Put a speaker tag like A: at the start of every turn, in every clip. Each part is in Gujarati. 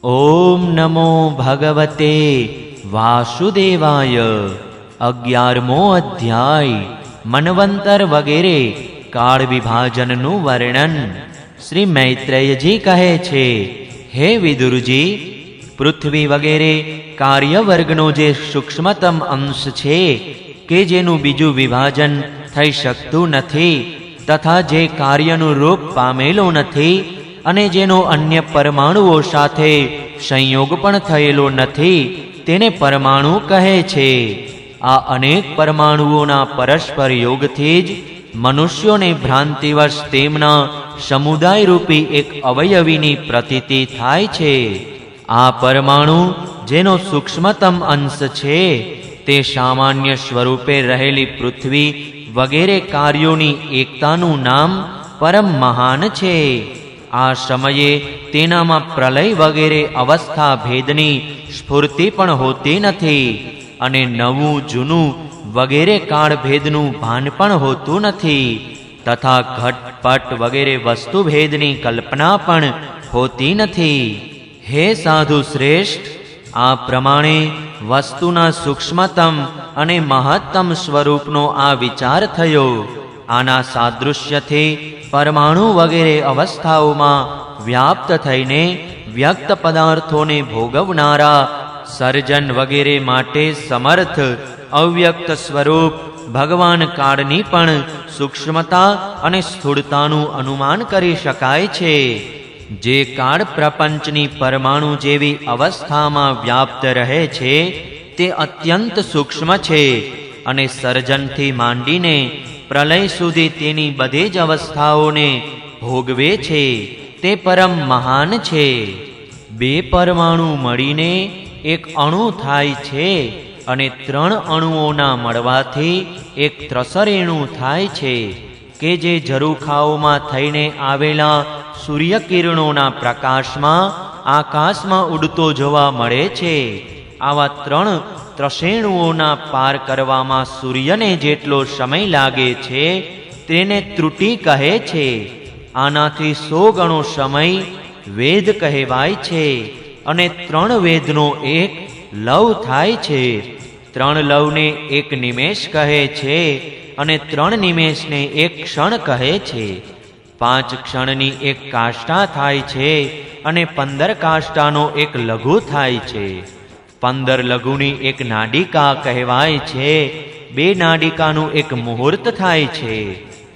A: ઓમ નમો ભગવતે વાસુદેવાય। 11મો અધ્યાય મન્વંતર વગેરે કાળ વિભાજનનું વર્ણન। શ્રી મૈત્રેયજી કહે છે, હે વિદુરજી, પૃથ્વી વગેરે કાર્યવર્ગનો જે સૂક્ષ્મતમ અંશ છે કે જેનું બીજું વિભાજન થઈ શકતું નથી તથા જે કાર્યનું રૂપ પામેલો નથી અને જેનો અન્ય પરમાણુઓ સાથે સંયોગ પણ થયેલો નથી, તેને પરમાણુ કહે છે। આ અનેક પરમાણુઓના પરસ્પર યોગથી જ મનુષ્યોને ભ્રાંતિવશ તેમના સમુદાય રૂપી એક અવયવીની પ્રતીતિ થાય છે। આ પરમાણુ જેનો સૂક્ષ્મતમ અંશ છે તે સામાન્ય સ્વરૂપે રહેલી પૃથ્વી વગેરે કાર્યોની એકતાનું નામ પરમ મહાન છે। આ સમયે તેનામાં પ્રલય વગેરે અવસ્થા ભેદની સ્ફૂર્તિ પણ હોતી નથી અને નવું જૂનું વગેરે કાળ ભેદનું ભાન પણ હોતું નથી તથા ઘટપટ વગેરે વસ્તુ ભેદની કલ્પના પણ હોતી નથી। હે સાધુ શ્રેષ્ઠ, આ પ્રમાણે વસ્તુના સૂક્ષ્મતમ અને મહત્તમ સ્વરૂપનો આ વિચાર થયો। આના સાદૃશ્યથી પરમાણુ વગેરે અવસ્થાઓમાં વ્યાપ્ત થઈને વ્યક્ત પદાર્થોને ભોગવનારા સર્જન વગેરે માટે સમર્થ અવ્યક્ત સ્વરૂપ ભગવાન કાળની પણ સૂક્ષ્મતા અને સ્થૂળતાનું અનુમાન કરી શકાય છે। જે કાળ પ્રપંચની પરમાણુ જેવી અવસ્થામાં વ્યાપ્ત રહે છે તે અત્યંત સૂક્ષ્મ છે અને સર્જનથી માંડીને પ્રલય સુધી તેની બધી જ અવસ્થાઓને ભોગવે છે, તે પરમ મહાન છે। બે પરમાણુ મળીને એક અણુ થાય છે અને 3 અણુઓના મળવાથી એક ત્રસરેણુ થાય છે કે જે ઝરૂખાઓમાં થઈને આવેલા સૂર્યકિરણોના પ્રકાશમાં આકાશમાં ઉડતો જોવા મળે છે। આવા 3 ત્રસેણુઓના પાર કરવામાં સૂર્યને જેટલો સમય લાગે છે તેને ત્રુટિ કહે છે। આનાથી 100 ગણો સમય વેદ કહેવાય છે અને 3 વેદનો એક લવ થાય છે। 3 લવને એક નિમેષ કહે છે અને 3 નિમેષને એક ક્ષણ કહે છે। 5 ક્ષણની એક કાષ્ઠા થાય છે અને 15 કાષ્ઠાનો એક લઘુ થાય છે। 15 લઘુની એક નાડિકા કહેવાય છે। 2 નાડિકાનું એક મુહૂર્ત થાય છે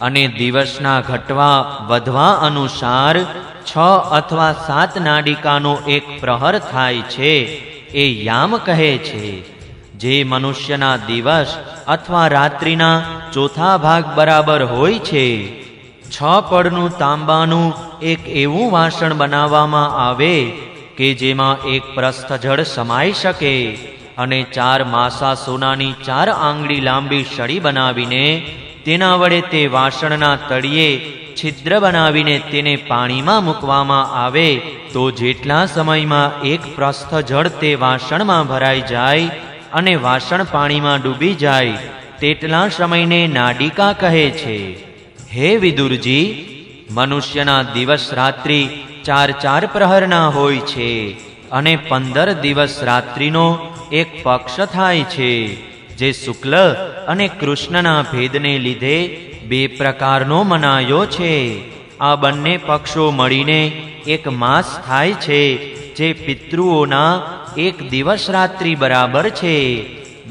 A: અને દિવસના ઘટવા વધવા અનુસાર 6 અથવા 7 નાડિકાનો એક પ્રહર થાય છે, એ યામ કહે છે। જે મનુષ્યના દિવસ અથવા રાત્રિના ચોથા ભાગ બરાબર હોય છે, 6 પડનું તાંબાનું એક એવું વાસણ બનાવવામાં આવે કે જેમાં એક પ્રસ્થ જળ સમાઈ શકે અને 4 માસા સોનાની 4 આંગળી લાંબી સળી બનાવીને તેના વડે તે વાસણના તળિયે છિદ્ર બનાવીને તેને પાણીમાં મૂકવામાં આવે તો જેટલા સમયમાં એક પ્રસ્થ જળ તે વાસણમાં ભરાઈ જાય અને વાસણ પાણીમાં ડૂબી જાય તેટલા સમયને નાડિકા કહે છે। હે વિદુરજી, મનુષ્યના દિવસ રાત્રિ 4 પ્રહરના હોય છે અને 15 દિવસ રાત્રિનો એક પક્ષ થાય છે, જે શુક્લ અને કૃષ્ણના ભેદને લીધે 2 પ્રકારનો મનાયો છે। આ બંને પક્ષો મળીને એક માસ થાય છે, જે પિતૃઓના એક દિવસ રાત્રિ બરાબર છે।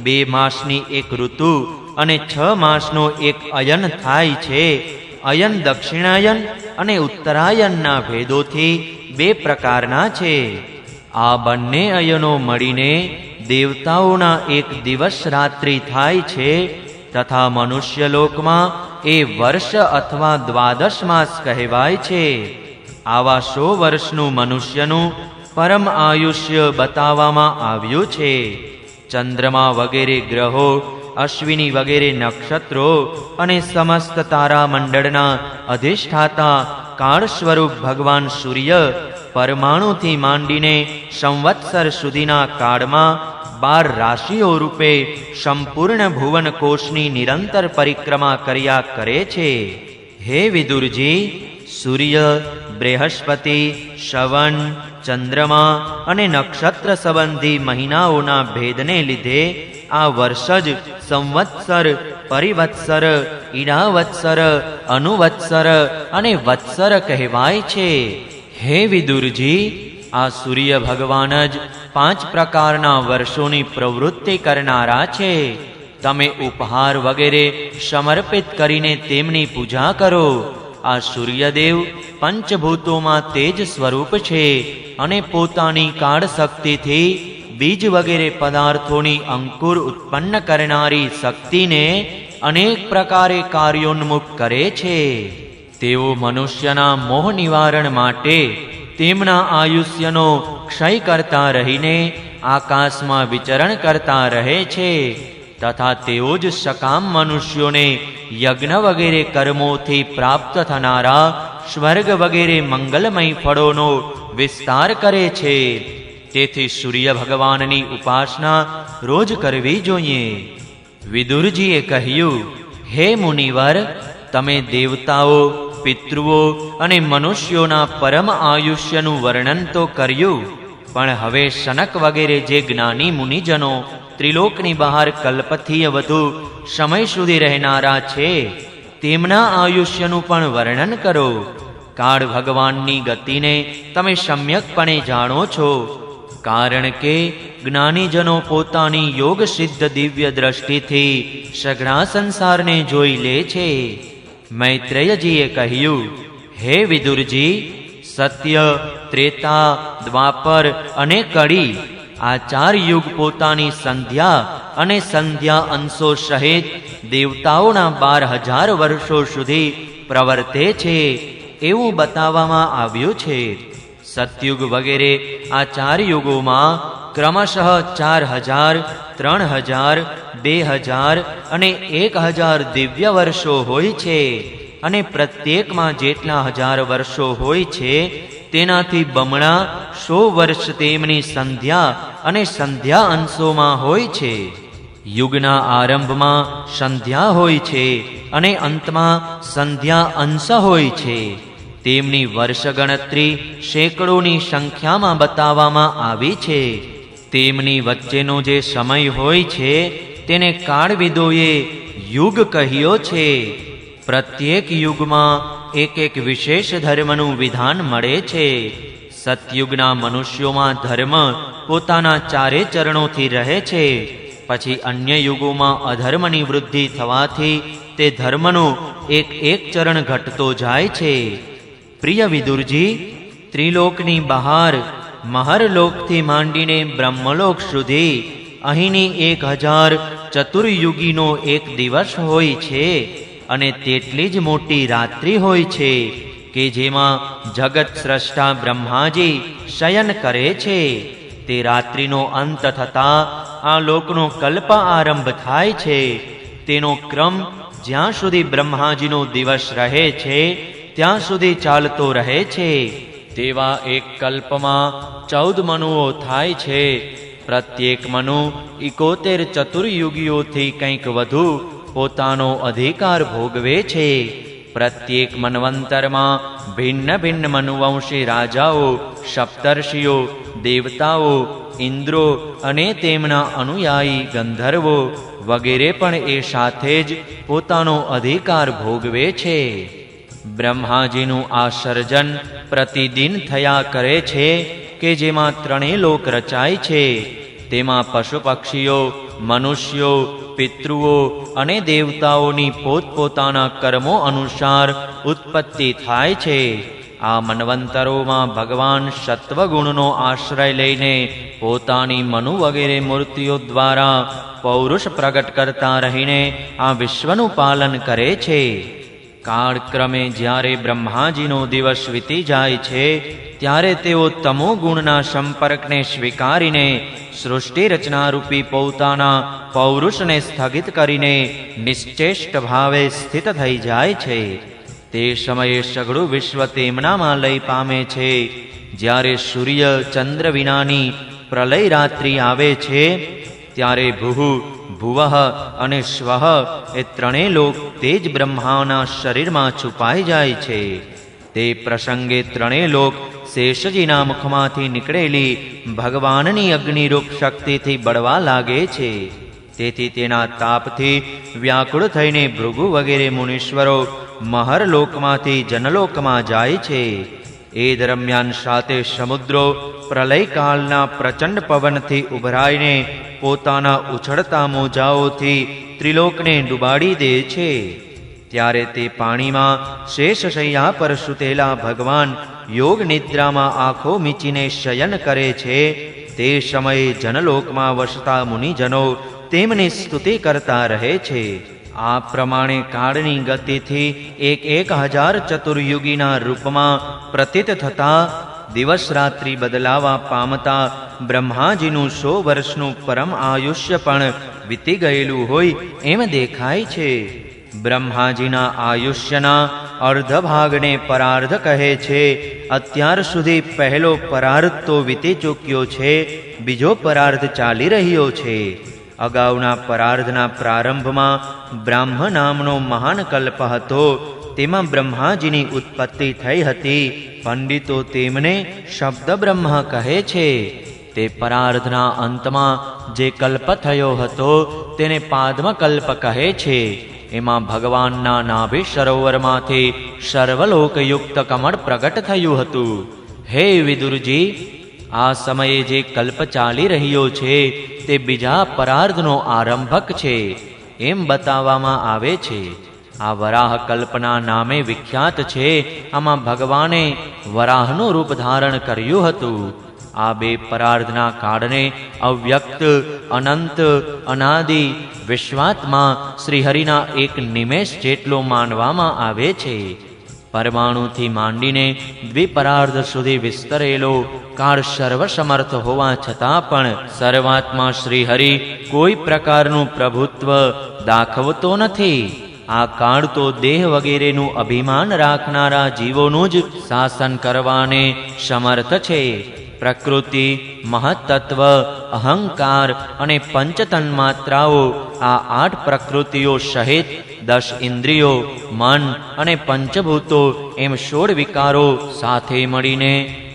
A: 2 માસની એક ઋતુ અને 6 માસનો એક અયન થાય છે। અયન દક્ષિણાયન અને ઉત્તરાયણના ભેદોથી 2 પ્રકારના છે। આ બંને અયનો મળીને દેવતાઓના એક દિવસ રાત્રિ થાય છે તથા મનુષ્યલોકમાં એ વર્ષ અથવા 12 માસ કહેવાય છે। આવા 100 વર્ષનું મનુષ્યનું પરમ આયુષ્ય બતાવવામાં આવ્યું છે। ચંદ્રમા વગેરે ગ્રહો, અશ્વિની વગેરે નક્ષત્રો અને સમસ્ત તારામંડળના અધિષ્ઠાતા કાળ સ્વરૂપ ભગવાન સૂર્ય પરમાણુથી માંડીને સંવત્સર સુધીના કાળમાં 12 રાશિઓ રૂપે સંપૂર્ણ ભુવન કોષની નિરંતર પરિક્રમા કર્યા કરે છે। હે વિદુરજી, સૂર્ય, બૃહસ્પતિ, શ્રવણ, ચંદ્રમા અને નક્ષત્ર સંબંધી મહિનાઓના ભેદને લીધે આ વર્ષ જ સંવત્સર, પરિવત્સર, ઈડાવત્સર, અનુવત્સર અને વત્સર કહેવાય છે. હે વિદુરજી, આ સૂર્ય ભગવાન જ 5 પ્રકારના વર્ષોની પ્રવૃત્તિ કરનારા છે. તમે ઉપહાર વગેરે સમર્પિત કરીને તેમની પૂજા કરો. આ સૂર્યદેવ પંચભૂતોમાં તેજ સ્વરૂપ છે અને પોતાની કાળ શક્તિથી બીજ વગેરે પદાર્થોની અંકુર ઉત્પન્ન કરનારી શક્તિને અનેક પ્રકારે કાર્યોન્મુખ કરે છે. તેઓ મનુષ્યના મોહ નિવારણ માટે તેમના આયુષ્યનો ક્ષય કરતા રહીને આકાશમાં વિચરણ કરતા રહે છે તથા તેઓ જ સકામ મનુષ્યોને યજ્ઞ વગેરે કર્મોથી પ્રાપ્ત થનારા સ્વર્ગ વગેરે મંગલમય ફળોનો વિસ્તાર કરે છે. તેથી સૂર્ય ભગવાનની ઉપાસના રોજ કરવી જોઈએ. વિદુરજીએ કહ્યું, હે મુનિવર, તમે દેવતાઓ, પિતૃઓ અને મનુષ્યોના પરમ આયુષ્યનું વર્ણન તો કર્યું, પણ હવે સનક વગેરે જે જ્ઞાની મુનિજનો ત્રિલોકની બહાર કલ્પથી વધુ સમય સુધી રહેનારા છે તેમના આયુષ્યનું પણ વર્ણન કરો. કાળ ભગવાનની ગતિને તમે સમ્યકપણે જાણો છો, કારણ કે જ્ઞાનીજનો પોતાની યોગ સિદ્ધ દિવ્ય દ્રષ્ટિથી સઘળા સંસારને જોઈ લે છે. મૈત્રેયજીએ કહ્યું, હે વિદુરજી, સત્ય, ત્રેતા, દ્વાપર અને કળી આ 4 યુગ પોતાની સંધ્યા અને સંધ્યા અંશો સહિત દેવતાઓના 12,000 વર્ષો સુધી પ્રવર્તે છે એવું બતાવવામાં આવ્યું છે. સતયુગ વગેરે આ 4 યુગોમાં ક્રમશઃ 4,000, 3,000, 2,000 અને 1,000 દિવ્ય વર્ષો હોય છે અને પ્રત્યેકમાં જેટલા 1000 વર્ષો હોય છે તેનાથી બમણા 100 વર્ષ તેમની સંધ્યા અને સંધ્યા અંશોમાં હોય છે. યુગના આરંભમાં સંધ્યા હોય છે અને અંતમાં સંધ્યા અંશ હોય છે. તેમની વર્ષ ગણતરી સેંકડોની સંખ્યામાં બતાવવામાં આવી છે. તેમની વચ્ચેનો જે સમય હોય છે તેને કાળવિદોએ યુગ કહ્યો છે. પ્રત્યેક યુગમાં એક વિશેષ ધર્મનું વિધાન મળે છે. સતયુગના મનુષ્યોમાં ધર્મ પોતાના 4 ચરણોથી રહે છે. પછી અન્ય યુગોમાં અધર્મની વૃદ્ધિ થવાથી તે ધર્મનો એક ચરણ ઘટતો જાય છે. પ્રિય વિદુરજી, ત્રિલોકની બહાર મહરલોકથી માંડીને બ્રહ્મલોક સુધી અહીંની 1000 ચતુર્યુગીનો એક દિવસ હોય છે અને તેટલી જ મોટી રાત્રિ હોય છે કે જેમાં જગત સ્રષ્ટા બ્રહ્માજી શયન કરે છે. તે રાત્રિનો અંત થતાં આ લોકનો કલ્પ આરંભ થાય છે. તેનો ક્રમ જ્યાં સુધી બ્રહ્માજીનો દિવસ રહે છે ત્યાં સુધી ચાલતો રહે છે. તેવા એક કલ્પમાં 14 મનુઓ થાય છે. પ્રત્યેક મનુ 71 ચતુર્યુગીઓથી કંઈક વધુ પોતાનો અધિકાર ભોગવે છે. પ્રત્યેક મન્વંતરમાં ભિન્ન ભિન્ન મનુવંશી રાજાઓ, સપ્તર્ષિઓ, દેવતાઓ, ઇન્દ્રો અને તેમના અનુયાયી ગંધર્વો વગેરે પણ એ સાથે જ પોતાનો અધિકાર ભોગવે છે. બ્રહ્માજીનું આ સર્જન પ્રતિદિન થયા કરે છે કે જેમાં 3 લોક રચાય છે. તેમાં પશુ પક્ષીઓ, મનુષ્યો, પિતૃઓ અને દેવતાઓની પોતપોતાના કર્મો અનુસાર ઉત્પત્તિ થાય છે. આ મન્વંતરોમાં ભગવાન સત્વગુણનો આશ્રય લઈને પોતાની મનુ વગેરે મૂર્તિઓ દ્વારા પૌરુષ પ્રગટ કરતા રહીને આ વિશ્વનું પાલન કરે છે. કાળક્રમે જ્યારે બ્રહ્માજીનો દિવસ વીતી જાય છે ત્યારે તેઓ તમો ગુણના સંપર્કને સ્વીકારીને સૃષ્ટિ રચનારૂપી પોતાના પૌરુષને સ્થગિત કરીને નિશ્ચેષ્ટ ભાવે સ્થિત થઈ જાય છે. તે સમયે સઘળું વિશ્વ તેમનામાં લય પામે છે. જ્યારે સૂર્ય ચંદ્ર વિનાની પ્રલય રાત્રિ આવે છે ત્યારે ભુઃ, ભુવઃ અને સ્વઃ એ 3 લોક તે જ બ્રહ્માના શરીરમાં છુપાઈ જાય છે. તે પ્રસંગે ત્રણેય લોક શેષજીના મુખમાંથી નીકળેલી ભગવાનની અગ્નિરૂપ શક્તિથી બળવા લાગે છે. તેથી તેના તાપથી વ્યાકુળ થઈને ભૃગુ વગેરે મુનીશ્વરો મહરલોકમાંથી જનલોકમાં જાય છે. એ દરમિયાન સાતે સમુદ્રો પ્રલયકાળના પ્રચંડ પવનથી ઉભરાઈને પોતાના ઉછળતા મોજાઓથી ત્રિલોકને ડૂબાડી દે છે. ત્યારે તે પાણીમાં શેષશૈયા પર સૂતેલા ભગવાન યોગ નિદ્રામાં આંખો મીચીને શયન કરે છે. તે સમયે જનલોકમાં વસતા મુનિજનો તેમની સ્તુતિ કરતા રહે છે. આ પ્રમાણે કાળની ગતિથી 1000 ચતુર્યુગીના રૂપમાં પ્રતીત થતા દિવસ રાત્રિ બદલાવા પામતા બ્રહ્માજીનું 100 વર્ષનું પરમ આયુષ્ય પણ વીતી ગયેલું હોય એમ દેખાય છે. બ્રહ્માજીના આયુષ્યના અર્ધ ભાગને પરાર્ધ કહે છે. અત્યાર સુધી પહેલો પરાર્ધ તો વીતી ચૂક્યો છે, બીજો પરાર્ધ ચાલી રહ્યો છે. અગાઉના પરાર્ધના પ્રારંભમાં બ્રાહ્મ નામનો મહાન કલ્પ હતો. તેમાં બ્રહ્માજીની ઉત્પત્તિ થઈ હતી. પંડિતો તેમને શબ્દ બ્રહ્મ કહે છે. તે પરાર્ધના અંતમાં જે કલ્પ થયો હતો તેને પાદ્મકલ્પ કહે છે. એમાં ભગવાનના નાભિ સરોવરમાંથી સર્વલોકયુક્ત કમળ પ્રગટ થયું હતું. હે વિદુરજી, આ સમયે જે કલ્પ ચાલી રહ્યો છે તે બીજા પરાર્ધનો આરંભક છે એમ બતાવવામાં આવે છે. આ વરાહ કલ્પના નામે વિખ્યાત છે. આમાં ભગવાને વરાહનું રૂપ ધારણ કર્યું હતું. આ બે પરાર્ધના કાળને અવ્યક્ત, અનંત, અનાદિ, વિશ્વાત્મા શ્રીહરિના એક નિમેષ જેટલો માનવામાં આવે છે. પરમાણુથી માંડીને દ્વિપરાર્ધ સુધી વિસ્તરેલો કાળ સર્વસમર્થ હોવા છતાં પણ સર્વાત્મા શ્રીહરિ કોઈ પ્રકારનું પ્રભુત્વ દાખવતો નથી. આ કાળ તો દેહ વગેરેનું અભિમાન રાખનારા જીવોનું જ શાસન કરવાને સમર્થ છે. પ્રકૃતિ, મહત્તત્વ, અહંકાર અને પંચતન્માત્રાઓ, આ 8 પ્રકૃતિઓ સહિત 10 ઇન્દ્રિયો, મન અને પંચભૂતો એમ 16 વિકારો સાથે મળીને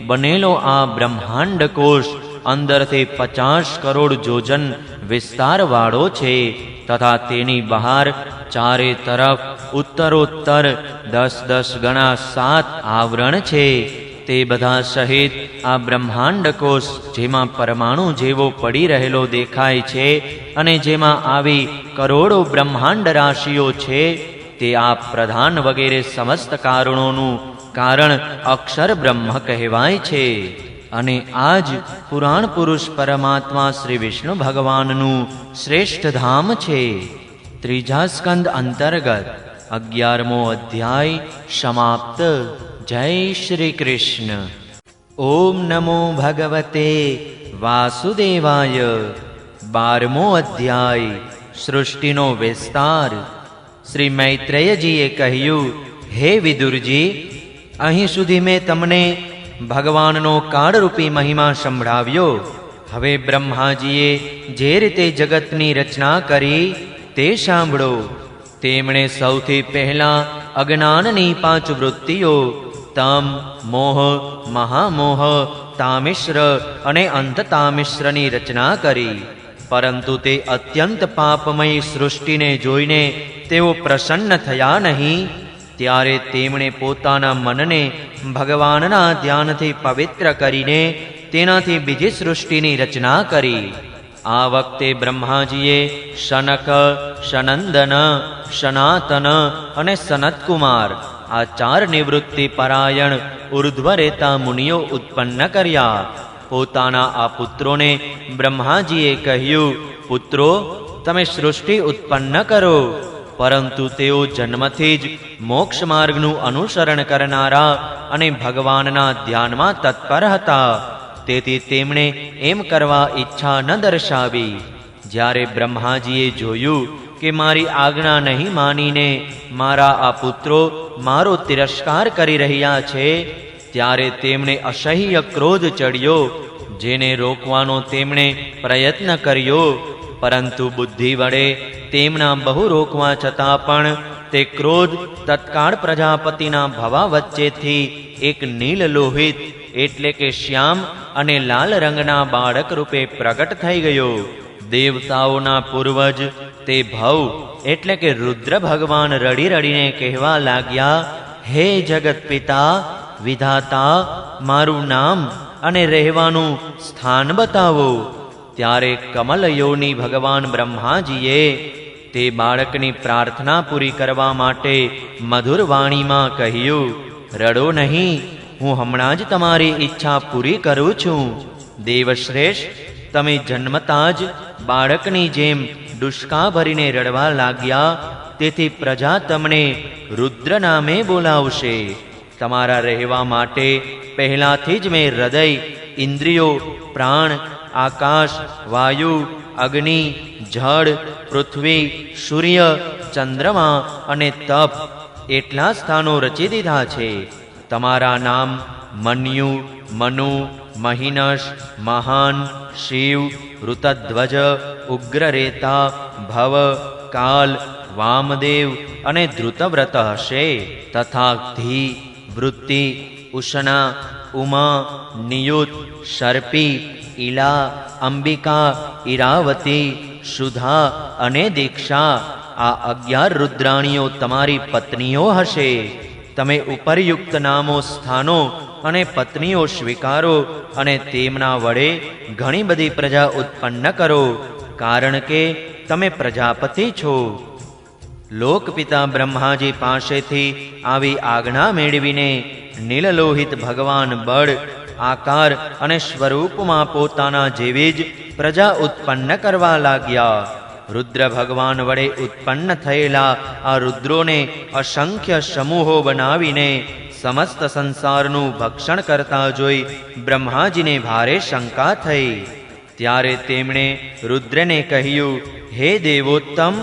A: બનેલો આ બ્રહ્માંડ કોષ અંદરથી 50 કરોડ જોજન વિસ્તારવાળો છે. તથા તેની બહાર ચારે તરફ ઉત્તરોત્તર 10 ગણા 7 આવરણ છે. તે બધા સહિત આ બ્રહ્માંડ કોષ જેમાં પરમાણુ જેવો પડી રહેલો દેખાય છે અને જેમાં આવી કરોડો બ્રહ્માંડ રાશિઓ છે, તે આ પ્રધાન વગેરે સમસ્ત કારણોનું કારણ અક્ષર બ્રહ્મ કહેવાય છે. અને આ જ પુરાણ પુરુષ પરમાત્મા શ્રી વિષ્ણુ ભગવાનનું શ્રેષ્ઠ ધામ છે. ત્રીજા સ્કંદ અંતર્ગત 11મો અધ્યાય સમાપ્ત. જય શ્રી કૃષ્ણ. ઓમ નમો ભગવતે વાસુદેવાય. 12મો અધ્યાય સૃષ્ટિનો વિસ્તાર. શ્રી મૈત્રેયજીએ કહ્યું, હે વિદુરજી, અહીં સુધી મેં તમને ભગવાનનો કાળરૂપી મહિમા સંભળાવ્યો. હવે બ્રહ્માજીએ જે રીતે જગતની રચના કરી તે સાંભળો. તેમણે સૌથી પહેલા અજ્ઞાનની 5 વૃત્તિઓ તમ, મોહ, મહામોહ, તામિશ્ર અને અંતતામિશ્રની રચના કરી. પરંતુ તે અત્યંત પાપમય સૃષ્ટિને જોઈને તેઓ પ્રસન્ન થયા નહીં. ત્યારે તેમણે પોતાના મનને ભગવાનના ધ્યાનથી પવિત્ર કરીને તેનાથી બીજી સૃષ્ટિની રચના કરી. આ વખતે બ્રહ્માજીએ શનક, સનંદન, સનાતન અને સનતકુમાર આ 4 નિવૃત્તિ પરાયણ ઉર્ધ્વ રેતા મુનિઓ ઉત્પન્ન કર્યા. પોતાના આ પુત્રોને બ્રહ્માજીએ કહ્યું, પુત્રો, તમે સૃષ્ટિ ઉત્પન્ન કરો. પરંતુ તેઓ જન્મથી જ મોક્ષ માર્ગનું અનુસરણ કરનારા અને ભગવાનના ધ્યાનમાં તત્પર હતા. તેથી તેમણે એમ કરવા ઈચ્છા ન દર્શાવી. જ્યારે બ્રહ્માજીએ જોયું કે મારી આજ્ઞા નહીં માનીને મારા આ પુત્રો મારો તિરસ્કાર કરી રહ્યા છે, ત્યારે તેમણે અસહ્ય ક્રોધ ચડ્યો, જેને રોકવાનો તેમણે પ્રયત્ન કર્યો. પરંતુ બુદ્ધિ વડે તેમના બહુ રોકવા છતાં પણ તે ક્રોધ તત્કાળ પ્રજાપતિના ભવા વચ્ચેથી એક નીલ લોહિત એટલે કે શ્યામ અને લાલ રંગના બાળક રૂપે પ્રગટ થઈ ગયો. દેવતાઓના પૂર્વજ તે ભવ એટલે કે રુદ્ર ભગવાન રડી રડીને કહેવા લાગ્યા, હે જગત પિતા વિધાતા, મારું નામ અને રહેવાનું સ્થાન બતાવો. ત્યારે કમલયોની ભગવાન બ્રહ્માજીએ તે બાળકની પ્રાર્થના પૂરી કરવા માટે મધુર વાણીમાં કહ્યું, રડો નહીં, હું હમણાં જ તમારી ઈચ્છા પૂરી કરું છું. દેવશ્રેષ્ઠ, તમે જન્મતા જ બાળકની જેમ ડુષ્કા ભરીને રડવા લાગ્યા, તેથી પ્રજા તમને રુદ્ર નામે બોલાવશે. તમારા રહેવા માટે પહેલાથી જ મેં હૃદય, ઇન્દ્રિયો, પ્રાણ, આકાશ, વાયુ, અગ્નિ, જળ, પૃથ્વી, સૂર્ય, ચંદ્રમા અને તપ એટલા સ્થાનો રચી દીધા છે. તમારા નામ મન્યુ, મનુ, મહિનશ, મહાન, શિવ, ઋતધ્વજ, ઉગ્રરેતા, ભવ, કાલ, વામદેવ અને ધૃતવ્રત હશે. તથા ધી, વૃત્તિ, ઉષના, ઉમા, નિયુત, શર્પી, ઈલા, અંબિકા, ઈરાવતી, સુધા અને દીક્ષા આ 11 રુદ્રાણીઓ તમારી પત્નીઓ હશે. તમે ઉપરયુક્ત નામો, સ્થાનો અને પત્નીઓ સ્વીકારો અને તેમના વડે ઘણી બધી પ્રજા ઉત્પન્ન કરો, કારણ કે તમે પ્રજાપતિ છો. લોકપિતા બ્રહ્માજી પાસેથી આવી આજ્ઞા મેળવીને નીલલોહિત ભગવાન બળ, આકાર અને સ્વરૂપમાં પોતાના જેવી જ પ્રજા ઉત્પન્ન કરવા લાગ્યા. રુદ્ર ભગવાન વડે ઉત્પન્ન થયેલા આ રુદ્રોને અસંખ્ય સમૂહો બનાવીને સમસ્ત સંસારનું ભક્ષણ કરતા જોઈ બ્રહ્માજીને ભારે શંકા થઈ. ત્યારે તેમણે રુદ્રને કહ્યું, હે દેવોત્તમ,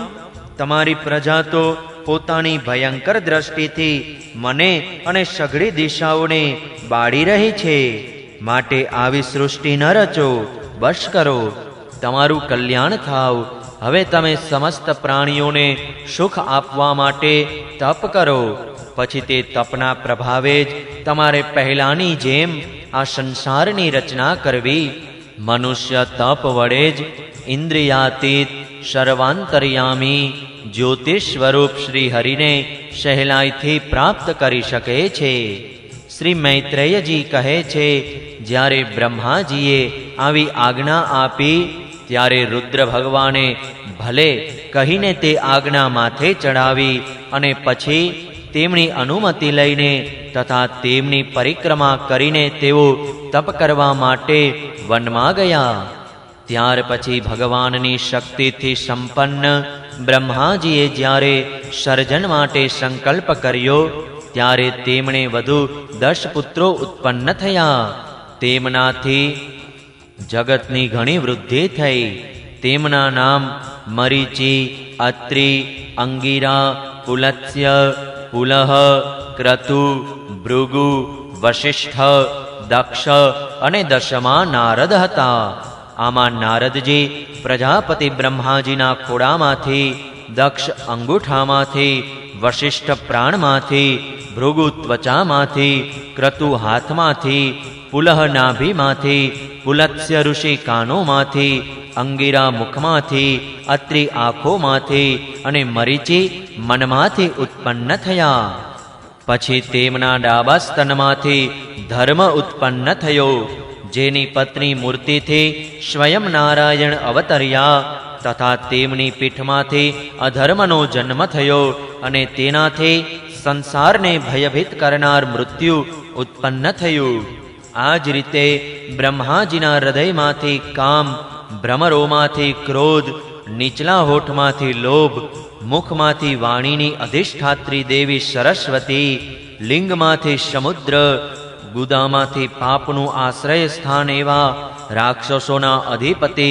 A: તમારી પ્રજા તો પોતાની ભયંકર દ્રષ્ટિથી મને અને સઘળી દિશાઓને બાળી રહી છે. માટે આવી સૃષ્ટિ ન રચો, બસ કરો, તમારું કલ્યાણ થાવ. હવે તમે સમસ્ત પ્રાણીઓને સુખ આપવા માટે તપ કરો. પછી તે તપના પ્રભાવે જ તમારે પહેલાની જેમ આ સંસારની રચના કરવી. મનુષ્ય તપ વડે જ ઇન્દ્રિયાતીત, સર્વાંતર્યામી, જ્યોતિષ સ્વરૂપ શ્રી હરિને સહેલાઈથી પ્રાપ્ત કરી શકે છે. શ્રી મૈત્રેયજી કહે છે, જ્યારે બ્રહ્માજીએ આવી આજ્ઞા આપી ત્યારે રુદ્ર ભગવાને ભલે કહીને તે આજ્ઞા માથે ચડાવી અને પછી તેમની અનુમતિ લઈને તથા તેમની પરિક્રમા કરીને તેઓ તપ કરવા માટે વનમાં ગયા. ત્યાર પછી ભગવાનની શક્તિથી સંપન્ન બ્રહ્માજીએ જ્યારે સર્જન માટે સંકલ્પ કર્યો ત્યારે તેમણે વધુ 10 પુત્રો ઉત્પન્ન થયા. તેમનાથી જગતની ઘણી વૃદ્ધિ થઈ. તેમના નામ મરીચી, અત્રિ, અંગિરા, પુલત્સ્ય, પુલહ, ક્રતુ, ભૃગુ, વશિષ્ઠ, દક્ષ અને દશમા નારદ હતા. આમાં નારદજી પ્રજાપતિ બ્રહ્માજીના ખોડામાંથી, દક્ષ અંગૂઠામાંથી, વશિષ્ઠ પ્રાણમાંથી, ભૃગુ ત્વચામાંથી, ક્રતુ હાથમાંથી, પુલહ નાભીમાંથી, પુલત્સ્ય ઋષિ કાનોમાંથી, અંગિરા મુખમાંથી, અત્રિ આંખોમાંથી અને મરીચી મનમાંથી ઉત્પન્ન થયા. પછી તેમના ડાબા સ્તનમાંથી ધર્મ ઉત્પન્ન થયો, જેની પત્ની મૂર્તિથી સ્વયં નારાયણ અવતર્યા. તથા તેમની પીઠમાંથી અધર્મનો જન્મ થયો અને તેનાથી સંસારને ભયભીત કરનાર મૃત્યુ ઉત્પન્ન થયું. આ જ રીતે બ્રહ્માજીના હૃદયમાંથી કામ, ભ્રમરોમાંથી ક્રોધ, નીચલા હોઠમાંથી લોભ, મુખમાંથી વાણીની અધિષ્ઠાત્રી દેવી સરસ્વતી, લિંગમાંથી સમુદ્ર, ગુદામાંથી પાપનું આશ્રય સ્થાન એવા રાક્ષસોના અધિપતિ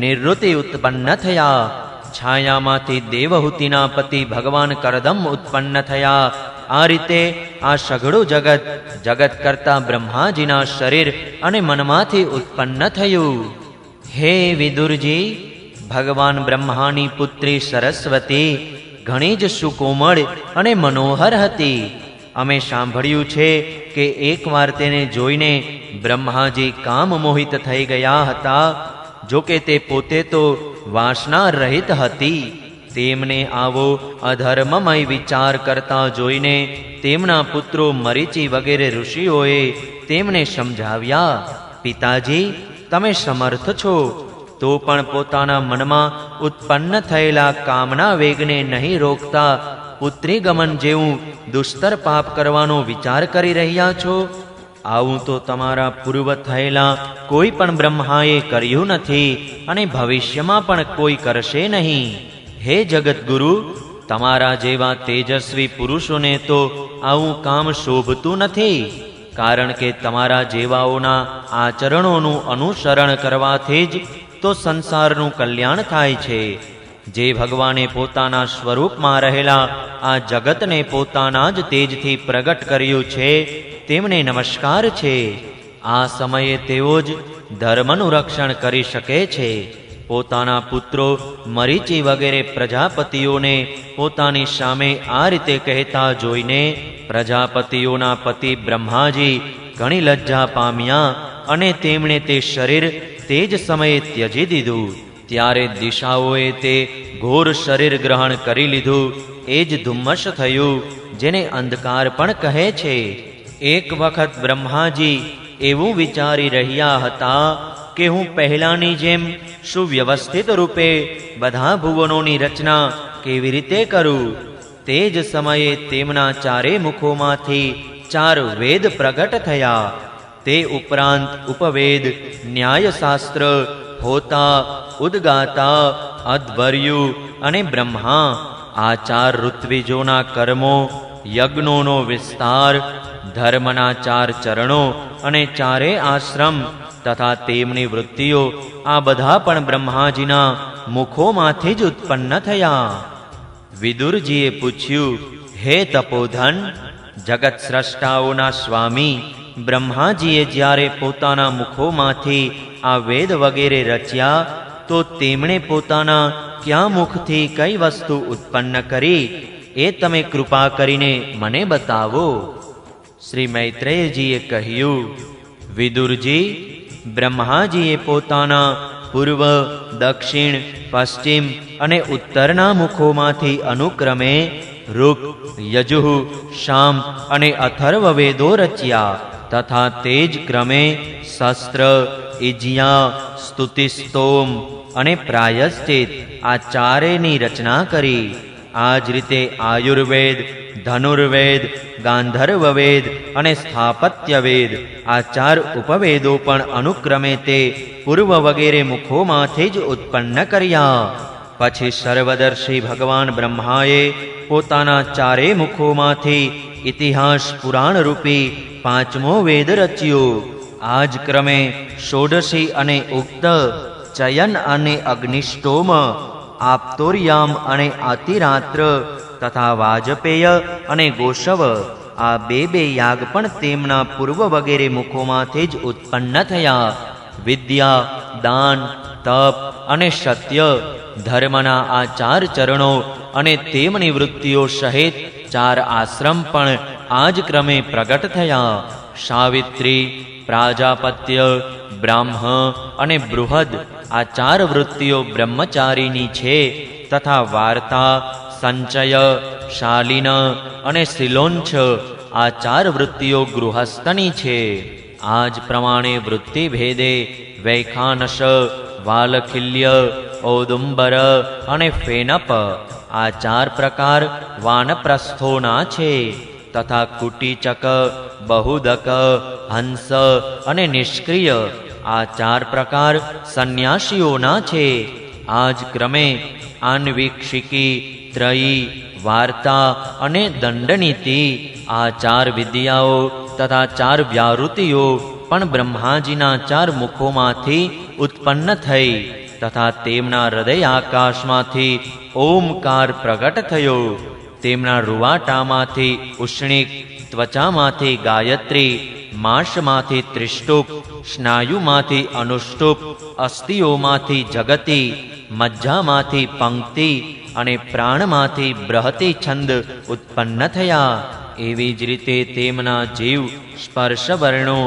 A: નિવૃત્તિ ઉત્પન્ન થયા. છાયામાંથી દેવહૂતિના પતિ ભગવાન કરદમ ઉત્પન્ન થયા. આ રીતે આ સઘળું જગત જગત કરતા બ્રહ્માજીના શરીર અને મનમાંથી ઉત્પન્ન થયું. હે વિદુરજી, ભગવાન બ્રહ્માની પુત્રી સરસ્વતી ઘણી જ સુકોમળ અને મનોહર હતી. અમે સાંભળ્યું છે કે એકવાર તેને જોઈને બ્રહ્માજી કામ મોહિત થઈ ગયા હતા. જોકે તે પોતે તો વાસના રહિત હતી. તેમને આવો અધર્મમય વિચાર કરતા જોઈને તેમના પુત્રો મરીચી વગેરે ઋષિઓએ તેમને સમજાવ્યા, પિતાજી, તમે સમર્થ છો, તો પણ પોતાના મનમાં ઉત્પન્ન થયેલા કામના વેગને નહીં રોકતા પુત્રી ગમન જેવું દુસ્તર પાપ કરવાનો વિચાર કરી રહ્યા છો. આવું તો તમારા પૂર્વ થયેલા કોઈ પણ બ્રહ્માએ કર્યું નથી અને ભવિષ્યમાં પણ કોઈ કરશે નહીં. હે જગતગુરુ, તમારા જેવા તેજસ્વી પુરુષોને તો આવું કામ શોભતું નથી. કારણ કે તમારા જેવાઓના આચરણોનું અનુસરણ કરવાથી જ તો સંસારનું કલ્યાણ થાય છે. જે ભગવાને પોતાના સ્વરૂપમાં રહેલા આ જગતને પોતાના જ તેજથી પ્રગટ કર્યું છે, તેમને નમસ્કાર છે. આ સમયે તેઓ જ ધર્મનું રક્ષણ કરી શકે છે. પોતાના પુત્રો મરીચી વગેરે પ્રજાપતિઓને પોતાની સામે આ રીતે કહેતા જોઈને પ્રજાપતિઓના પતિ બ્રહ્માજી ઘણી લજ્જા પામ્યા અને તેમણે તે શરીર તે જ સમયે ત્યજી દીધું. ત્યારે દિશાઓએ તે ઘોર શરીર ગ્રહણ કરી લીધું. એ જ ધુમ્મસ થયું, જેને અંધકાર પણ કહે છે. એક વખત બ્રહ્માજી એવું વિચારી રહ્યા હતા કે હું પહેલાની જેમ સુવ્યવસ્થિત રૂપે બધા ભુવનોની રચના કેવી રીતે કરું. તે જ સમયે તેમના ચારે મુખોમાંથી 4 વેદ પ્રગટ થયા. તે ઉપરાંત ઉપવેદ, ન્યાયશાસ્ત્ર, હોતા, ઉદ્ગાતા, અધ્વર્યુ અને બ્રહ્મા, આ 4 ઋત્વિજોના કર્મો, યજ્ઞોનો વિસ્તાર, ધર્મના 4 ચરણો અને 4 આશ્રમ તથા તેમની વૃત્તિઓ, આ બધા પણ બ્રહ્માજીના મુખોમાંથી જ ઉત્પન્ન થયા. વિદુરજીએ પૂછ્યું, હે તપોધન, જગત સ્રષ્ટાઓના સ્વામી, બ્રહ્માજીએ જ્યારે પોતાના મુખોમાંથી આ વેદ વગેરે રચ્યા, તો તેમણે પોતાના કયા મુખથી કઈ વસ્તુ ઉત્પન્ન કરી, એ તમે કૃપા કરીને મને બતાવો. શ્રી મૈત્રેયજીએ કહ્યું, વિદુરજી, બ્રહ્માજીએ પોતાના પૂર્વ, દક્ષિણ, પશ્ચિમ અને ઉત્તરના મુખોમાંથી અનુક્રમે ઋક, યજુઃ, સામ અને અથર્વ વેદો રચ્યા તથા તે જ ક્રમે શસ્ત્ર, ઇજ્યા, સ્તુતિસ્તોમ અને પ્રાયશ્ચિત, આ 4ની રચના કરી. આ જ રીતે આયુર્વેદ, ધનુર્વેદ, ગાંધર્વ વેદ અને સ્થાપત્ય વેદ, આ 4 ઉપવેદો પણ અનુક્રમે તે પૂર્વ વગેરે મુખોમાંથી જ ઉત્પન્ન કર્યા. પછી સર્વદર્શી ભગવાન બ્રહ્માએ પોતાના 4 મુખોમાંથી ઇતિહાસ પુરાણ રૂપી 5મો વેદ રચ્યો. આ જ ક્રમે ષોડશી અને ઉક્ત, ચયન અને અગ્નિષ્ટોમ, આપ્તોર્યામ અને આતિરાત્ર તથા વાજપેય અને ગોષવ, આ 2 યાગ પણ તેમના પૂર્વ વગેરે મુખોમાંથી જ ઉત્પન્ન થયા. વિદ્યા, દાન, તપ અને સત્ય, ધર્મના આ 4 ચરણો અને તેમની વૃત્તિઓ સહિત 4 આશ્રમ પણ આ જ ક્રમે પ્રગટ થયા. સાવિત્રી, પ્રાજાપત્ય, બ્રાહ્મ અને બૃહદ, આ 4 વૃત્તિઓ બ્રહ્મચારીની છે તથા વાર્તા, સંચય, શાલિન અને શિલોંછ, આ 4 વૃત્તિઓ ગૃહસ્થની છે. આ જ પ્રમાણે વૃત્તિ ભેદે વૈખાનસ, વાલખિલ્ય, ઔદુંબર અને ફેનપ, આ 4 પ્રકાર વાનપ્રસ્થોના છે તથા કુટીચક, બહુદક, હંસ અને નિષ્ક્રિય, આ 4 પ્રકાર સંન્યાસીઓના છે. આ જ ક્રમે આન્વીક્ષિકી, ત્રયી, વાર્તા અને દંડનીતિ, આ 4 વિદ્યાઓ તથા 4 વ્યાવૃત્તિઓ પણ બ્રહ્માજીના 4 મુખોમાંથી ઉત્પન્ન થઈ તથા તેમના હૃદય આકાશમાંથી ઓમકાર પ્રગટ થયો. તેમના રૂવાટામાંથી ઉષ્ણિક, ત્વચામાંથી ગાયત્રી, માંસમાંથી ત્રિષ્ટુપ, સ્નાયુમાંથી અનુષ્ટુપ, અસ્થિઓમાંથી જગતિ, મજ્જામાંથી પંક્તિ અને પ્રાણમાંથી બ્રહતી છંદ ઉત્પન્ન થયા. એવી જ રીતે તેમના જીવ સ્પર્શ વર્ણો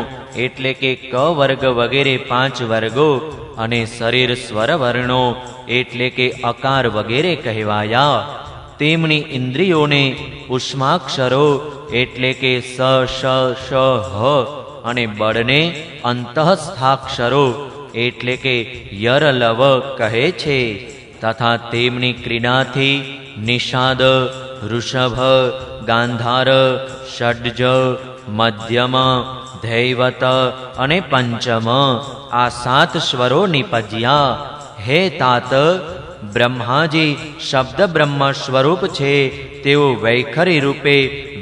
A: એટલે કે ક વર્ગ વગેરે 5 વર્ગો અને શરીર સ્વર વર્ણો એટલે કે અકાર વગેરે કહેવાયા. તેમની ઇન્દ્રિયોને ઉષ્માક્ષરો એટલે કે સ શ શ હ અને બળને અંતઃસ્થાક્ષરો એટલે કે યર લવ કહે છે. તથા તેમની ક્રીડાથી નિષાદ, ઋષભ, ગાંધાર, ષડ્જ, મધ્યમ, ધૈવત અને પંચમ આ 7 સ્વરો નિપજ્યા. હે તાત, બ્રહ્માજી શબ્દ બ્રહ્મ સ્વરૂપ છે. તેઓ વૈખરી રૂપે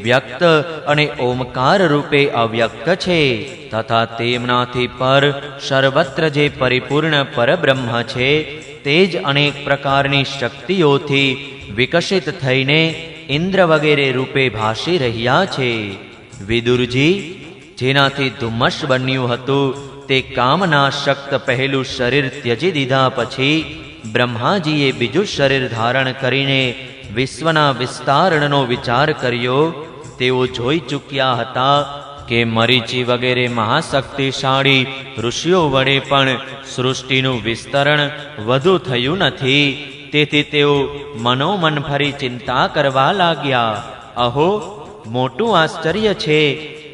A: વ્યક્ત અને ઓમકાર રૂપે અવ્યક્ત છે. તથા તેમનાથી પર સર્વત્ર જે પરિપૂર્ણ પરબ્રહ્મ છે તે જ અનેક પ્રકારની શક્તિઓથી વિકસિત થઈને ઇન્દ્ર વગેરે રૂપે ભાસી રહ્યા છે. વિદુરજી, જેનાથી ધુમ્મસ બન્યું હતું તે કામનાશક્ત પહેલું શરીર ત્યજી દીધા પછી બ્રહ્માજીએ બીજું શરીર ધારણ કરીને વિશ્વના વિસ્તારણનો વિચાર કર્યો. તેઓ જોઈ ચૂક્યા હતા કે મરીચી વગેરે મહાશક્તિશાળી ઋષિઓ વડે પણ સૃષ્ટિનું વિસ્તરણ વધુ થયું નથી. તેથી તેઓ મનોમન ફરી ચિંતા કરવા લાગ્યા. અહો, મોટું આશ્ચર્ય છે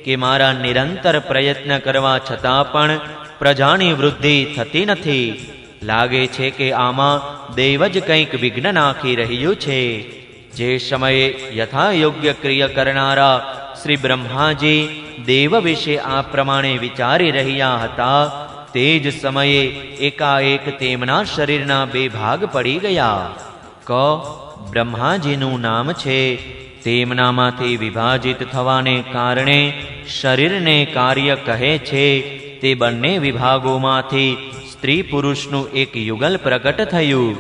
A: કે મારા નિરંતર પ્રયત્ન કરવા છતાં પણ પ્રજાની વૃદ્ધિ થતી નથી. લાગે છે કે આમાં દેવ જ કંઈક વિઘ્ન નાખી રહ્યું છે. જે સમયે યથાયોગ્ય ક્રિયા કરનારા શ્રી બ્રહ્માજી દેવ વિશે આ પ્રમાણે વિચારી રહ્યા હતા તે જ સમયે એકાએક તેમના શરીરના 2 ભાગ પડી ગયા. ક બ્રહ્માજીનું નામ છે. તેમનામાંથી વિભાજિત થવાને કારણે શરીરને કાર્ય કહે છે. તે બંને વિભાગોમાંથી સ્ત્રી પુરુષનું એક યુગલ પ્રગટ થયું.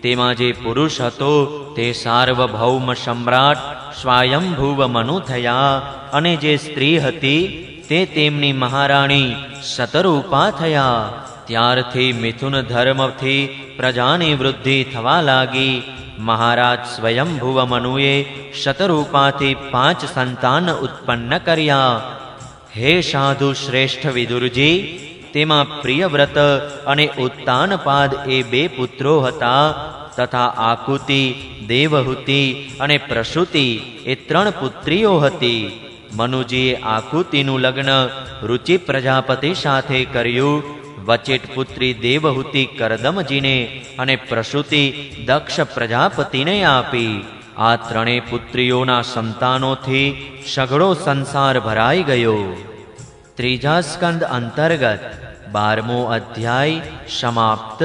A: તેમાં જે પુરુષ હતો તે સાર્વભૌમ સમ્રાટ સ્વયંભુવ મનુ થયા અને જે સ્ત્રી હતી તે તેમની મહારાણી શતરૂપા થયા. ત્યારથી મિથુન ધર્મથી પ્રજાની વૃદ્ધિ થવા લાગી. મહારાજ સ્વયંભુવ મનુએ શતરૂપાથી 5 સંતાન ઉત્પન્ન કર્યા. હે સાધુ શ્રેષ્ઠ વિદુરજી, તેમાં પ્રિયવ્રત અને ઉત્તાનપાદ એ 2 પુત્રો હતા. તથા આકુતિ, દેવહૂતિ અને પ્રસૂતિ એ 3 પુત્રીઓ હતી. મનુજીએ આકુતિનું લગ્ન રુચિ પ્રજાપતિ સાથે કર્યું. વચેટ પુત્રી દેવહૂતિ કરદમજીને અને પ્રસૂતિ દક્ષ પ્રજાપતિને આપી. આ 3 પુત્રીઓના સંતાનોથી સઘળો સંસાર ભરાઈ ગયો. ત્રીજા સ્કંદ અંતર્ગત 12મો અધ્યાય સમાપ્ત.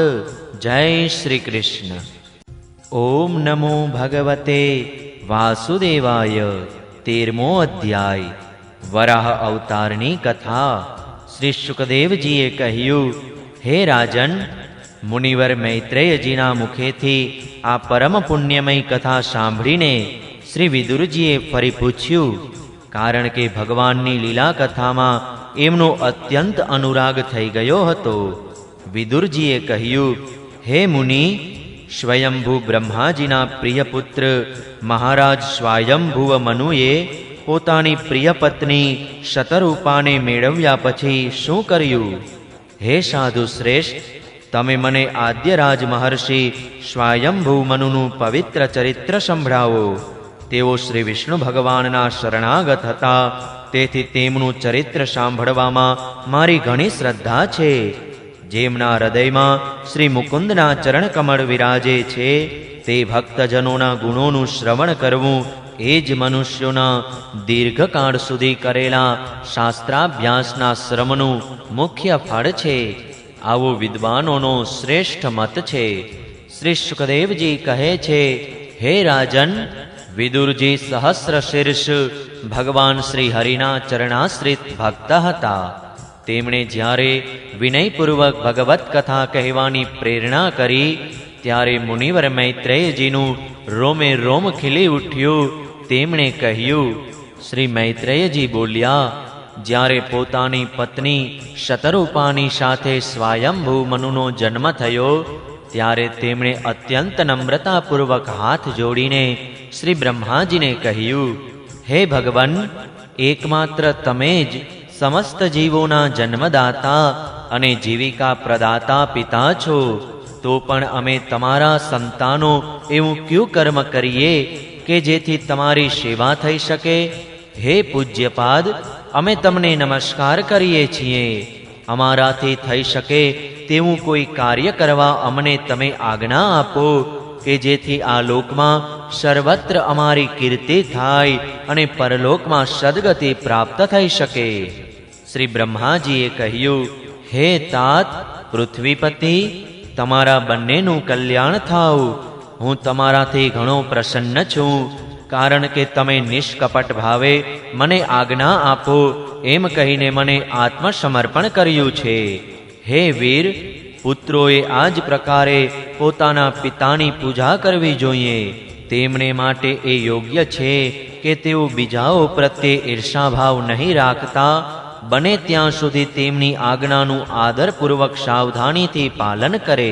A: જય શ્રી કૃષ્ણ. ઓમ નમો ભગવતે વાસુદેવાય. 13મો અધ્યાય વરાહ અવતારની કથા. શ્રી શુકદેવજીએ કહ્યું, હે રાજન, મુનિવર મૈત્રેયજીના મુખેથી આ પરમ પુણ્યમય કથા સાંભળીને શ્રી વિદુરજીએ ફરી પૂછ્યું. કારણ કે ભગવાનની લીલા કથામાં એમનો અત્યંત અનુરાગ થઈ ગયો હતો. વિદુરજીએ કહ્યું, હે મુનિ, સ્વયંભૂ બ્રહ્માજીના પ્રિય પુત્ર મહારાજ સ્વયંભુવ મનુએ પોતાની પ્રિય પત્ની શતરૂપાને મેળવ્યા પછી શું કર્યું? હે સાધુ શ્રેષ્ઠ, તમે મને આદ્યરાજ મહર્ષિ સ્વયંભૂ મનુનું પવિત્ર ચરિત્ર સંભળાવો. તેઓ શ્રી વિષ્ણુ ભગવાનના શરણાગત હતા. તેથી તેમનું ચરિત્ર સાંભળવામાં મારી ઘણી શ્રદ્ધા છે. જેમના હૃદયમાં શ્રી મુકુંદના ચરણકમળ વિરાજે છે તે ભક્તજનોના ગુણોનું શ્રવણ કરવું એ જ મનુષ્યોના દીર્ઘકાળ સુધી કરેલા શાસ્ત્રાભ્યાસના શ્રમનું મુખ્ય ફળ છે. આવો વિદ્વાનોનો શ્રેષ્ઠ મત છે. શ્રી શુકદેવજી કહે છે, હે રાજન, વિદુરજી સહસ્ર શીર્ષ ભગવાન શ્રી હરિના ચરણાશ્રિત ભક્ત હતા. તેમણે જ્યારે વિનયપૂર્વક ભગવત કથા કહેવાની પ્રેરણા કરી ત્યારે મુનિવર મૈત્રેયજીનું રોમે રોમ ખીલી ઉઠ્યું. તેમણે કહ્યું, શ્રી મૈત્રેયજી બોલ્યા, જ્યારે પોતાની પત્ની શતરૂપાની સાથે સ્વયંભૂ મનુનો જન્મ થયો ત્યારે તેમણે અત્યંત નમ્રતાપૂર્વક હાથ જોડીને શ્રી બ્રહ્માજીને કહ્યું, હે ભગવાન, એકમાત્ર તમે જ સમસ્ત જીવોના જન્મદાતા અને જીવિકા પ્રદાતા પિતા છો. તો પણ અમે તમારા સંતાનો એવું ક્યું કર્મ કરીએ કે જેથી તમારી સેવા થઈ શકે? હે પૂજ્યપાદ, અમે તમને નમસ્કાર કરીએ છીએ. અમારાથી થઈ શકે તેવું કોઈ કાર્ય કરવા અમને તમે આજ્ઞા આપો કે જેથી આ લોકમાં સર્વત્ર અમારી કીર્તિ થાય અને પરલોકમાં સદગતિ પ્રાપ્ત થઈ શકે. શ્રી બ્રહ્માજીએ કહ્યું, હે તાત પૃથ્વીપતિ, તમારા બંનેનું કલ્યાણ થાવ. હું તમારાથી ઘણો પ્રસન્ન છું, કારણ કે તમે નિષ્કપટ ભાવે મને આજ્ઞા આપો એમ કહીને મને આત્મસમર્પણ કર્યું છે. હે વીર, પુત્રોએ આ જ પ્રકારે પોતાના પિતાની પૂજા કરવી જોઈએ. તેમને માટે એ યોગ્ય છે કે તેઓ બીજાઓ પ્રત્યે ઈર્ષાભાવ નહીં રાખતા, બને ત્યાં સુધી તેમની આજ્ઞાનું આદરપૂર્વક સાવધાનીથી પાલન કરે.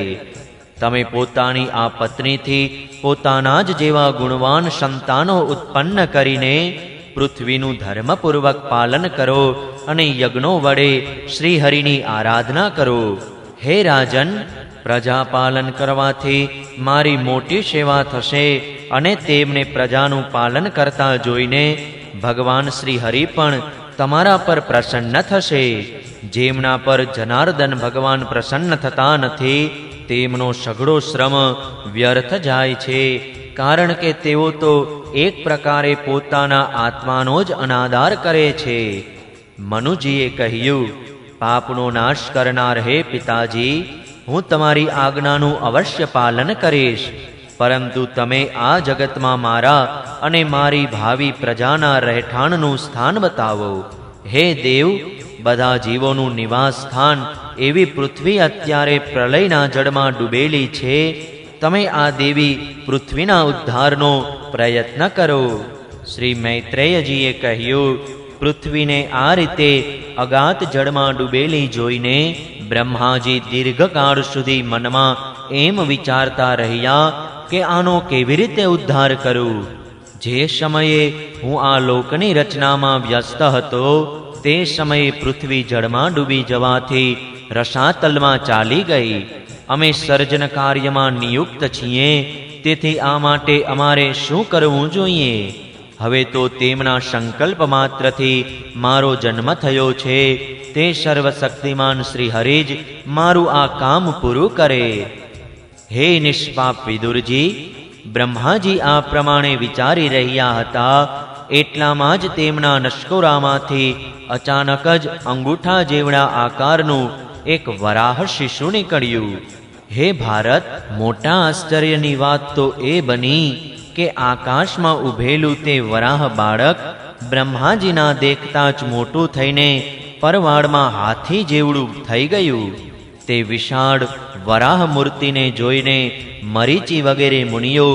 A: તમે પોતાની આ પત્નીથી પોતાના જ જેવા ગુણવાન સંતાનો ઉત્પન્ન કરીને પૃથ્વીનું ધર્મપૂર્વક પાલન કરો અને યજ્ઞો વડે શ્રીહરિની આરાધના કરો. હે રાજન, પ્રજાપાલન કરવાથી મારી મોટી સેવા થશે અને તેમને પ્રજાનું પાલન કરતા જોઈને ભગવાન શ્રી હરિ પણ તમારા પર પ્રસન્ન થશે. જેમના પર જનાર્દન ભગવાન પ્રસન્ન થતા નથી તેમનો સઘળો શ્રમ વ્યર્થ જાય છે, કારણ કે તેઓ તો એક પ્રકારે પોતાના આત્માનો જ અનાદાર કરે છે. મનુજીએ કહ્યું, પાપનો નાશ કરનાર હે પિતાજી, હું તમારી આજ્ઞાનું અવશ્ય પાલન કરીશ, પરંતુ તમે આ જગતમાં મારા અને મારી ભાવિ પ્રજાના રહેઠાણનું સ્થાન બતાવો. હે દેવ, બધા જીવોનું નિવાસ સ્થાન એવી પૃથ્વી અત્યારે પ્રલયના જળમાં ડૂબેલી છે. તમે આ દેવી પૃથ્વીના ઉદ્ધારનો પ્રયત્ન કરો. શ્રી મૈત્રેયજીએ કહ્યું, પૃથ્વીને આ રીતે અગાધ જળમાં ડૂબેલી જોઈને બ્રહ્માજી દીર્ઘકાળ સુધી મનમાં એમ વિચારતા રહ્યા કે આનો કેવી રીતે ઉદ્ધાર કરું. જે સમયે હું આ લોકની રચનામાં વ્યસ્ત હતો તે સમયે પૃથ્વી જળમાં ડૂબી જવાથી રસાતલમાં ચાલી ગઈ. અમે સર્જન કાર્યમાં નિયુક્ત છીએ, તેથી આ માટે અમારે શું કરવું જોઈએ? હવે તો તેમના સંકલ્પ માત્રથી મારો જન્મ થયો છે. તે સર્વશક્તિમાન શ્રી હરિ જ મારું આ કામ પૂરું કરે. હે નિષ્પાપ વિદુરજી, બ્રહ્માજી આ પ્રમાણે વિચારી રહ્યા હતા એટલામાં જ તેમના નશ્કોરામાંથી અચાનક જ અંગૂઠા જેવડા આકારનું એક વરાહ શિશુ નીકળ્યું. હે ભારત, મોટા આશ્ચર્યની વાત તો એ બની કે આકાશમાં ઊભેલું તે વરાહ બાળક બ્રહ્માજીના દેખતા જ મોટું થઈને પરવાળમાં હાથી જેવડું થઈ ગયું. તે વિશાળ વરાહ મૂર્તિને જોઈને મરીચી વગેરે મુનિઓ,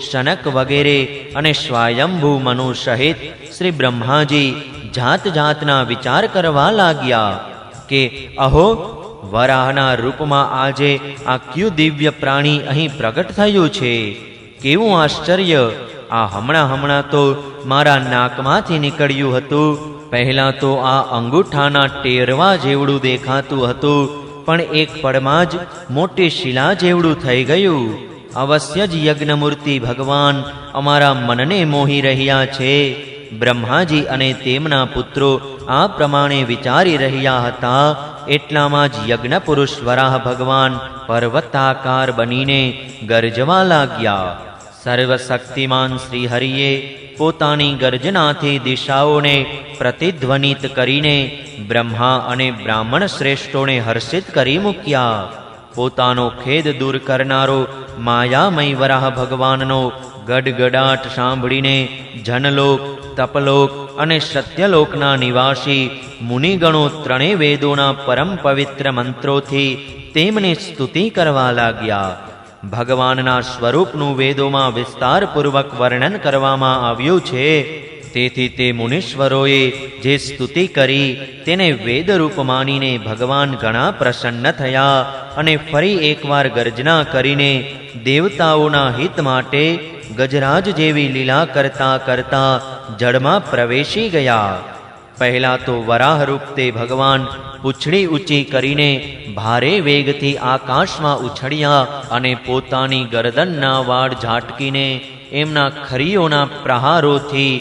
A: શનક વગેરે અને સ્વયંભૂ મનુ સહિત શ્રી બ્રહ્માજી જાત જાતના વિચાર કરવા લાગ્યા કે અહો, વરાહના રૂપમાં આજે આ ક્યું દિવ્ય પ્રાણી અહીં પ્રગટ થયું છે. કેવું આશ્ચર્ય! આ હમણાં તો મારા નાકમાંથી નીકળ્યું હતું. પહેલાં તો આ અંગૂઠાના ટેરવા જેવડું દેખાતું હતું, પણ એક પળમાં જ મોટી શિલા જેવડું થઈ ગયું. અવશ્ય જ યજ્ઞમૂર્તિ ભગવાન અમારા મનને મોહી રહ્યા છે. બ્રહ્માજી અને તેમના પુત્રો આ પ્રમાણે વિચારી રહ્યા હતા એટલામાં જ યજ્ઞ પુરુષ વરાહ ભગવાન પર્વતાકાર બનીને ગરજવા લાગ્યા. સર્વશક્તિમાન શ્રી હરિએ પોતાની ગર્જનાથી દિશાઓને પ્રતિધ્વનિત કરીને બ્રહ્મા અને બ્રાહ્મણ શ્રેષ્ઠોને હર્ષિત કરી મૂક્યા. પોતાનો ખેદ દૂર કરનારો માયામય વરાહ ભગવાનનો ગડગડાટ સાંભળીને જનલોક, તપલોક અને સત્યલોકના નિવાસી મુનિગણો ત્રણેય વેદોના પરમ પવિત્ર મંત્રોથી તેમની સ્તુતિ કરવા લાગ્યા. ભગવાનના સ્વરૂપનું વેદોમાં વિસ્તારપૂર્વક વર્ણન કરવામાં આવ્યું છે. તેથી તે મુનીશ્વરોએ જે સ્તુતિ કરી તેને વેદરૂપ માનીને ભગવાન ઘણા પ્રસન્ન થયા અને ફરી એકવાર ગર્જના કરીને દેવતાઓના હિત માટે ગજરાજ જેવી લીલા કરતા કરતા જળમાં પ્રવેશી ગયા. પહેલા તો વરાહરૂપ તે ભગવાન પૂંછડી ઊંચી કરીને ભારે વેગથી આકાશમાં ઉછળ્યા અને પોતાની ગરદનના વાળ ઝાટકીને એમના ખરીઓના પ્રહારોથી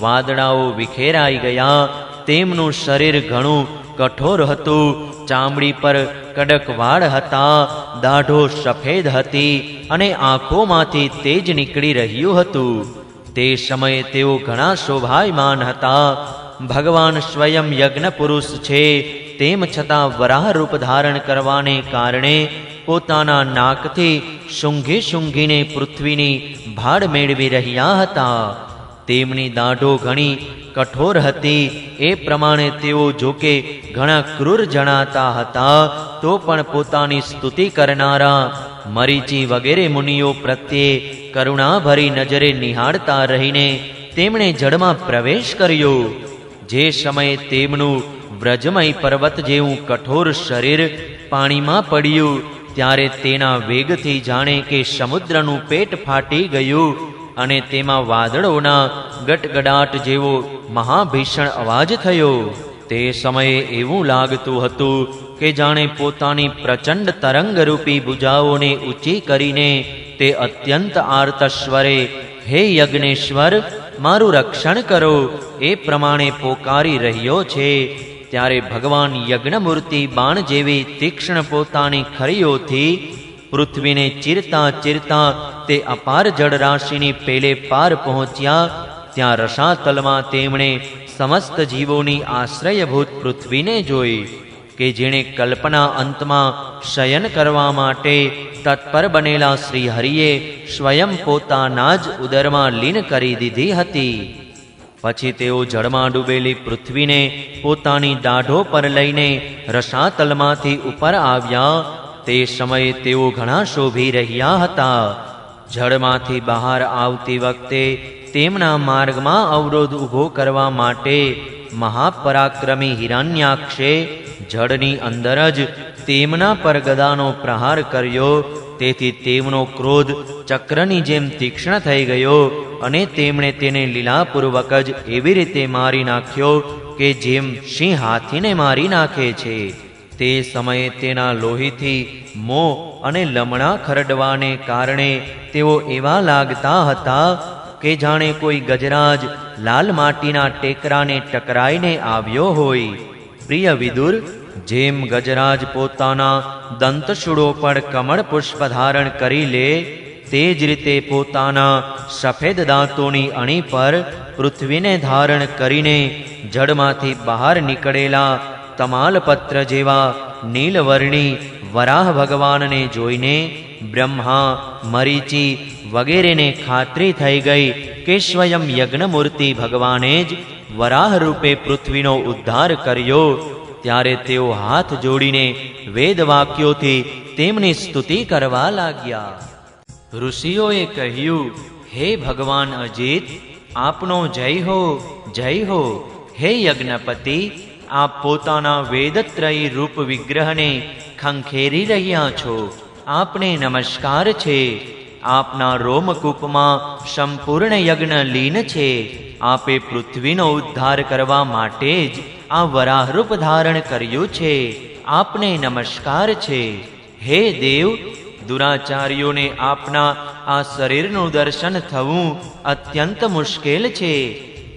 A: વાદળાઓ વિખેરાઈ ગયા. તેમનું શરીર ઘણું કઠોર હતું, ચામડી પર કડક વાળ હતા, દાઢો સફેદ હતી અને આંખોમાંથી તેજ નીકળી રહ્યું હતું. તે સમયે તેઓ ઘણા શોભાયમાન હતા. ભગવાન સ્વયં યજ્ઞ પુરુષ છે, તેમ છતાં વરાહ રૂપ ધારણ કરવાને કારણે પોતાના નાકથી સૂંઘી સૂંઘીને પૃથ્વીની ભાડ મેળવી રહ્યા હતા. તેમની દાઢો ઘણી કઠોર હતી. એ પ્રમાણે તેઓ જોકે ઘણા ક્રૂર જણાતા હતા, તો પણ પોતાની સ્તુતિ કરનારા મરીચી વગેરે મુનિઓ પ્રત્યે કરુણાભરી નજરે નિહાળતા રહીને તેમણે જળમાં પ્રવેશ કર્યો. જે સમયે તેમનું વ્રજમય પર્વત જેવું કઠોર શરીર પાણીમાં પડ્યું, ત્યારે તેના વેગથી જાણે કે સમુદ્રનું પેટ ફાટી ગયું અને તેમાં વાદળોના ગટગડાટ જેવો મહાભીષણ અવાજ થયો. તે સમયે એવું લાગતું હતું કે જાણે પોતાની પ્રચંડ તરંગરૂપી ભુજાઓને ઊંચી કરીને તે અત્યંત આર્ત સ્વરે, હે યજ્ઞેશ્વર, મારું રક્ષણ કરો, એ પ્રમાણે પોકારી રહ્યો છે. ત્યારે ભગવાન યજ્ઞમૂર્તિ બાણ જેવી તીક્ષ્ણ પોતાની ખરીઓથી પૃથ્વીને ચીરતા ચીરતા તે અપાર જળરાશિની પેલે પાર પહોંચ્યા. ત્યાં રસાતલમાં તેમણે સમસ્ત જીવોની આશ્રયભૂત પૃથ્વીને જોઈ કે જેણે કલ્પના અંતમાં શયન કરવા માટે તત્પર બનેલા શ્રી હરિએ સ્વયં પોતાના જ ઉદરમાં લીન કરી દીધી હતી. પછી તેઓ જળમાં ડૂબેલી પૃથ્વીને પોતાની દાઢો પર લઈને રસાતલમાંથી ઉપર આવ્યા. તે સમયે તેઓ ઘણા શોભી રહ્યા હતા. જળમાંથી બહાર આવતી વખતે તેમના માર્ગમાં અવરોધ ઊભો કરવા માટે મહાપરાક્રમી હિરણ્યાક્ષે જળની અંદર જ તેમના પર ગદાનો પ્રહાર કર્યો. તેથી તેમનો ક્રોધ ચક્રની જેમ તીક્ષ્ણ થઈ ગયો અને તેમણે તેને લીલાપૂર્વક જ એવી રીતે મારી નાખ્યો કે જેમ સિંહ હાથીને મારી નાખે છે. તે સમયે તેના લોહીથી મોં અને લમણા ખરડવાને કારણે તેઓ એવા લાગતા હતા કે જાણે કોઈ ગજરાજ લાલ માટીના ટેકરાને ટકરાઈને આવ્યો હોય. પ્રિય વિદુર, જેમ ગજરાજ પોતાના દંતશૂળો પર કમળ પુષ્પ ધારણ કરી લે, તે જ રીતે પોતાના સફેદ દાંતોની અણી પર પૃથ્વીને ધારણ કરીને જળમાંથી બહાર નીકળેલા તમાલપત્ર જેવા નીલવર્ણી વરાહ ભગવાનને જોઈને બ્રહ્મા, મરીચી વગેરેને ખાતરી થઈ ગઈ કે સ્વયં યજ્ઞમૂર્તિ ભગવાને જ વરાહ રૂપે પૃથ્વીનો ઉદ્ધાર કર્યો. ત્યારે તેઓ હાથ જોડીને વેદવાક્યોથી તેમની સ્તુતિ કરવા લાગ્યા. ઋષિઓએ કહ્યું, હે ભગવાન અજીત, આપનો જય હો, જય હો. હે યજ્ઞપતિ, આપ પોતાના વેદત્રયી રૂપ વિગ્રહને ખંખેરી રહ્યા છો. આપને નમસ્કાર છે. આપના રોમકૂપમાં સંપૂર્ણ યજ્ઞ લીન છે. આપે પૃથ્વીનો ઉદ્ધાર કરવા માટે જ આ વરાહરૂપ ધારણ કર્યું છે. આપને નમસ્કાર છે. હે દેવ, દુરાચાર્યોને આપના આ શરીરનું દર્શન થવું અત્યંત મુશ્કેલ છે.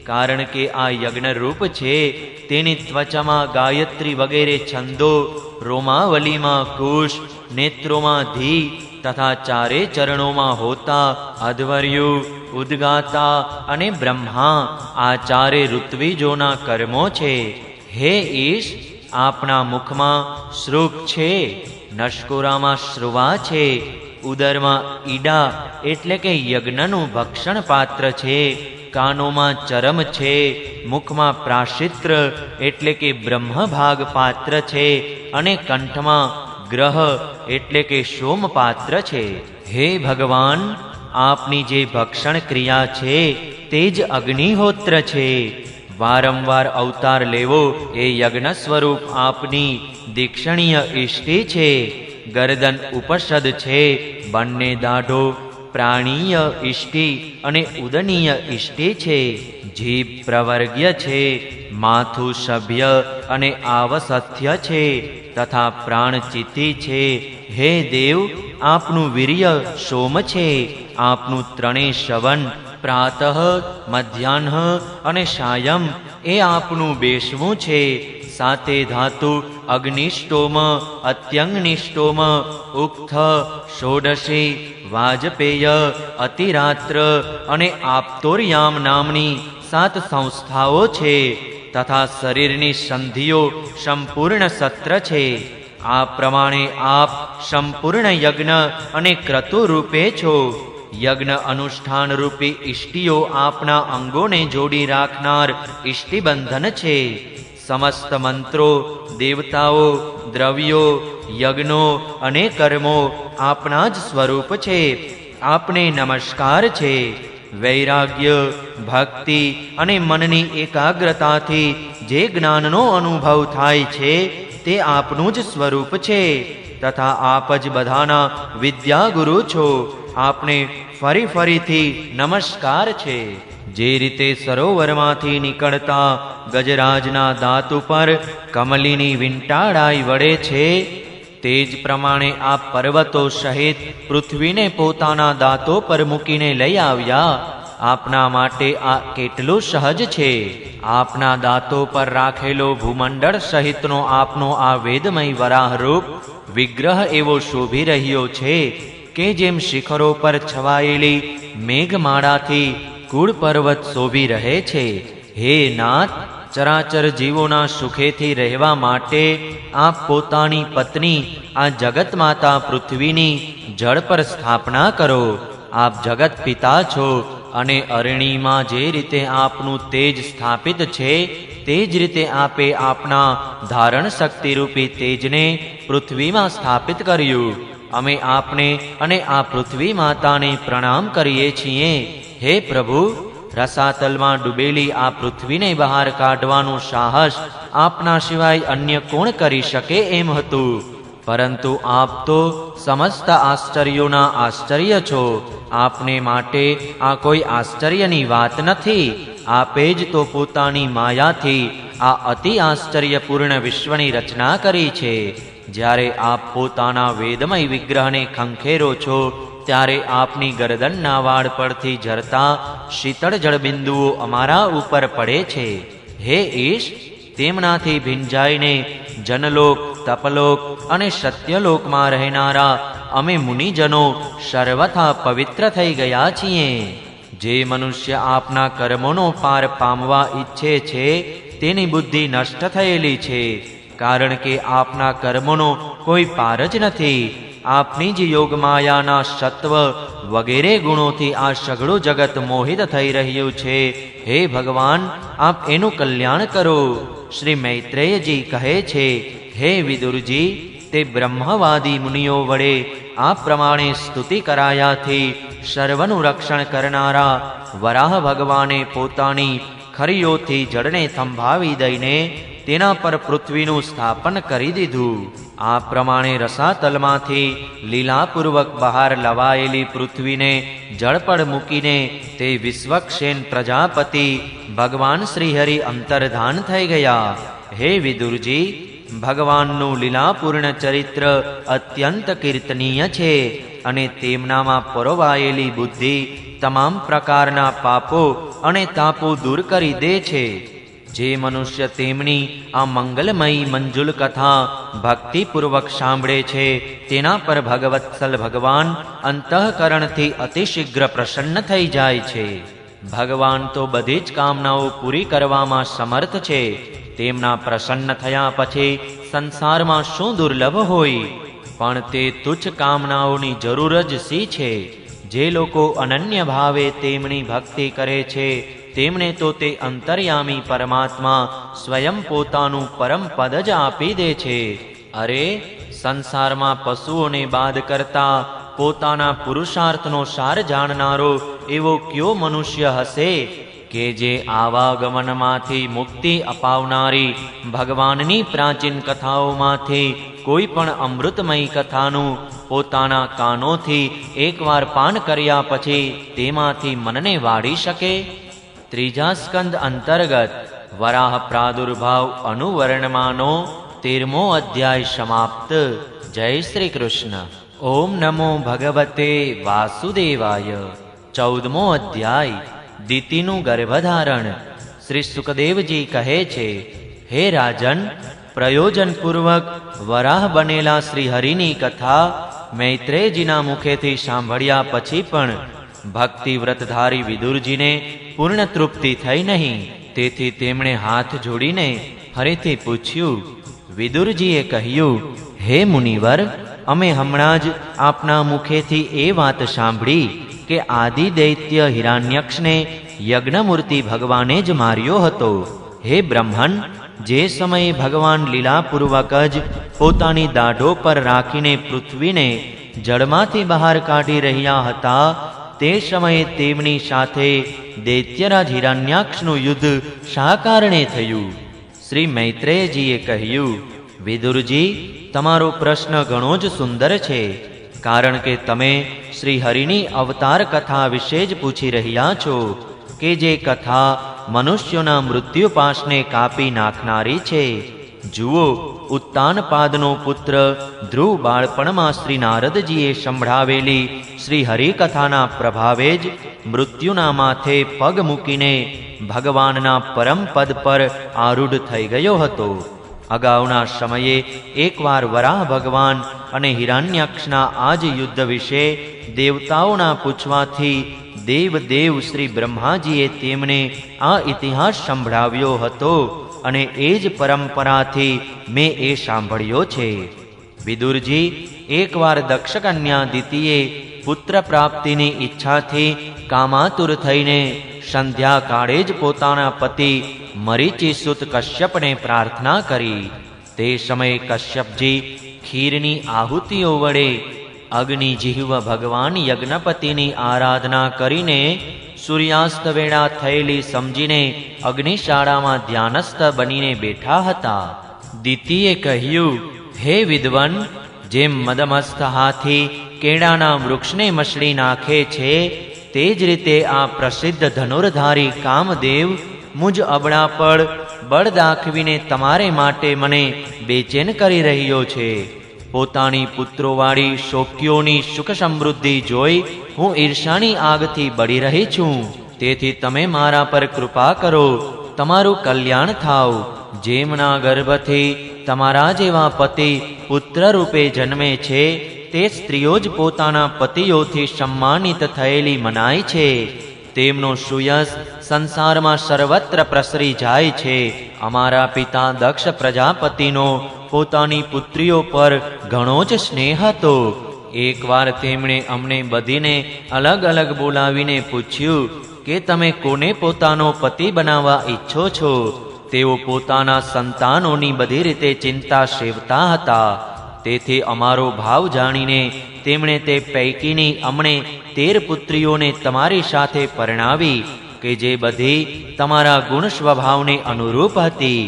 A: કારણ કે આ યજ્ઞરૂપ છે. તેની ત્વચામાં ગાયત્રી વગેરે છંદો, રોમાવલીમાં કુશ, નેત્રોમાં ધી તથા ચારે ચરણોમાં હોતા, અધ્વર્યુ, ઉદ્ગાતા અને બ્રહ્મા આ ચારે ઋત્વિજોના કર્મો છે. હે ઈશ, આપના મુખમાં શ્રુક છે, નશ્કોરામાં શ્રુવા છે, ઉદરમાં ઈડા એટલે કે યજ્ઞનું ભક્ષણ પાત્ર છે, કાનોમાં ચરમ છે, મુખમાં પ્રાશિત્ર એટલે કે બ્રહ્મભાગ પાત્ર છે અને કંઠમાં ગ્રહ એટલે કે સોમ પાત્ર છે. હે ભગવાન, આપની જે ભક્ષણ ક્રિયા છે તે જ અગ્નિહોત્ર છે. વારંવાર અવતાર લેવો એ યજ્ઞ સ્વરૂપ આપની દીક્ષણીય ઇષ્ટિ છે. ગરદન ઉપસદ છે, બંને દાઢો પ્રાણીય ઇષ્ટિ અને ઉદનીય ઇષ્ટિ છે. જીભ પ્રવર્ગ્ય છે, માથું સભ્ય અને આવસથ્ય છે તથા પ્રાણચિત્તી છે. હે દેવ, આપનું વીર્ય સોમ છે. આપનું ત્રણેય શ્રવણ પ્રાતઃ, મધ્યાહ્ન અને સાયં એ આપનું બેસવું છે. સાતે ધાતુ અગ્નિષ્ટોમ, અત્યગ્નિષ્ટોમ, ઉક્થ, ષોડશી, વાજપેય, અતિરાત્ર અને આપતોર્યામ નામની 7 સંસ્થાઓ છે તથા શરીરની સંધિઓ સંપૂર્ણ સત્ર છે. આ પ્રમાણે આપ સંપૂર્ણ યજ્ઞ અને ક્રતુ રૂપે છો. યજ્ઞ અનુષ્ઠાન રૂપી ઇષ્ટિઓ આપના અંગોને જોડી રાખનાર ઇષ્ટિબંધન છે. સમસ્ત મંત્રો, દેવતાઓ, દ્રવ્યો, યજ્ઞો અને કર્મો આપના જ સ્વરૂપ છે. આપને નમસ્કાર છે. વૈરાગ્ય, ભક્તિ અને મનની એકાગ્રતાથી જે જ્ઞાનનો અનુભવ થાય છે તે આપનું જ સ્વરૂપ છે તથા આપ જ બધાના વિદ્યાગુરુ છો. આપને ફરીથી નમસ્કાર છે. જે રીતે સરોવરમાંથી નીકળતા ગજરાજના દાંત ઉપર કમલીની વીંટાળાઈ વળે છે, તે જ પ્રમાણે આપ પર્વતો સહિત પૃથ્વીને પોતાના દાંતો પર મૂકીને લઈ આવ્યા. આપના માટે આ કેટલું સહજ છે. આપના દાંતો પર રાખેલો ભૂમંડળ સહિતનો આપનો આ વેદમય વરાહરૂપ વિગ્રહ એવો શોભી રહ્યો છે કે જેમ શિખરો પર છવાયેલી મેઘમાળાથી કુળ પર્વત શોભી રહે છે. હે નાથ, ચરાચર જીવોના સુખેથી રહેવા માટે આપ પોતાની પત્ની આ જગત માતા પૃથ્વીની જળ પર સ્થાપના કરો. આપ જગત પિતા છો અને અરણીમાં જે રીતે આપનું તેજ સ્થાપિત છે તે જ રીતે આપે આપના ધારણ શક્તિરૂપી તેજને પૃથ્વીમાં સ્થાપિત કર્યું. અમે આપને અને આ પૃથ્વી માતાને પ્રણામ કરીએ છીએ. હે પ્રભુ, રસાતલમાં ડૂબેલી આ પૃથ્વીને બહાર કાઢવાનું સાહસ આપના સિવાય અન્ય કોણ કરી શકે એમ હતું. પરંતુ આપ તો સમસ્ત આશ્ચર્યોના આશ્ચર્ય છો. આપને માટે આ કોઈ આશ્ચર્યની વાત નથી. આપે જ તો પોતાની માયાથી આ અતિ આશ્ચર્યપૂર્ણ વિશ્વની રચના કરી છે. જ્યારે આપ પોતાના વેદમય વિગ્રહને ખંખેરો છો ત્યારે આપની ગરદનના વાળ પરથી ઝરતા શીતળ જળબિંદુઓ અમારા ઉપર પડે છે. હે ઈશ, તેમનાથી ભીંજાઈને જનલોક, તપલોક અને સત્યલોકમાં રહેનારા અમે મુનિજનો સર્વથા પવિત્ર થઈ ગયા છીએ. જે મનુષ્ય આપના કર્મોનો પાર પામવા ઈચ્છે છે તેની બુદ્ધિ નષ્ટ થયેલી છે, કારણ કે આપના કર્મોનો કોઈ પાર જ નથી. આપની જ યોગમાયાના સત્વ વગેરે ગુણોથી આ સઘળું જગત મોહિત થઈ રહ્યું છે. હે ભગવાન, આપ એનું કલ્યાણ કરો. શ્રી મૈત્રેયજી કહે છે, હે વિદુરજી, તે બ્રહ્મવાદી મુનિઓ વડે આ પ્રમાણે સ્તુતિ કરાયાથી સર્વનું રક્ષણ કરનારા વરાહ ભગવાને પોતાની ખરીઓથી જળને થંભાવી દઈને તેના પર પૃથ્વીનું સ્થાપન કરી દીધું. આ પ્રમાણે રસાતલમાંથી લીલાપૂર્વક બહાર લવાયેલી પૃથ્વીને જળ પર મૂકીને તે વિશ્વક્ષેન પ્રજાપતિ ભગવાન શ્રીહરિ અંતર્ધાન થઈ ગયા. હે વિદુરજી, ભગવાનનું લીલાપૂર્ણ ચરિત્ર અત્યંત કીર્તનીય છે અને તેમનામાં પરોવાયેલી બુદ્ધિ તમામ પ્રકારના પાપો અને તાપો દૂર કરી દે છે. જે મનુષ્ય તેમની આ મંગલમયી મંજુલ કથા ભક્તિપૂર્વક સાંભળે છે તેના પર ભગવત્સલ ભગવાન અંતઃકરણથી અતિશીઘ્ર પ્રસન્ન થઈ જાય છે. ભગવાન તો બધી જ કામનાઓ પૂરી કરવામાં સમર્થ છે. તેમના પ્રસન્ન થયા પછી સંસારમાં શું દુર્લભ હોય? પણ તે તુચ્છ કામનાઓની જરૂર જ શી છે? જે લોકો અનન્ય ભાવે તેમની ભક્તિ કરે છે તેમને તો તે અંતર્યામી પરમાત્મા સ્વયં પોતાનું પરમ પદ જ આપી દે છે. અરે, સંસારમાં પશુઓને બાદ કરતા પોતાના પુરુષાર્થનો સાર જાણનારો એવો કયો મનુષ્ય હશે કે જે આવાગમનમાંથી મુક્તિ અપાવનારી ભગવાનની પ્રાચીન કથાઓમાંથી કોઈ પણ અમૃતમયી કથાનું પોતાના કાનોથી એકવાર પાન કર્યા પછી તેમાંથી મનને વાળી શકે? ત્રીજા સ્કંદ અંતર્ગત વરાહ પ્રાદુર્ભાવ અનુવર્ણમાનો 13મો અધ્યાય સમાપ્ત. જય શ્રી કૃષ્ણ. ઓમ નમો ભગવતે વાસુદેવાય. 14મો અધ્યાય દિતિનું ગર્ભધારણ. શ્રી સુખદેવજી કહે છે, હે રાજન, પ્રયોજનપૂર્વક વરાહ બનેલા શ્રી હરિની કથા મૈત્રેયજીના મુખેથી સાંભળ્યા પછી પણ ભક્તિ વ્રતધારી વિદુરજીને પૂર્ણ તૃપ્તિ થઈ નહીં. તેથી તેમણે હાથ જોડીને ફરીથી પૂછ્યું. વિદુરજીએ કહ્યું, હે મુનિવર, અમે હમણાં જ આપના મુખેથી એ વાત સાંભળી કે આદિ દૈત્ય હિરણ્યક્ષને યજ્ઞમૂર્તિ ભગવાને જ માર્યો હતો. હે બ્રહ્મન, જે સમયે ભગવાન લીલાપૂર્વક જ પોતાની દાઢો પર રાખીને પૃથ્વીને જળમાંથી બહાર કાઢી રહ્યા હતા, તે સમયે તેમની સાથે દૈત્યરાજ હિરણ્યાક્ષનું યુદ્ધ શા કારણે થયું? શ્રી મૈત્રેયજીએ કહ્યું, વિદુરજી, તમારો પ્રશ્ન ઘણો જ સુંદર છે, કારણ કે તમે શ્રી હરિની અવતાર કથા વિશે જ પૂછી રહ્યા છો કે જે કથા મનુષ્યોના મૃત્યુપાશને કાપી નાખનારી છે. જુઓ, ઉત્તાનપાદનો પુત્ર ધ્રુવ બાળપણમાં શ્રી નારદજીએ સંભળાવેલી શ્રી હરિકથાના પ્રભાવે જ મૃત્યુના માથે પગ મૂકીને ભગવાનના પરમ પદ પર આરૂઢ થઈ ગયો હતો. અગાઉના સમયે એકવાર વરાહ ભગવાન અને હિરણ્યાક્ષના આ જ યુદ્ધ વિશે દેવતાઓના પૂછવાથી દેવદેવ શ્રી બ્રહ્માજીએ તેમને આ ઇતિહાસ સંભળાવ્યો હતો અને એ જ પરંપરાથી મેં એ સાંભળ્યો છે. વિદુરજી, એકવાર દક્ષકન્યા દિતિએ પુત્ર પ્રાપ્તિની ઈચ્છાથી કામાતુર થઈને સંધ્યાકાળે જ પોતાના પતિ મરીચિસુત કશ્યપને પ્રાર્થના કરી. તે સમયે કશ્યપજી ખીરની આહુતિઓ વડે અગ્નિજીહ્વ ભગવાન યજ્ઞપતિની આરાધના કરીને સૂર્યાસ્ત વેળા થયેલી સમજીને અગ્નિશાળામાં ધ્યાનસ્થ બનીને બેઠા હતા. દિતિએ કહ્યું, હે વિદ્વન, જેમ મદમસ્ત હાથી કેળાના વૃક્ષને મસળી નાખે છે, તે જ રીતે આ પ્રસિદ્ધ ધનુર્ધારી કામદેવ મુજ અબળા પર બળ દાખવીને તમારે માટે મને બેચેન કરી રહ્યો છે. પોતાની પુત્રોવાળી શોકીઓની સુખ સમૃદ્ધિ જોઈ હું ઈર્ષાની આગથી બળી રહી છું. તેથી તમે મારા પર કૃપા કરો, તમારું કલ્યાણ થાવ. જેમના ગર્ભથી તમારા જેવા પતિ પુત્ર રૂપે જન્મે છે, તે સ્ત્રીઓ જ પોતાના પતિઓથી સન્માનિત થયેલી મનાય છે. તેમનો સુયશ સંસારમાં સર્વત્ર પ્રસરી જાય છે. અમારા પિતા દક્ષ પ્રજાપતિનો પોતાની પુત્રીઓ પર ઘણો જ સ્નેહ હતો. એકવાર તેમણે અમને બધીને અલગ અલગ બોલાવીને પૂછ્યું કે તમે કોને પોતાનો પતિ બનાવવા ઈચ્છો છો? તેઓ પોતાના સંતાનોની બધી રીતે ચિંતા સેવતા હતા. તેથી અમારો ભાવ જાણીને તેમણે તે પૈકીની અમને 13 પુત્રીઓને તમારી સાથે પરણાવી કે જે બધી તમારા ગુણ સ્વભાવને અનુરૂપ હતી.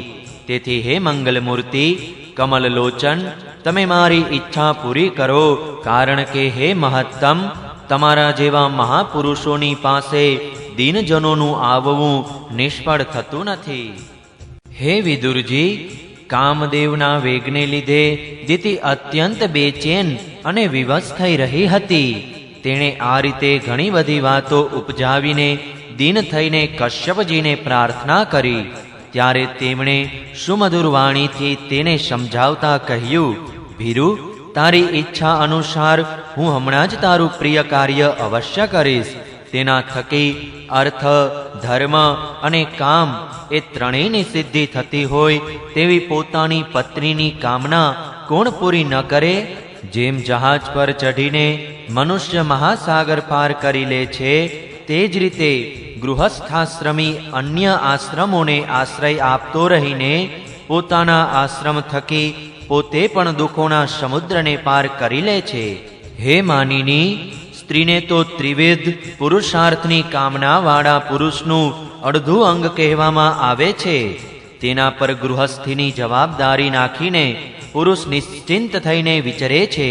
A: તેથી હે મંગલમૂર્તિ, કમલલોચન, તમે મારી ઈચ્છા પૂરી કરો, કારણ કે હે મહત્તમ, તમારા જેવા મહાપુરુષોની પાસે દીનજનોનું આવવું નિષ્ફળ થતું નથી. હે વિદુરજી, કામદેવના વેગને લીધે દિતિ અત્યંત બેચેન અને વિવશ થઈ રહી હતી. તેણે આ રીતે ઘણી બધી વાતો ઉપજાવીને દીન થઈને કશ્યપજીને પ્રાર્થના કરી. ત્યારે તેમણે સુમધુર વાણીથી તેને સમજાવતા કહ્યું, ભીરુ, તારી ઈચ્છા અનુસાર હું હમણાં જ તારું પ્રિય કાર્ય અવશ્ય કરીશ. તેના થકી અર્થ, ધર્મ અને કામ એ ત્રણેયની સિદ્ધિ થતી હોય તેવી પોતાની પત્નીની કામના કોણ પૂરી ન કરે? જેમ જહાજ પર ચઢીને મનુષ્ય મહાસાગર પાર કરી લે છે, તે જ રીતે ગૃહસ્થાશ્રમી અન્ય આશ્રમોને આશ્રય આપતો રહીને પોતાના આશ્રમ થકી પોતે પણ દુઃખોના સમુદ્રને પાર કરી લે છે. હે માનિની, સ્ત્રીને તો ત્રિવિધ પુરુષાર્થની કામનાવાળા પુરુષનું અડધું અંગ કહેવામાં આવે છે. તેના પર ગૃહસ્થીની જવાબદારી નાખીને પુરુષ નિશ્ચિંત થઈને વિચરે છે.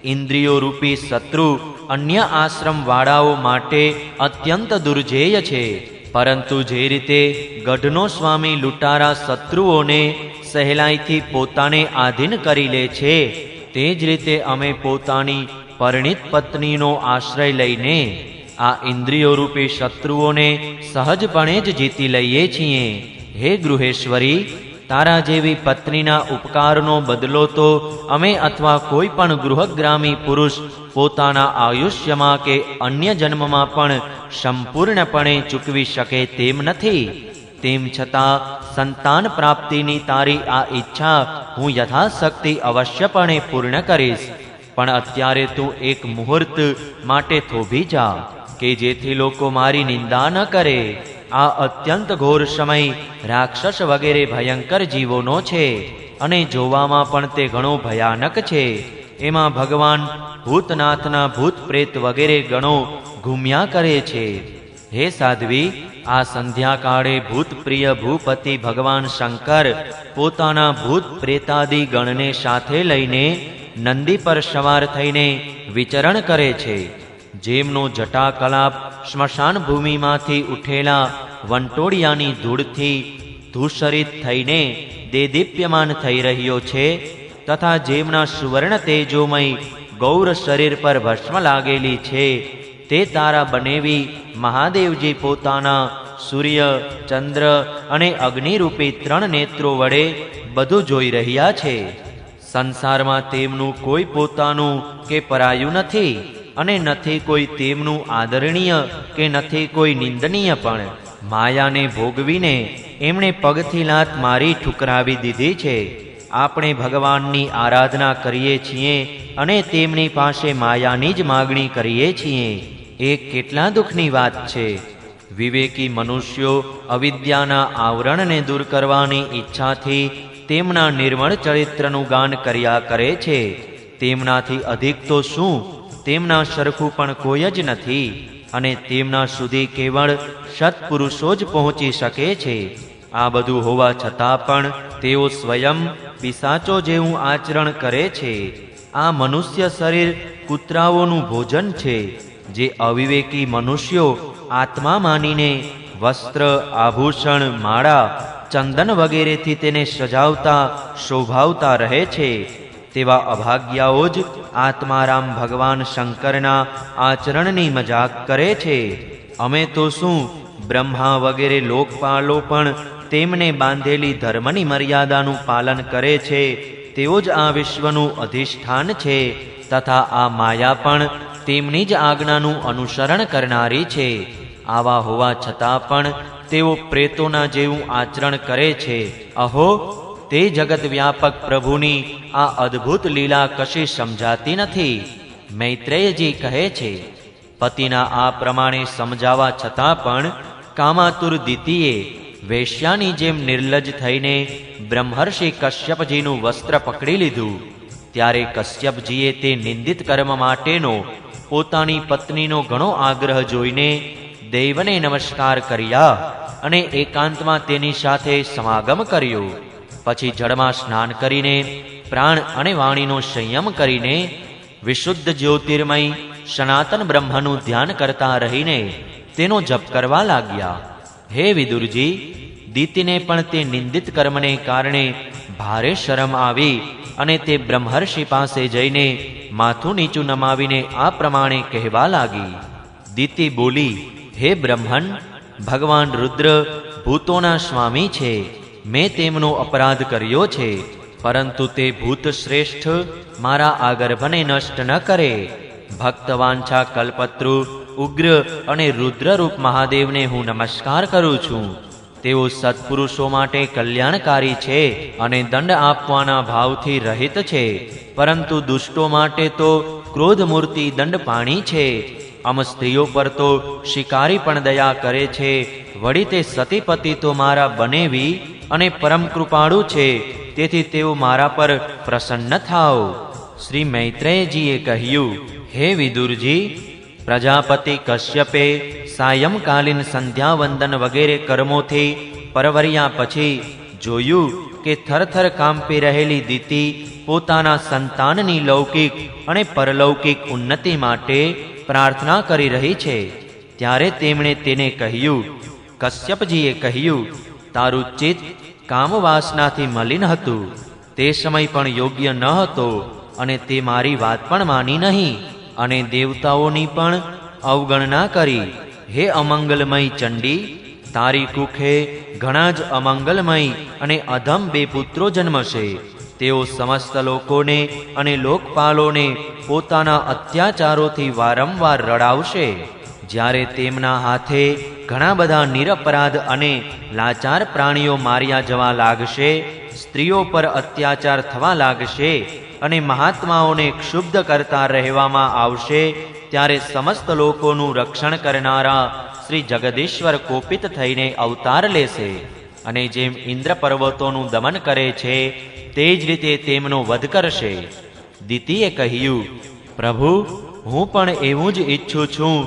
A: ઇન્દ્રિયો રૂપી શત્રુ અન્ય આશ્રમવાળાઓ માટે અત્યંત દુર્જેય છે. પરંતુ જે રીતે ગઢનો સ્વામી લૂંટારા શત્રુઓને સહેલાઈથી પોતાને આધીન કરી લે છે, તે જ રીતે અમે પોતાની પરિણીત પત્નીનો આશ્રય લઈને આ ઇન્દ્રિયો રૂપી શત્રુઓને સહજપણે જ જીતી લઈએ છીએ. હે ગૃહેશ્વરી, તારા જેવી પત્નીના ઉપકારનો બદલો તો અમે અથવા કોઈ પણ ગૃહગ્રામી પુરુષ પોતાના આયુષ્યમાં કે અન્ય જન્મમાં પણ સંપૂર્ણપણે ચૂકવી શકે તેમ નથી. તેમ છતાં સંતાન પ્રાપ્તિની તારી આ ઈચ્છા હું યથાશક્તિ અવશ્યપણે પૂર્ણ કરીશ. પણ અત્યારે તું એક મુહૂર્ત માટે થોભી જા, કે જેથી લોકો મારી નિંદા ન કરે. આ અત્યંત ઘોર સમય રાક્ષસ વગેરે ભયંકર જીવોનો છે, અને જોવામાં પણ તે ઘણો ભયાનક છે. એમાં ભગવાન ભૂતનાથના ભૂત પ્રેત વગેરે ગણો ઘૂમ્યા કરે છે. હે સાધ્વી, આ સંધ્યાકાળે ભૂતપ્રિય ભૂપતિ ભગવાન શંકર પોતાના ભૂત પ્રેતાદિ ગણને સાથે લઈને નંદી પર સવાર થઈને વિચરણ કરે છે. જેમનો જટાકલાપ સ્મશાન ભૂમિમાંથી ઉઠેલા વંટોળિયાની ધૂળથી ધૂસરિત થઈને દેદીપ્યમાન થઈ રહ્યો છે, તથા જેમના સુવર્ણ તેજોમય ગૌર શરીર પર ભસ્મ લાગેલી છે, તે તારા બનેવી મહાદેવજી પોતાના સૂર્ય, ચંદ્ર અને અગ્નિરૂપી 3 નેત્રો વડે બધું જોઈ રહ્યા છે. સંસારમાં તેમનું કોઈ પોતાનું કે પરાયું નથી, અને નથી કોઈ તેમનું આદરણીય કે નથી કોઈ નિંદનીય. પણ માયાને ભોગવીને એમણે પગથી લાત મારી ઠુકરાવી દીધી છે. આપણે ભગવાનની આરાધના કરીએ છીએ અને તેમની પાસે માયાની જ માગણી કરીએ છીએ. એ કેટલા દુઃખની વાત છે. વિવેકી મનુષ્યો અવિદ્યાના આવરણને દૂર કરવાની ઈચ્છાથી તેમના નિર્મળ ચરિત્રનું ગાન કર્યા કરે છે. તેમનાથી અધિક તો શું, તેમના સરખું પણ કોઈ જ નથી, અને તેમના સુધી કેવળ સત્પુરુષો જ પહોંચી શકે છે. આ બધું હોવા છતાં પણ તેઓ સ્વયં પિશાચો જેવું આચરણ કરે છે. આ મનુષ્ય શરીર કૂતરાઓનું ભોજન છે. જે અવિવેકી મનુષ્યો આત્મા માનીને વસ્ત્ર, આભૂષણ, માળા, ચંદન વગેરેથી તેને સજાવતા શોભાવતા રહે છે, તેવા અભાગ્યાઓ જ આત્મારામ ભગવાન શંકરના આચરણની મજાક કરે છે. અમે તો શું, બ્રહ્મા વગેરે લોકપાલો પણ તેમને બાંધેલી ધર્મની મર્યાદાનું પાલન કરે છે. તેઓ જ આ વિશ્વનું અધિષ્ઠાન છે, તથા આ માયા પણ તેમની જ આજ્ઞાનું અનુસરણ કરનારી છે. આવા હોવા છતાં પણ તેઓ પ્રેતોના જેવું આચરણ કરે છે. અહો, તે જગત વ્યાપક પ્રભુની આ અદ્ભુત લીલા કશી સમજાતી નથી. મૈત્રેયજી કહે છે, પતિના આ પ્રમાણે સમજાવવા છતાં પણ કામાતુર દિતિએ વેશ્યાની જેમ નિર્લજ થઈને બ્રહ્મર્ષિ કશ્યપજીનું વસ્ત્ર પકડી લીધું. ત્યારે કશ્યપજીએ તે નિંદિત કર્મ માટેનો પોતાની પત્નીનો ઘણો આગ્રહ જોઈને દૈવને નમસ્કાર કર્યા અને એકાંતમાં તેની સાથે સમાગમ કર્યો. પછી જળમાં સ્નાન કરીને પ્રાણ અને વાણીનો સંયમ કરીને વિશુદ્ધ જ્યોતિર્મય સનાતન બ્રહ્મનું ધ્યાન કરતા રહીને તેનો જપ કરવા લાગ્યા. હે વિદુરજી, દીતિને પણ તે નિંદિત કર્મને કારણે ભારે શરમ આવી અને તે બ્રહ્મર્ષિ પાસે જઈને માથું નીચું નમાવીને આ પ્રમાણે કહેવા લાગી. દીતિ બોલી, હે બ્રહ્મન, ભગવાન રુદ્ર ભૂતોના સ્વામી છે. મેં તેમનો અપરાધ કર્યો છે, પરંતુ તે ભૂત શ્રેષ્ઠ મારા આ ગર્ભને નષ્ટ ન કરે. ભક્તવાંછા કલ્પતૃ, ઉગ્ર અને રુદ્રરૂપ મહાદેવને હું નમસ્કાર કરું છું. તેઓ સત્પુરુષો માટે કલ્યાણકારી છે અને દંડ આપવાના ભાવથી રહિત છે, પરંતુ દુષ્ટો માટે તો ક્રોધમૂર્તિ દંડપાણી છે. આમ સ્ત્રીઓ પર તો શિકારી પણ દયા કરે છે. વળી તે સતીપતિ તો મારા બનેવી અને પરમ કૃપાળુ છે, તેથી તેઓ મારા પર પ્રસન્ન થાઓ. શ્રી મૈત્રેયજીએ કહ્યું, હે વિદુરજી, પ્રજાપતિ કશ્યપે સાયંકાલીન સંધ્યાવંદન વગેરે કર્મોથી પરવર્યા પછી જોયું કે થરથર કાંપી રહેલી દિતિ પોતાના સંતાનની લૌકિક અને પરલૌકિક ઉન્નતિ માટે પ્રાર્થના કરી રહી છે. ત્યારે તેમણે તેને કહ્યું, કશ્યપજીએ કહ્યું, તારું ચિત્ત કામવાસનાથી મલિન હતું, તે સમય પણ યોગ્ય ન હતો અને તે મારી વાત પણ માની નહીં અને દેવતાઓની પણ અવગણના કરી. હે અમંગલમય ચંડી, તારી કુખે ઘણા જ અમંગલમય અને અધમ બે પુત્રો જન્મશે. તેઓ સમસ્ત લોકોને અને લોકપાલોને પોતાના અત્યાચારોથી વારંવાર રડાવશે. જ્યારે તેમના હાથે ઘણા બધા નિરપરાધ અને લાચાર પ્રાણીઓ માર્યા જવા લાગશે, સ્ત્રીઓ પર અત્યાચાર થવા લાગશે અને મહાત્માઓને ક્ષુબ્ધ કરતા રહેવામાં આવશે, ત્યારે સમસ્ત લોકોનું રક્ષણ કરનારા શ્રી જગદીશ્વર કોપિત થઈને અવતાર લેશે અને જેમ ઇન્દ્ર પર્વતોનું દમન કરે છે તે જ રીતે તેમનો વધ કરશે. દિતિએ કહ્યું, પ્રભુ, હું પણ એવું જ ઈચ્છું છું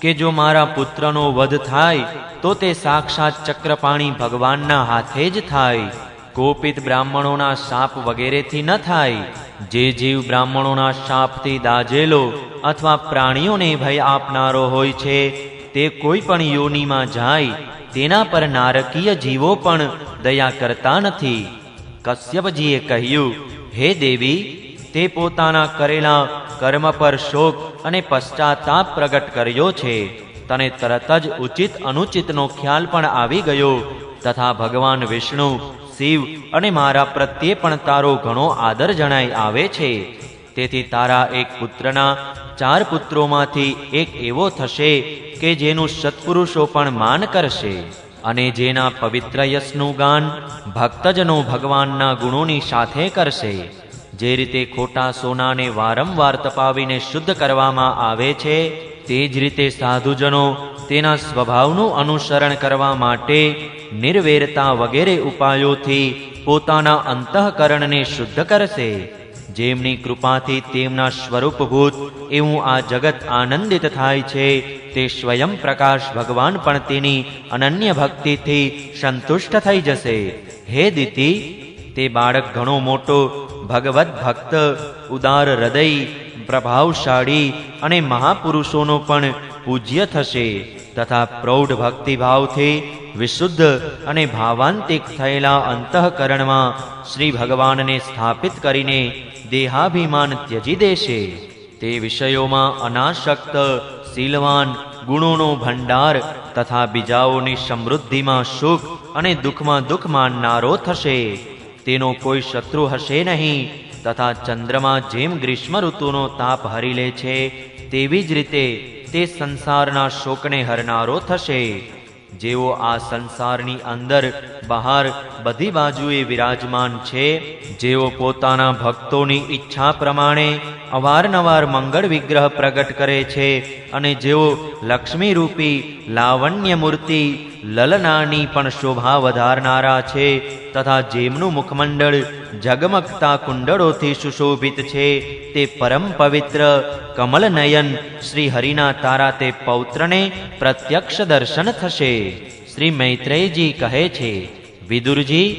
A: કે જો મારા પુત્રનો વધ થાય તો તે સાક્ષાત ચક્રપાણી ભગવાનના હાથે જ થાય. કોપિત બ્રાહ્મણોના શાપ વગેરેથી ન થાય. જે જીવ બ્રાહ્મણોના શાપથી દાજેલો અથવા પ્રાણીઓને ભય આપનારો હોય છે તે કોઈ પણ યોનિમાં જાય તેના પર નારકીય જીવો પણ દયા કરતા નથી. કશ્યપજીએ કહ્યું, હે દેવી, તે પોતાના કરેલા કર્મ પર શોક અને પશ્ચાતાપ પ્રગટ કર્યો છે. તને તરત જ ઉચિત અનુચિતનો ખ્યાલ પણ આવી ગયો તથા ભગવાન વિષ્ણુ, શિવ અને મારા પ્રત્યે પણ તારો ઘણો આદર જણાઈ આવે છે. તેથી તારા એક પુત્રના 4 પુત્રોમાંથી એક એવો થશે કે જેનું સત્પુરુષો પણ માન કરશે અને જેના પવિત્ર યશનું ગાન ભક્તજનો ભગવાનના ગુણોની સાથે કરશે. જે રીતે ખોટા સોનાને વારંવાર તપાવીને શુદ્ધ કરવામાં આવે છે, તે જ રીતે સાધુજનો તેના સ્વભાવનું અનુસરણ કરવા માટે નિર્વેરતા વગેરે ઉપાયોથી પોતાના અંતઃકરણને શુદ્ધ કરશે. જેમની કૃપાથી તેમના સ્વરૂપભૂત એવું આ જગત આનંદિત થાય છે, તે સ્વયં પ્રકાશ ભગવાન પણ તેની અનન્ય ભક્તિથી સંતુષ્ટ થઈ જશે. હે દિતિ, તે બાળક ઘણો મોટો ભગવત ભક્ત, ઉદાર હૃદય, પ્રભાવશાળી અને મહાપુરુષોનો પણ પૂજ્ય થશે તથા પ્રૌઢ ભક્તિભાવથી વિશુદ્ધ અને ભાવાંતિક થયેલા અંતઃકરણમાં શ્રી ભગવાનને સ્થાપિત કરીને દેહાભિમાન ત્યજી દેશે. તે વિષયોમાં અનાસક્ત, શીલવાન, ગુણોનો ભંડાર તથા બીજાઓની સમૃદ્ધિમાં સુખ અને દુઃખમાં દુઃખ માનનારો થશે. તેનો કોઈ શત્રુ હશે નહીં તથા ચંદ્રમા જેમ ગ્રીષ્મ ઋતુનો તાપ હરી લે છે તેવી જ રીતે તે સંસારના શોકને હરનારો થશે. જેઓ આ સંસારની અંદર બહાર બધી બાજુએ વિરાજમાન છે, જેઓ પોતાના ભક્તોની ઈચ્છા પ્રમાણે અવારનવાર મંગળ વિગ્રહ પ્રગટ કરે છે અને જેઓ લક્ષ્મી રૂપી લાવણ્ય મૂર્તિ લલનાની પણ શોભા વધારનારા છે તથા જેમનું મુખમંડળ ઝગમગતા કુંડળોથી સુશોભિત છે, તે પરમ પવિત્ર કમલ નયન શ્રી હરિના તારા તે પૌત્રને પ્રત્યક્ષ દર્શન થશે. શ્રી મૈત્રેયજી કહે છે, વિદુરજી,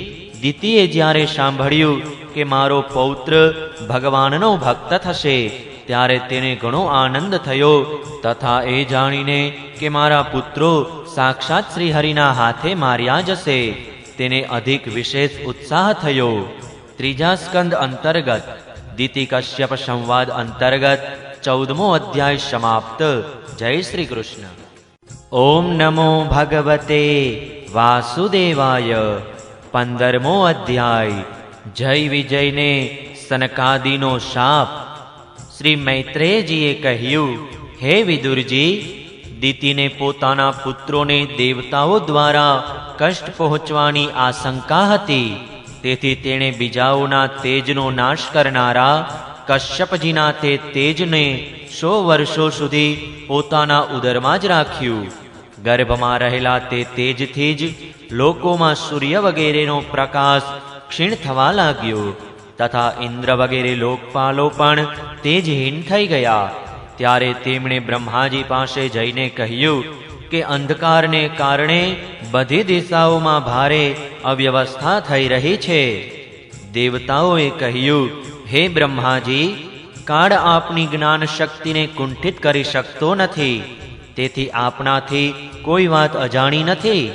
A: દિતિએ જ્યારે સાંભળ્યું કે મારો પૌત્ર ભગવાનનો ભક્ત થશે ત્યારે તેને ઘણો આનંદ થયો તથા એ જાણીને કે મારા પુત્રો સાક્ષાત શ્રી હરિના હાથે માર્યા જશે તેને અધિક વિશેષ ઉત્સાહ થયો. ત્રીજા સ્કંદ અંતર્ગત દિતિ કશ્યપ સંવાદ અંતર્ગત 14મો અધ્યાય સમાપ્ત. જય શ્રી કૃષ્ણ. ઓમ નમો ભગવતે વાસુદેવાય. 15મો અધ્યાય. જય વિજયને સનકાદિનો શાપ. શ્રી મૈત્રેયજીએ કહ્યું, હે વિદુરજી, દિતિને પોતાના પુત્રોને દેવતાઓ દ્વારા કષ્ટ પહોંચવાની આશંકા હતી. તેથી તેણે બીજાઓના તેજનો નાશ કરનારા કશ્યપજીના તે તેજને 100 વર્ષો સુધી પોતાના ઉદરમાં જ રાખ્યું. ગર્ભમાં રહેલા તે તેજથી જ લોકોમાં સૂર્ય વગેરેનો પ્રકાશ ક્ષીણ થવા લાગ્યો તથા ઇન્દ્ર વગેરે લોકપાલો પણ તેજહીન થઈ ગયા. ત્યારે તેમણે બ્રહ્માજી પાસે જઈને કહ્યું કે અંધકારને કારણે બધી દિશાઓમાં ભારે અવ્યવસ્થા થઈ રહી છે. દેવતાઓએ કહ્યું, હે બ્રહ્માજી, કાળ આપની જ્ઞાન શક્તિને કુંઠિત કરી શકતો નથી, તેથી આપનાથી કોઈ વાત અજાણી નથી.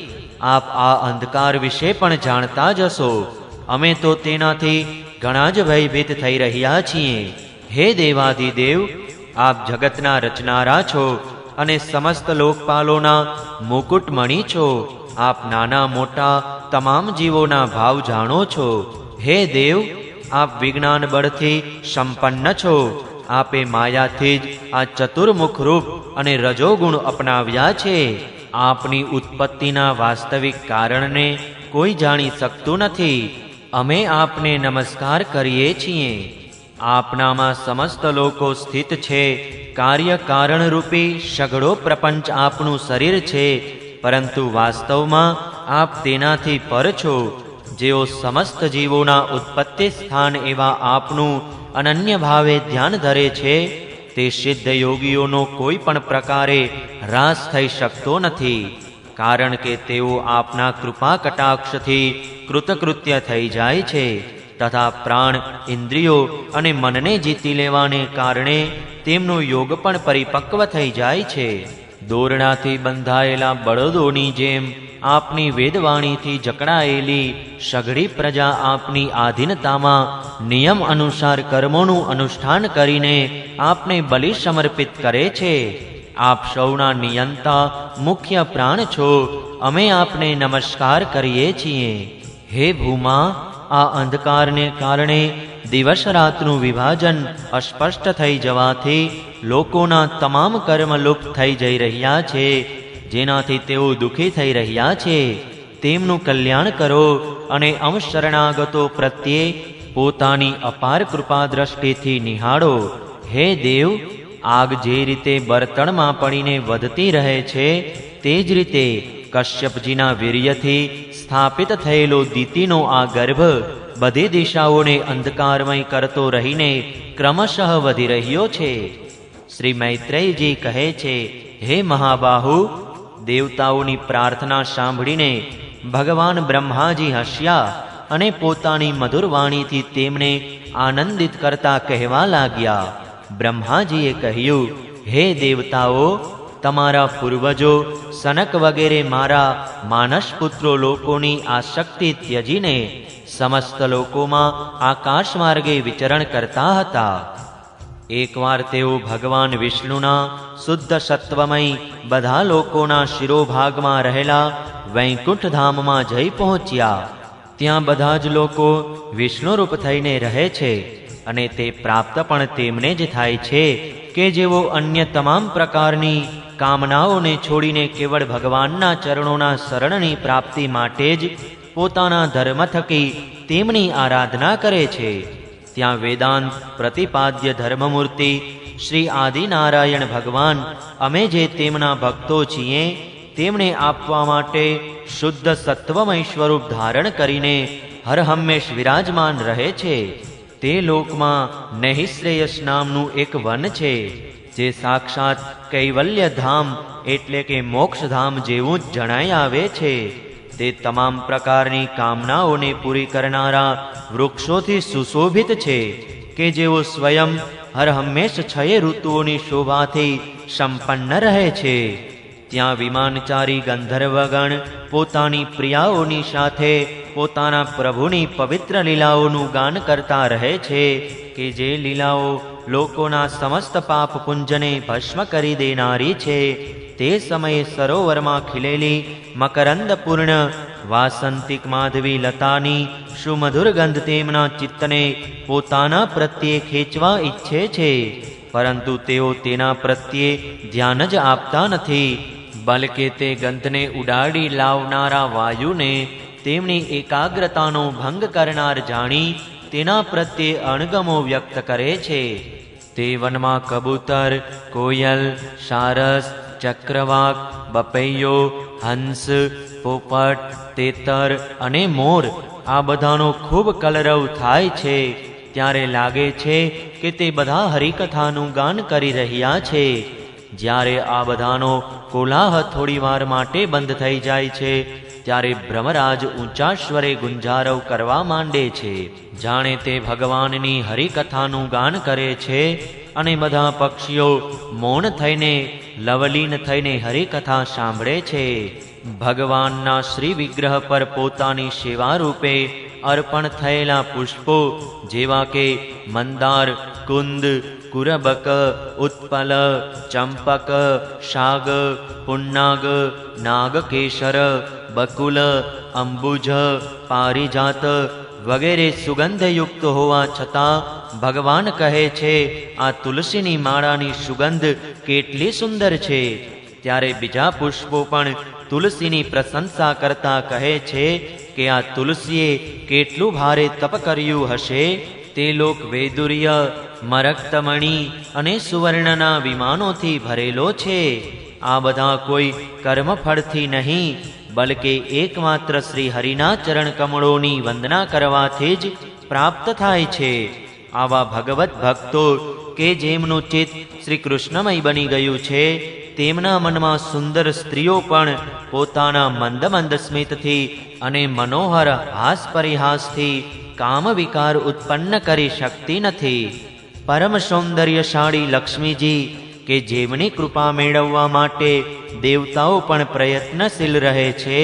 A: આપ આ અંધકાર વિશે પણ જાણતા જ હશો. અમે તો તેનાથી ઘણા જ ભયભીત થઈ રહ્યા છીએ. હે દેવાધિદેવ, આપ જગતના રચનારા છો અને સમસ્ત લોકપાલોના મુકુટમણિ છો. આપ નાના મોટા તમામ જીવોના ભાવ જાણો છો. હે દેવ, આપ વિજ્ઞાન બળથી સંપન્ન છો. આપે માયાથી જ આ ચતુર્મુખ રૂપ અને રજોગુણ અપનાવ્યા છે. આપની ઉત્પત્તિના વાસ્તવિક કારણને કોઈ જાણી શકતું નથી. અમે આપને નમસ્કાર કરીએ છીએ. આપનામાં સમસ્ત લોકો સ્થિત છે. કાર્ય કારણ રૂપી સઘળો પ્રપંચ આપનું શરીર છે, પરંતુ વાસ્તવમાં આપ તેનાથી પર છો. જેઓ સમસ્ત જીવોના ઉત્પત્તિ સ્થાન એવા આપનું અનન્ય ભાવે ધ્યાન ધરે છે, તે સિદ્ધ યોગીઓનો કોઈ પણ પ્રકારે હ્રાસ થઈ શકતો નથી, કારણ કે તેઓ આપના કૃપા કટાક્ષથી કૃતકૃત્ય થઈ જાય છે તથા પ્રાણ, ઇન્દ્રિયો અને મનને જીતી લેવાને કારણે તેમનો યોગ પણ પરિપક્વ થઈ જાય છે. દોરડાથી બંધાયેલા બળદોની જેમ આપની વેદવાણીથી જકડાયેલી સઘળી પ્રજા આપની આધીનતામાં નિયમ અનુસાર કર્મોનું અનુષ્ઠાન કરીને આપને બલિ સમર્પિત કરે છે. આપ સૌના નિયંતા મુખ્ય પ્રાણ છો. અમે આપને નમસ્કાર કરીએ છીએ. હે ભૂમા, આ અંધકારને કારણે દિવસ રાતનું વિભાજન અસ્પષ્ટ થઈ જવાથી લોકોના તમામ કર્મ લુપ્ત થઈ જઈ રહ્યા છે, જેનાથી તેઓ દુઃખી થઈ રહ્યા છે. તેમનું કલ્યાણ કરો અને શરણાગતો પ્રત્યે પોતાની અપાર કૃપા દ્રષ્ટિથી નિહાળો. હે દેવ, આગ જે રીતે બળતણમાં પડીને વધતી રહે છે, તે જ રીતે કશ્યપજીના વીર્યથી સ્થાપિત થયેલો દીતિનો આ ગર્ભ બધી દિશાઓને અંધકારમય કરતો રહીને ક્રમશઃ વધી રહ્યો છે. શ્રી મૈત્રેયજી કહે છે, હે મહાબાહુ, દેવતાઓની પ્રાર્થના સાંભળીને ભગવાન બ્રહ્માજી હસ્યા અને પોતાની મધુર વાણીથી તેમને આનંદિત કરતા કહેવા લાગ્યા. બ્રહ્માજીએ કહ્યું, હે દેવતાઓ, તમારા પૂર્વજો સનક વગેરે મારા માનસ પુત્રો લોકોની આસક્તિ ત્યજીને સમસ્ત લોકોમાં આકાશ માર્ગે વિચરણ કરતા હતા. એકવાર તેઓ ભગવાન વિષ્ણુના શુદ્ધ સત્વમય બધા લોકોના શિરોભાગમાં રહેલા વૈકુંઠ ધામમાં જઈ પહોંચ્યા. ત્યાં બધા જ લોકો વિષ્ણુરૂપ થઈને રહે છે અને તે પ્રાપ્ત પણ તેમને જ થાય છે કે જેઓ અન્ય તમામ પ્રકારની કામનાઓને છોડીને કેવળ ભગવાનના ચરણોના શરણની પ્રાપ્તિ માટે જ પોતાના ધર્મ થકી તેમની આરાધના કરે છે. ત્યાં વેદાંત પ્રતિપાદ્ય ધર્મમૂર્તિ શ્રી આદિનારાયણ ભગવાન અમે જે તેમના ભક્તો છીએ તેમને આપવા માટે શુદ્ધ સત્વમય સ્વરૂપ ધારણ કરીને હર હંમેશ વિરાજમાન રહે છે. તે લોકમાં નહિશ્રેયસ નામનું એક વન છે, જે સાક્ષાત કૈવલ્ય ધામ એટલે કે મોક્ષધામ જેવું જ જણાઈ આવે છે. તે તમામ પ્રકારની કામનાઓને પૂરી કરનારા વૃક્ષોથી સુશોભિત છે કે જેઓ સ્વયં હર હંમેશ 6 ઋતુઓની શોભાથી સંપન્ન રહે છે. ત્યાં વિમાનચારી ગંધર્વગણ પોતાની પ્રિયાઓની સાથે પોતાના પ્રભુની પવિત્ર લીલાઓનું ગાન કરતા રહે છે કે જે લીલાઓ લોકોના સમસ્ત પાપ પુંજને ભસ્મ કરી દેનારી છે. તે સમયે સરોવરમાં ખીલેલી મકરંદપૂર્ણ વાસંતિક માધવી લતાની સુમધુર ગંધ તેમના ચિત્તને પોતાના પ્રત્યે ખેંચવા ઈચ્છે છે, પરંતુ તેઓ તેના પ્રત્યે ધ્યાન જ આપતા નથી, બલકે તે ગંધને ઉડાડી લાવનારા વાયુને તેમની એકાગ્રતાનો ભંગ કરનાર જાણી તેના પ્રત્યે અણગમો વ્યક્ત કરે છે. તે વનમાં કબૂતર, કોયલ, સારસ, ચક્રવાક, બપૈયો, હંસ, પોપટ, તેતર અને મોર આ બધાનો ખૂબ કલરવ થાય છે. ત્યારે લાગે છે કે તે બધા હરિકથાનું ગાન કરી રહ્યા છે. જ્યારે આ બધાનો કોલાહ થોડી વાર માટે બંધ થઈ જાય છે ત્યારે બ્રહ્મરાજ ઊંચા સ્વરે ગુંજારવ કરવા માંડે છે, જાણે તે ભગવાનની હરિકથાનું ગાન કરે છે. અને બધા પક્ષીઓ મૌન થઈને લવલીન થઈને હરિકથા સાંભળે છે. ભગવાનના શ્રી વિગ્રહ પર પોતાની સેવા રૂપે અર્પણ થયેલા પુષ્પો જેવા કે મંદાર, કુંદ, કુરબક, ઉત્પલ, ચંપક, શાગ, પુન્નાગ, નાગકેશર, બકુલ, અંબુજ, પારિજાત વગેરે સુગંધયુક્ત હોવા છતાં ભગવાન કહે છે, આ તુલસીની માળાની સુગંધ કેટલી સુંદર છે. ત્યારે બીજા પુષ્પો પણ તુલસીની પ્રશંસા કરતા કહે છે કે આ તુલસીએ કેટલું ભારે તપ કર્યું હશે. તે લોક વૈદુર્ય, મરક્તમણી અને સુવર્ણના વિમાનોથી ભરેલો છે. આ બધા કોઈ કર્મફળથી નહીં, બલકે એકમાત્ર શ્રી હરિના ચરણ કમળોની વંદના કરવાથી જ પ્રાપ્ત થાય છે. આવા ભગવત ભક્તો કે જેમનું ચિત્ત શ્રી કૃષ્ણમય બની ગયું છે, તેમના મનમાં સુંદર સ્ત્રીઓ પણ પોતાના મંદ મંદ સ્મિતથી અને મનોહર હાસ પરિહાસથી કામ વિકાર ઉત્પન્ન કરી શકતી નથી. પરમ સૌંદર્યશાળી લક્ષ્મીજી કે જેમની કૃપા મેળવવા માટે દેવતાઓ પણ પ્રયત્નશીલ રહે છે,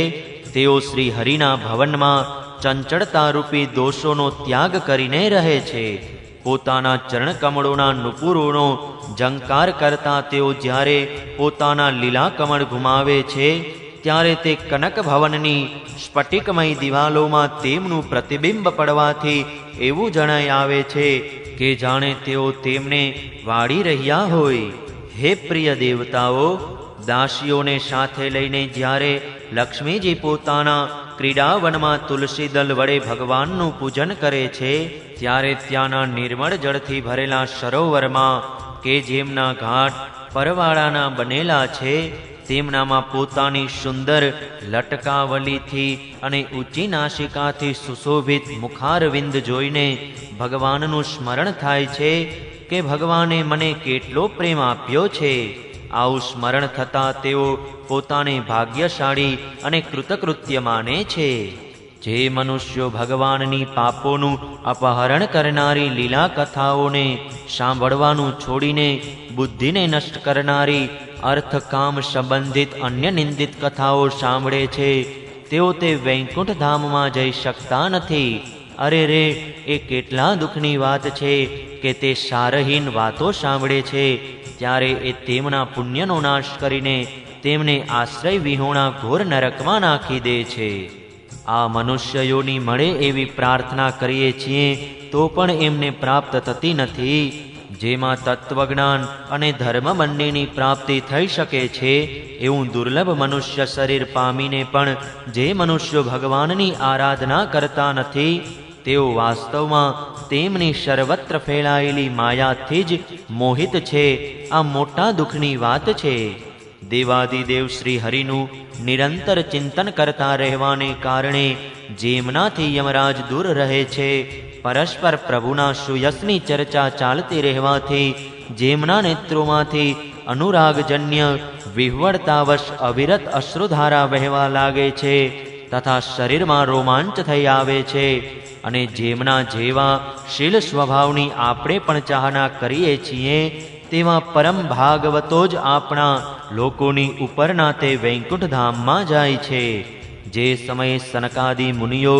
A: તેઓ શ્રી હરિના ભવનમાં ચંચળતા રૂપી દોષોનો ત્યાગ કરીને રહે છે. પોતાના ચરણકમળોના નુપુરોનો જંકાર કરતા તેઓ જ્યારે પોતાના લીલા કમળ ઘુમાવે છે, ત્યારે તે કનક ભવનની સ્ફટિકમય દિવાલોમાં તેમનું પ્રતિબિંબ પડવાથી એવું જણાઈ આવે છે કે જાણે તેઓ તેમને વાળી રહ્યા હોય. હે પ્રિય દેવતાઓ, દાસીઓને સાથે લઈને જ્યારે લક્ષ્મીજી પોતાના ક્રીડાવનમાં તુલસી દલ વડે ભગવાનનું પૂજન કરે છે, ત્યારે ત્યાંના નિર્મળ જળથી ભરેલા સરોવરમાં કે જેમના ઘાટ પરવાળાના બનેલા છે, તેમનામાં પોતાની સુંદર લટકાવલીથી અને ઊંચી નાસિકાથી સુશોભિત મુખારવિંદ જોઈને ભગવાનનું સ્મરણ થાય છે કે ભગવાને મને કેટલો પ્રેમ આપ્યો છે. આવું સ્મરણ થતાં તેઓ પોતાને ભાગ્યશાળી અને કૃતકૃત્ય માને છે. જે મનુષ્યો ભગવાનની પાપોનું અપહરણ કરનારી લીલા કથાઓને સાંભળવાનું છોડીને બુદ્ધિને નષ્ટ કરનારી અર્થકામ સંબંધિત અન્ય નિંદિત કથાઓ સાંભળે છે, તેઓ તે વૈકુંઠ ધામમાં જઈ શકતા નથી. અરે રે, એ કેટલા દુઃખની વાત છે કે તે સારહીન વાતો સાંભળે છે, ત્યારે એ તેમના પુણ્યનો નાશ કરીને તેમને આશ્રય વિહોણા ઘોર નરકમાં નાખી દે છે. આ મનુષ્યોની મળે એવી પ્રાર્થના કરીએ છીએ તો પણ એમને પ્રાપ્ત થતી નથી. જેમાં તત્વજ્ઞાન અને ધર્મ બંનેની પ્રાપ્તિ થઈ શકે છે, એવું દુર્લભ મનુષ્ય શરીર પામીને પણ જે મનુષ્યો ભગવાનની આરાધના કરતા નથી, તેઓ વાસ્તવમાં તેમની સર્વત્ર ફેલાયેલી માયાથી જ મોહિત છે. આ મોટા દુઃખની વાત છે. દેવાદિદેવ શ્રી હરિનું નિરંતર ચિંતન કરતા રહેવાને કારણે જેમનાથી યમરાજ દૂર રહે છે, પરસ્પર પ્રભુના સુયશની ચર્ચા ચાલતી રહેવાથી જેમના નેત્રોમાંથી અનુરાગજન્ય વિહ્વળતાવશ અવિરત અશ્રુધારા વહેવા લાગે છે તથા શરીરમાં રોમાંચ થઈ આવે છે, અને જેમના જેવા શીલ સ્વભાવની આપણે પણ ચાહના કરીએ છીએ, તેવા પરમ ભાગવતો જ આપણા લોકોની ઉપરના તે વૈકુંઠ ધામમાં જાય છે. જે સમયે સનકાદિ મુનિઓ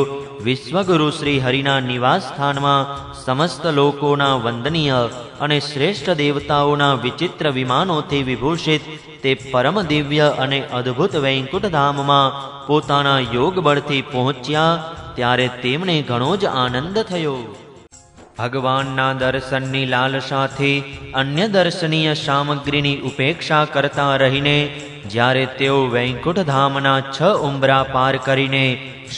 A: વિશ્વગુરુ શ્રી હરિના નિવાસ સ્થાનમાં સમસ્ત લોકોના વંદનીય અને શ્રેષ્ઠ દેવતાઓના વિચિત્ર વિમાનોથી વિભૂષિત તે પરમ દિવ્ય અને અદ્ભુત વૈકુંઠ ધામમાં પોતાના યોગ બળથી પહોંચ્યા, ત્યારે તેમને ઘણો જ આનંદ થયો. ભગવાનના દર્શનની લાલસાથી અન્ય દર્શનીય સામગ્રીની ઉપેક્ષા કરતા રહીને જ્યારે તેઓ વૈકુંઠ ધામના 6 ઉંબરા પાર કરીને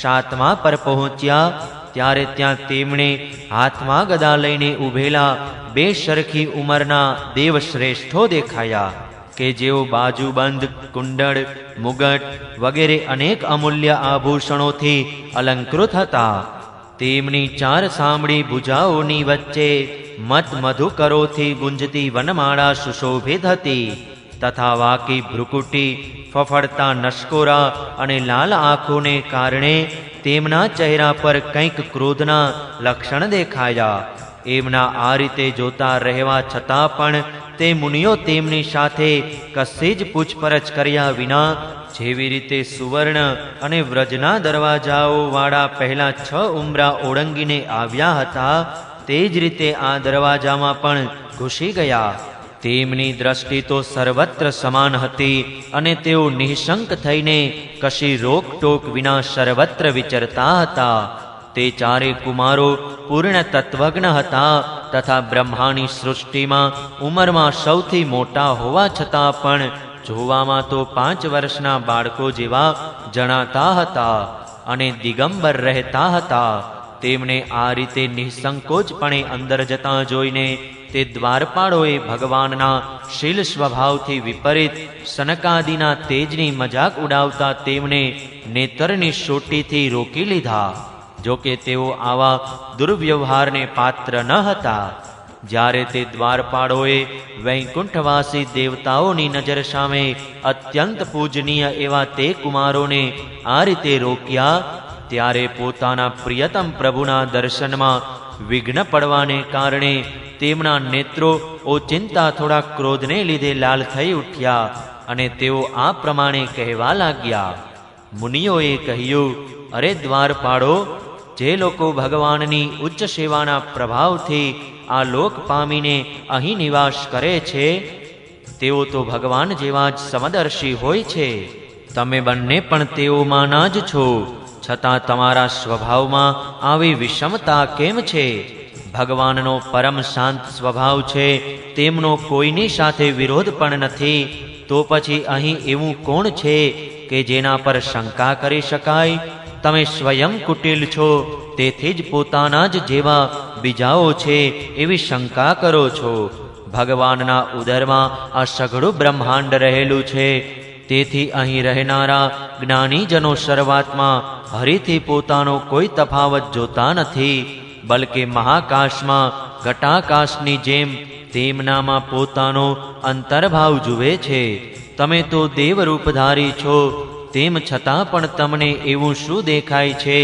A: 7મા પર પહોંચ્યા, ત્યારે ત્યાં તેમણે હાથમાં ગદા લઈને ઊભેલા 2 સરખી ઉંમરના દેવશ્રેષ્ઠો દેખાયા કે જેઓ બાજુબંધ, કુંડળ, મુગટ વગેરે અનેક અમૂલ્ય આભૂષણોથી અલંકૃત હતા. તેમની ચાર સાંભળી ભુજાઓની વચ્ચે મત મધુકરોથી ગુંજતી વનમાળા સુશોભિત હતી, તથા વાકી ભ્રુકુટી, ફફડતા નસકોરા અને લાલ આંખોને કારણે તેમના ચહેરા પર કંઈક ક્રોધના લક્ષણ દેખાયા. એમના આ રીતે જોતા રહેવા છતાં પણ તે મુનિઓ તેમની સાથે કશી જ પૂછપરછ કર્યા વિના જેવી રીતે સુવર્ણ અને વ્રજના દરવાજાઓ વાળા પહેલા 6 ઉંબરા ઓળંગીને આવ્યા હતા, તે જ રીતે આ દરવાજામાં પણ ઘૂસી ગયા. તેમની દ્રષ્ટિ તો સર્વત્ર સમાન હતી અને તેઓ નિઃશંક થઈને કશી રોકટોક વિના સર્વત્ર વિચરતા હતા. તે ચારે કુમારો પૂર્ણ તત્વજ્ઞ હતા તથા બ્રહ્માની સૃષ્ટિમાં ઉંમરમાં સૌથી મોટા હોવા છતાં પણ જોવામાં તો 5 વર્ષના બાળકો જેવા જણાતા હતા અને દિગંબર રહેતા હતા. તેમને આ રીતે નિઃસંકોચપણે અંદર જતા જોઈને તે દ્વારપાળોએ ભગવાનના શીલ સ્વભાવથી વિપરીત સનકાદિના તેજની મજાક ઉડાવતા તેમને નેતરની સોટીથી રોકી લીધા. જોકે તેઓ આવા દુર્વ્યવહારને પાત્ર ન હતા. જ્યારે તે દ્વારપાળોએ વૈકુંઠવાસી દેવતાઓની નજર સામે અત્યંત પૂજનીય એવા તે કુમારોને આ રીતે રોક્યા, ત્યારે પોતાના પ્રિયતમ પ્રભુના દર્શનમાં વિઘ્ન પડવાને કારણે તેમના નેત્રો ઓચિંતા થોડા ક્રોધને લીધે લાલ થઈ ઉઠ્યા અને તેઓ આ પ્રમાણે કહેવા લાગ્યા. મુનિઓએ કહ્યું, અરે દ્વારપાળો, જે લોકો ભગવાનની ઉચ્ચ સેવાના પ્રભાવથી આ લોક પામીને અહીં નિવાસ કરે છે, તેઓ તો ભગવાન જેવા જ સમદર્શી હોય છે. તમે બંને પણ તેઓમાંના જ છો, છતાં તમારા સ્વભાવમાં આવી વિષમતા કેમ છે? ભગવાનનો પરમ શાંત સ્વભાવ છે, તેમનો કોઈની સાથે વિરોધ પણ નથી. તો પછી અહીં એવું કોણ છે કે જેના પર શંકા કરી શકાય? તમે સ્વયં કુટિલ છો, તેથી જ પોતાના જ જેવા બીજાઓ છે એવી શંકા કરો છો. ભગવાનના ઉદરમાં આ સઘળું બ્રહ્માંડ રહેલું છે, તેથી અહીં રહેનારા જ્ઞાનીજનો શરૂઆતમાં હરિથી પોતાનો કોઈ તફાવત જોતા નથી, બલકે મહાકાશમાં ઘટાકાશની જેમ તેમનામાં પોતાનો અંતર્ભાવ જુએ છે. તમે તો દેવરૂપધારી છો, તેમ છતાં પણ તમને એવું શું દેખાય છે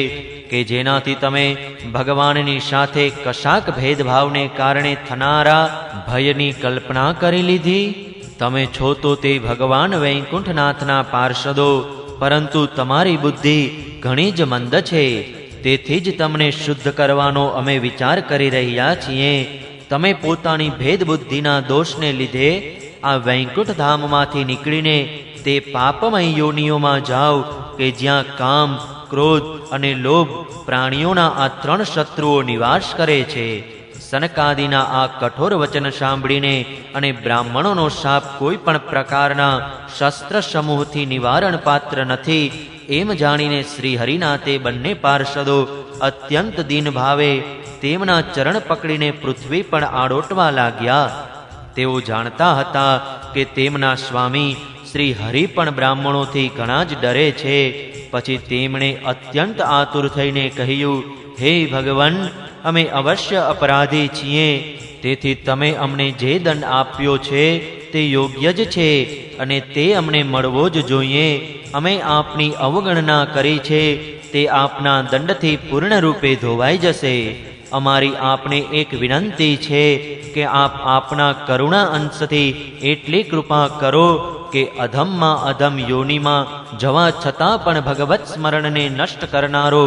A: કે જેનાથી તમે ભગવાનની સાથે કશાક ભેદભાવને કારણે થનારા ભયની કલ્પના કરી લીધી? તમે છો તો તે ભગવાન વૈકુંઠનાથના પાર્ષદો, પરંતુ તમારી બુદ્ધિ ઘણી જ મંદ છે. તેથી જ તમને શુદ્ધ કરવાનો અમે વિચાર કરી રહ્યા છીએ. તમે પોતાની ભેદબુદ્ધિના દોષને લીધે આ વૈકુંઠ ધામમાંથી નીકળીને તે પાપમય યોનિઓમાં જાઓ કે જ્યાં કામ, ક્રોધ અને લોભ પ્રાણીઓના આ 3 શત્રુઓ નિવાસ કરે છે. સનકાદિના આ કઠોર વચન સાંભળીને અને બ્રાહ્મણોનો શાપ કોઈ પણ પ્રકારના શસ્ત્ર સમૂહથી નિવારણ પાત્ર નથી એમ જાણીને શ્રી હરિના તે બંને પાર્ષદો અત્યંત દીન ભાવે તેમના ચરણ પકડીને પૃથ્વી પણ આડોટવા લાગ્યા. તેઓ જાણતા હતા કે તેમના સ્વામી શ્રી હરિ પણ બ્રાહ્મણોથી ઘણા જ ડરે છે. પછી તેમણે અત્યંત આતુર થઈને કહ્યું, હે ભગવાન, અમે અવશ્ય અપરાધી છીએ, તેથી તમે અમને જે દંડ આપ્યો છે તે યોગ્ય જ છે અને તે અમને મળવો જ જોઈએ. અમે આપની અવગણના કરી છે તે આપના દંડથી પૂર્ણ રૂપે ધોવાઈ જશે. અમારી આપને એક વિનંતી છે કે આપ આપના કરુણા અંશથી એટલી કૃપા કરો કે અધમમાં અધમ યોનિમાં જવા છતાં પણ ભગવત સ્મરણને નષ્ટ કરનારો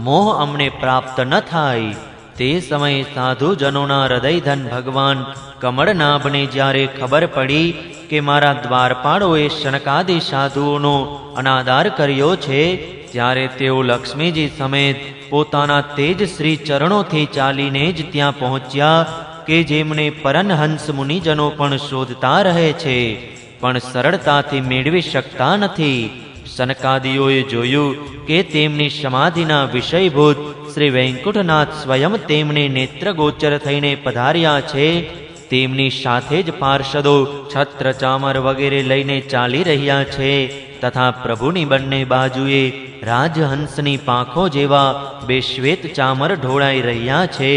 A: મોહ અમને પ્રાપ્ત ન થાય. તે સમયે સાધુજનોના હૃદયધન ભગવાન કમળનાભને જ્યારે ખબર પડી કે મારા દ્વારપાળોએ શનકાદિ સાધુઓનો અનાદાર કર્યો છે, ત્યારે તેઓ લક્ષ્મીજી સમેત પોતાના તેજ શ્રી ચરણોથી ચાલીને જ ત્યાં પહોંચ્યા કે જેમને પરમહંસ મુનિજનો પણ શોધતા રહે છે, પણ સરળતાથી મેળવી શકતા નથી. સનકાદિઓએ જોયું કે તેમની સમાધિના વિષયભૂત શ્રી વૈકુંઠનાથ સ્વયં તેમને નેત્રગોચર થઈને પધાર્યા છે, તેમની સાથે જ પાર્ષદો છત્ર ચામર વગેરે લઈને ચાલી રહ્યા છે તથા પ્રભુની બંને બાજુએ રાજહંસની પાંખો જેવા બે શ્વેત ચામર ઢોળાઈ રહ્યા છે.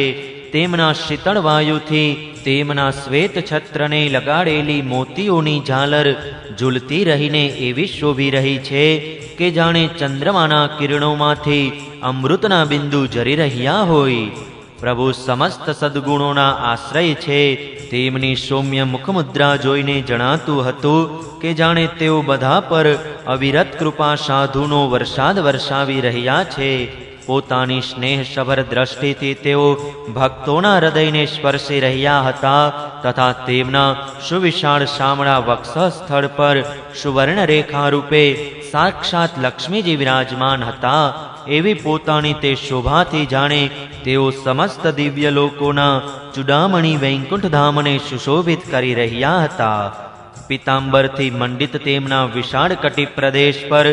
A: તેમના શીતળ વાયુથી તેમના શ્વેત છત્રને લગાડેલી મોતીઓની ઝાલર ઝૂલતી રહીને એવી શોભી રહી છે કે જાણે ચંદ્રમાના કિરણોમાંથી અમૃતના બિંદુ જરી રહ્યા હોય. પ્રભુ સમસ્ત સદ્ગુણોના આશ્રય છે. તેમની સૌમ્ય મુખમુદ્રા જોઈને જણાતું હતું કે જાણે તેઓ બધા પર અવિરત કૃપા સાધુનો વરસાદ વરસાવી રહ્યા છે. પોતાની સ્નેહસભર દ્રષ્ટિથી તેઓ ભક્તોના હૃદયને સ્પર્શી રહ્યા હતા તથા તેમના સુવિશાળ શામળા વક્ષસ્થળ પર સુવર્ણ રેખા રૂપે સાક્ષાત લક્ષ્મીજી વિરાજમાન હતા. એવી પોતાની તે શોભાથી જાણે તેઓ સમસ્ત દિવ્ય લોકોના ચૂડામણી વૈકુંઠ ધામને સુશોભિત કરી રહ્યા હતા. પિતાંબરથી મંડિત તેમના વિશાળ કટી પ્રદેશ પર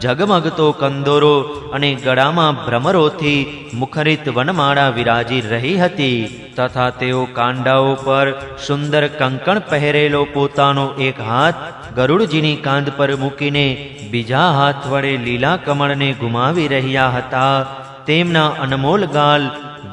A: ઝગમગતો કંદોરો અને ગળામાં ભ્રમરોથી મુખરિત વનમાળા વિરાજી રહી હતી તથા તેઓ કાંડાઓ પર સુંદર કંકણ પહેરેલો પોતાનો એક હાથ ગરુડજીની કાંધ પર મૂકીને બીજા હાથ વડે લીલા કમળને ગુમાવી રહ્યા હતા. તેમના અનમોલ ગાલ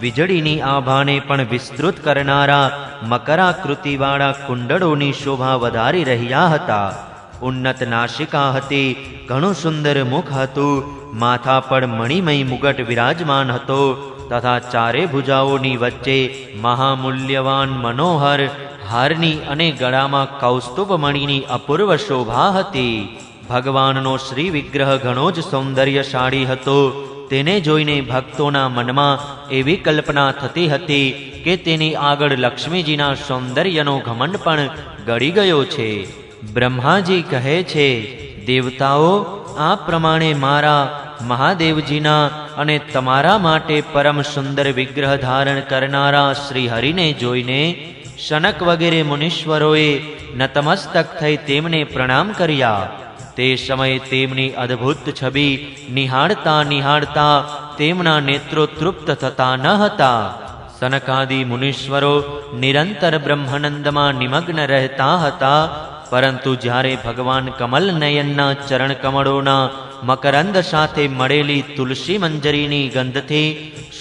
A: વીજળીની આભાને પણ વિસ્તૃત કરનારા મકરાકૃતિવાળા કુંડળોની શોભા વધારી રહ્યા હતા. ઉન્નત નાસિકા હતી, ઘણું સુંદર મુખ હતું, માથા પર મણિમય મુગટ વિરાજમાન હતો તથા ચારે ભુજાઓની વચ્ચે મહામૂલ્યવાન મનોહર હારની અને ગળામાં કૌસ્તુભ મણિની અપૂર્વ શોભા હતી. ભગવાનનો શ્રી વિગ્રહ ઘણો જ સૌંદર્યશાળી હતો. તેને જોઈને ભક્તોના મનમાં એવી કલ્પના થતી હતી કે તેની આગળ લક્ષ્મીજીના સૌંદર્યનો ઘમંડ પણ ગળી ગયો છે. બ્રહ્માજી કહે છે, દેવતાઓ, આ પ્રમાણે મારા મહાદેવજીના અને તમારા માટે પરમ સુંદર વિગ્રહ ધારણ કરનારા શ્રી હરિને જોઈને શનક વગેરે મુનીશ્વરોએ નતમસ્તક થઈ તેમને પ્રણામ કર્યા. તે સમયે તેમની અદ્ભુત છબી નિહાળતા નિહાળતા તેમના નેત્રો તૃપ્ત થતા ન હતા. સનકાદિ મુનીશ્વરો નિરંતર બ્રહ્માનંદમાં નિમગ્ન રહેતા હતા, પરંતુ જ્યારે ભગવાન કમલ નયનના ચરણ કમળોના મકરંદ સાથે મળેલી તુલસી મંજરીની ગંધથી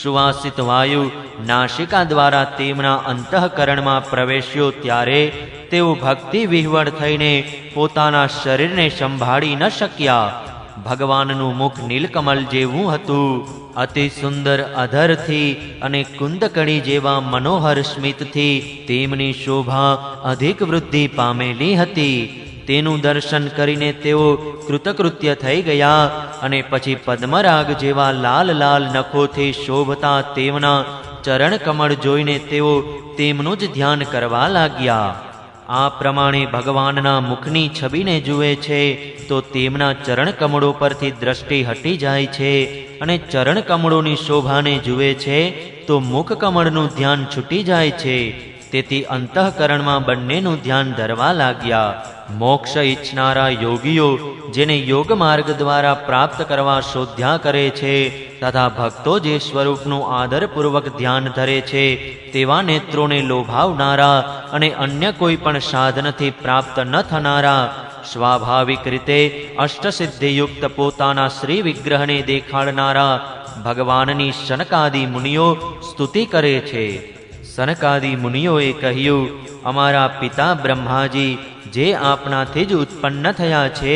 A: સુવાસિત વાયુ નાસિકા દ્વારા તેમના અંતઃકરણમાં પ્રવેશ્યો ત્યારે તેઓ ભક્તિ વિહ્વળ થઈને પોતાના શરીરને સંભાળી ન શક્યા. ભગવાનનું મુખ નીલકમલ જેવું હતું. અતિ સુંદર અધરથી અને કુંદકણી જેવા મનોહર સ્મિતથી તેમની શોભા અધિક વૃદ્ધિ પામેલી હતી. તેનું દર્શન કરીને તેઓ કૃતકૃત્ય થઈ ગયા અને પછી પદ્મરાગ જેવા લાલ લાલ નખોથી શોભતા તેમના ચરણ કમળ જોઈને તેઓ તેમનું જ ધ્યાન કરવા લાગ્યા. આ પ્રમાણે ભગવાનના મુખની છબીને જુએ છે તો તેમના ચરણ કમળો પરથી દ્રષ્ટિ હટી જાય છે અને ચરણ કમળોની શોભાને જુએ છે તો મુખ કમળનું ધ્યાન છૂટી જાય છે. તેથી અંતઃકરણમાં બંનેનું ધ્યાન ધરવા લાગ્યા. મોક્ષ ઈચ્છનારા યોગીઓ જેને યોગ માર્ગ દ્વારા પ્રાપ્ત કરવા શોધ્યા કરે છે તથા ભક્તો જે સ્વરૂપનું આદરપૂર્વક ધ્યાન ધરે છે તેવા નેત્રોને લોભાવનારા અને અન્ય કોઈ પણ સાધનથી પ્રાપ્ત ન થનારા સ્વાભાવિક રીતે અષ્ટસિદ્ધિયુક્ત પોતાના શ્રી વિગ્રહને દેખાડનારા ભગવાનની સનકાદિ મુનિઓ સ્તુતિ કરે છે. સનકાદિ મુનિઓએ કહ્યું, અમારા પિતા બ્રહ્માજી જે આપણાથી જ ઉત્પન્ન થયા છે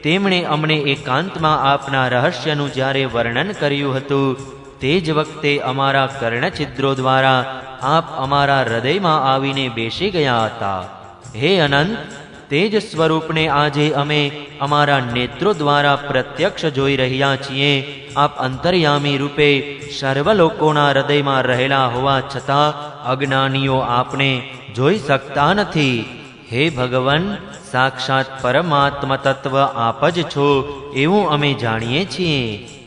A: તેમણે અમને એકાંતમાં આપના રહસ્યનું જ્યારે વર્ણન કર્યું હતું તે જ વખતે અમારા કર્ણછિદ્રો દ્વારા આપ અમારા હૃદયમાં આવીને બેસી ગયા હતા. હે અનંત, તે જ સ્વરૂપને આજે અમે અમારા નેત્રો દ્વારા પ્રત્યક્ષ જોઈ રહ્યા છીએ. આપ અંતર્યામી રૂપે સર્વ લોકોના હૃદયમાં રહેલા હોવા છતાં અજ્ઞાનીઓ આપને જોઈ શકતા નથી. હે ભગવાન, સાક્ષાત પરમાત્મ તત્વ આપ જ છો એવું અમે જાણીએ છીએ.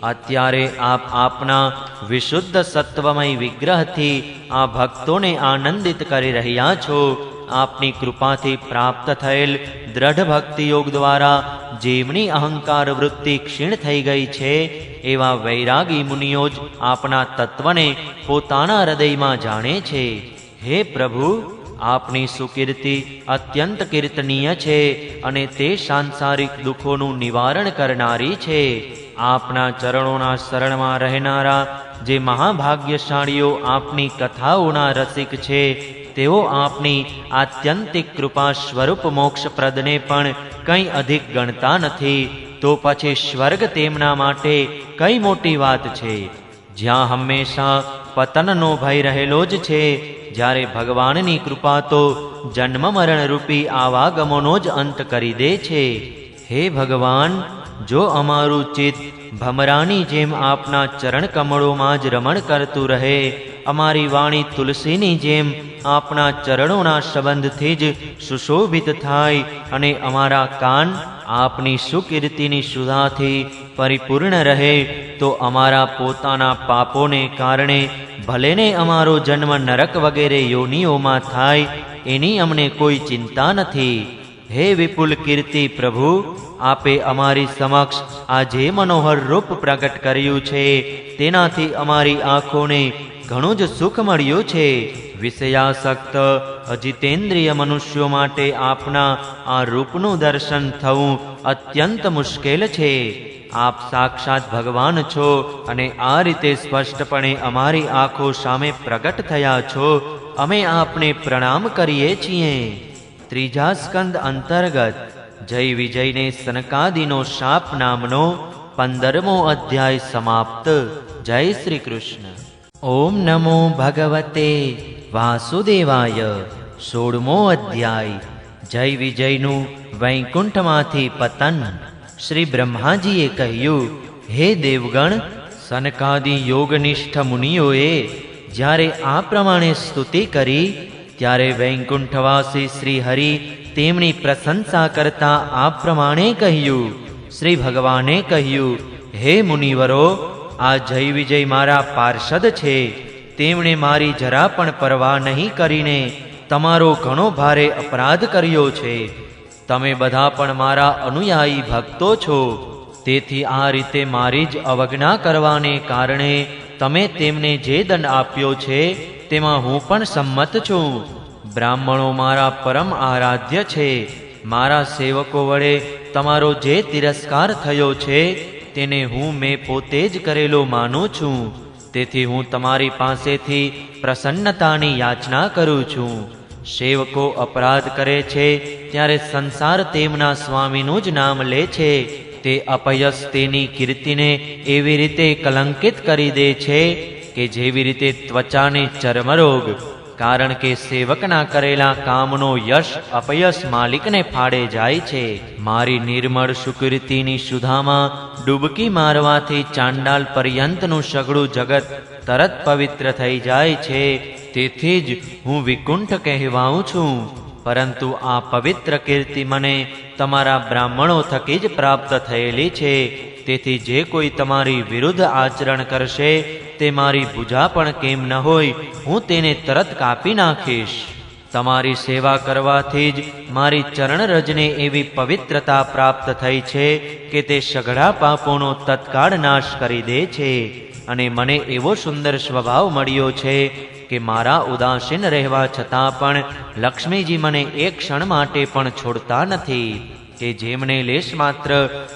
A: અત્યારે આપ આપના વિશુદ્ધ સત્વમય વિગ્રહથી આ ભક્તોને આનંદિત કરી રહ્યા છો. આપની કૃપાથી પ્રાપ્ત થયેલ દ્રઢ ભક્તિ યોગ દ્વારા જેમની અહંકાર વૃત્તિ ક્ષીણ થઈ ગઈ છે એવા વૈરાગી મુનિઓ જ આપના તત્વને પોતાના હૃદયમાં જાણે છે. હે પ્રભુ, આપની સુકીર્તિ અત્યંત કીર્તનીય છે અને તે સાંસારિક દુઃખોનું નિવારણ કરનારી છે. આપના ચરણોના શરણમાં રહેનારા જે મહાભાગ્યશાળીઓ આપની કથાઓના રસિક છે, તેઓ આપની આત્યંતિક કૃપા સ્વરૂપ મોક્ષપ્રદને પણ કંઈ અધિક ગણતા નથી. તો પછી સ્વર્ગ તેમના માટે કઈ મોટી વાત છે, જ્યાં હંમેશા પતનનો ભય રહેલો જ છે. જ્યારે ભગવાનની કૃપા તો જન્મ મરણ રૂપી આવાગમોનો જ અંત કરી દે છે. હે ભગવાન, જો અમારું ચિત્ત ભમરાની જેમ આપના ચરણ કમળોમાં જ રમણ કરતું રહે, અમારી વાણી તુલસીની જેમ આપના ચરણોના સંબંધથી જ સુશોભિત થાય અને અમારા કાન આપની સુકીર્તિની સુધાથી પરિપૂર્ણ રહે, તો અમારા પોતાના પાપોને કારણે ભલેને અમારો જન્મ નરક વગેરે યોનિઓમાં થાય, એની અમને કોઈ ચિંતા નથી. હે વિપુલ કીર્તિ પ્રભુ, આપે અમારી સમક્ષ આ જે મનોહર રૂપ પ્રગટ કર્યું છે, તેનાથી અમારી આંખોને ઘણું જ સુખ મળ્યું છે. વિષયાસક્ત અજિતેન્દ્રિય મનુષ્યો માટે આપના આ રૂપનું દર્શન થવું અત્યંત મુશ્કેલ છે. આપ સાક્ષાત ભગવાન છો અને આ રીતે સ્પષ્ટપણે અમારી આંખો સામે પ્રગટ થયા છો. અમે આપને પ્રણામ કરીએ છીએ. ત્રીજા સ્કંદ અંતર્ગત જય વિજયને સનકાદિનો શાપ નામનો 15મો અધ્યાય સમાપ્ત. જય શ્રી કૃષ્ણ. ઓમ નમો ભગવતે વાસુદેવાય. 16મો અધ્યાય જય વિજયનું વૈકુંઠમાંથી પતન. શ્રી બ્રહ્માજીએ કહ્યું, હે દેવગણ, સનકાદિ યોગનિષ્ઠ મુનિઓએ જ્યારે આ પ્રમાણે સ્તુતિ કરી, ત્યારે વૈકુંઠવાસી શ્રી હરિ તેમની પ્રશંસા કરતા આ પ્રમાણે કહ્યું. શ્રી ભગવાને કહ્યું, હે મુનિવરો, આ જય વિજય મારા પાર્ષદ છે. તેમણે મારી જરા પણ પરવા નહીં કરીને તમારો ઘણો ભારે અપરાધ કર્યો છે. તમે બધા પણ મારા અનુયાયી ભક્તો છો, તેથી આ રીતે મારી જ અવજ્ઞા કરવાને કારણે તમે તેમને જે દંડ આપ્યો છે તેમાં હું પણ સંમત છું. બ્રાહ્મણો મારા પરમ આરાધ્ય છે. મારા સેવકો વડે તમારો જે તિરસ્કાર થયો છે તેને મેં પોતે જ કરેલો માનું છું. તેથી હું તમારી પાસેથી પ્રસન્નતાની યાચના કરું છું. સેવકો અપરાધ કરે છે ત્યારે સંસાર તેમના સ્વામીનું જ નામ લે છે. તે અપયસ તેની કીર્તિને એવી રીતે કલંકિત કરી દે છે કે જેવી રીતે ત્વચાને ચર્મરોગ. કારણ કે સેવકના કરેલા કામનો યશ અપયસ માલિકને ફાડે જાય છે. મારી નિર્મળ સુકીર્તિની સુધામાં ડૂબકી મારવાથી ચાંડાલ પર્યંતનું સઘળું જગત તરત પવિત્ર થઈ જાય છે. તેથી જ હું વિકુંઠ કહેવાઉં છું. પરંતુ આ પવિત્ર કીર્તિ મને તમારા બ્રાહ્મણો થકી જ પ્રાપ્ત થયેલી છે. તેથી જે કોઈ તમારી વિરુદ્ધ આચરણ કરશે, તે મારી ભુજા પણ કેમ ન હોય, હું તેને તરત કાપી નાખીશ. તમારી સેવા કરવાથી જ મારી ચરણરજને એવી પવિત્રતા પ્રાપ્ત થઈ છે કે તે સઘળા પાપોનો તત્કાળ નાશ કરી દે છે. અને મને એવો સુંદર સ્વભાવ મળ્યો છે કે મારા ઉદાસીન રહેવા છતાં પણ લક્ષ્મીજી મને એક ક્ષણ માટે પણ છોડતા નથી. કે જેમને લેશ માત્ર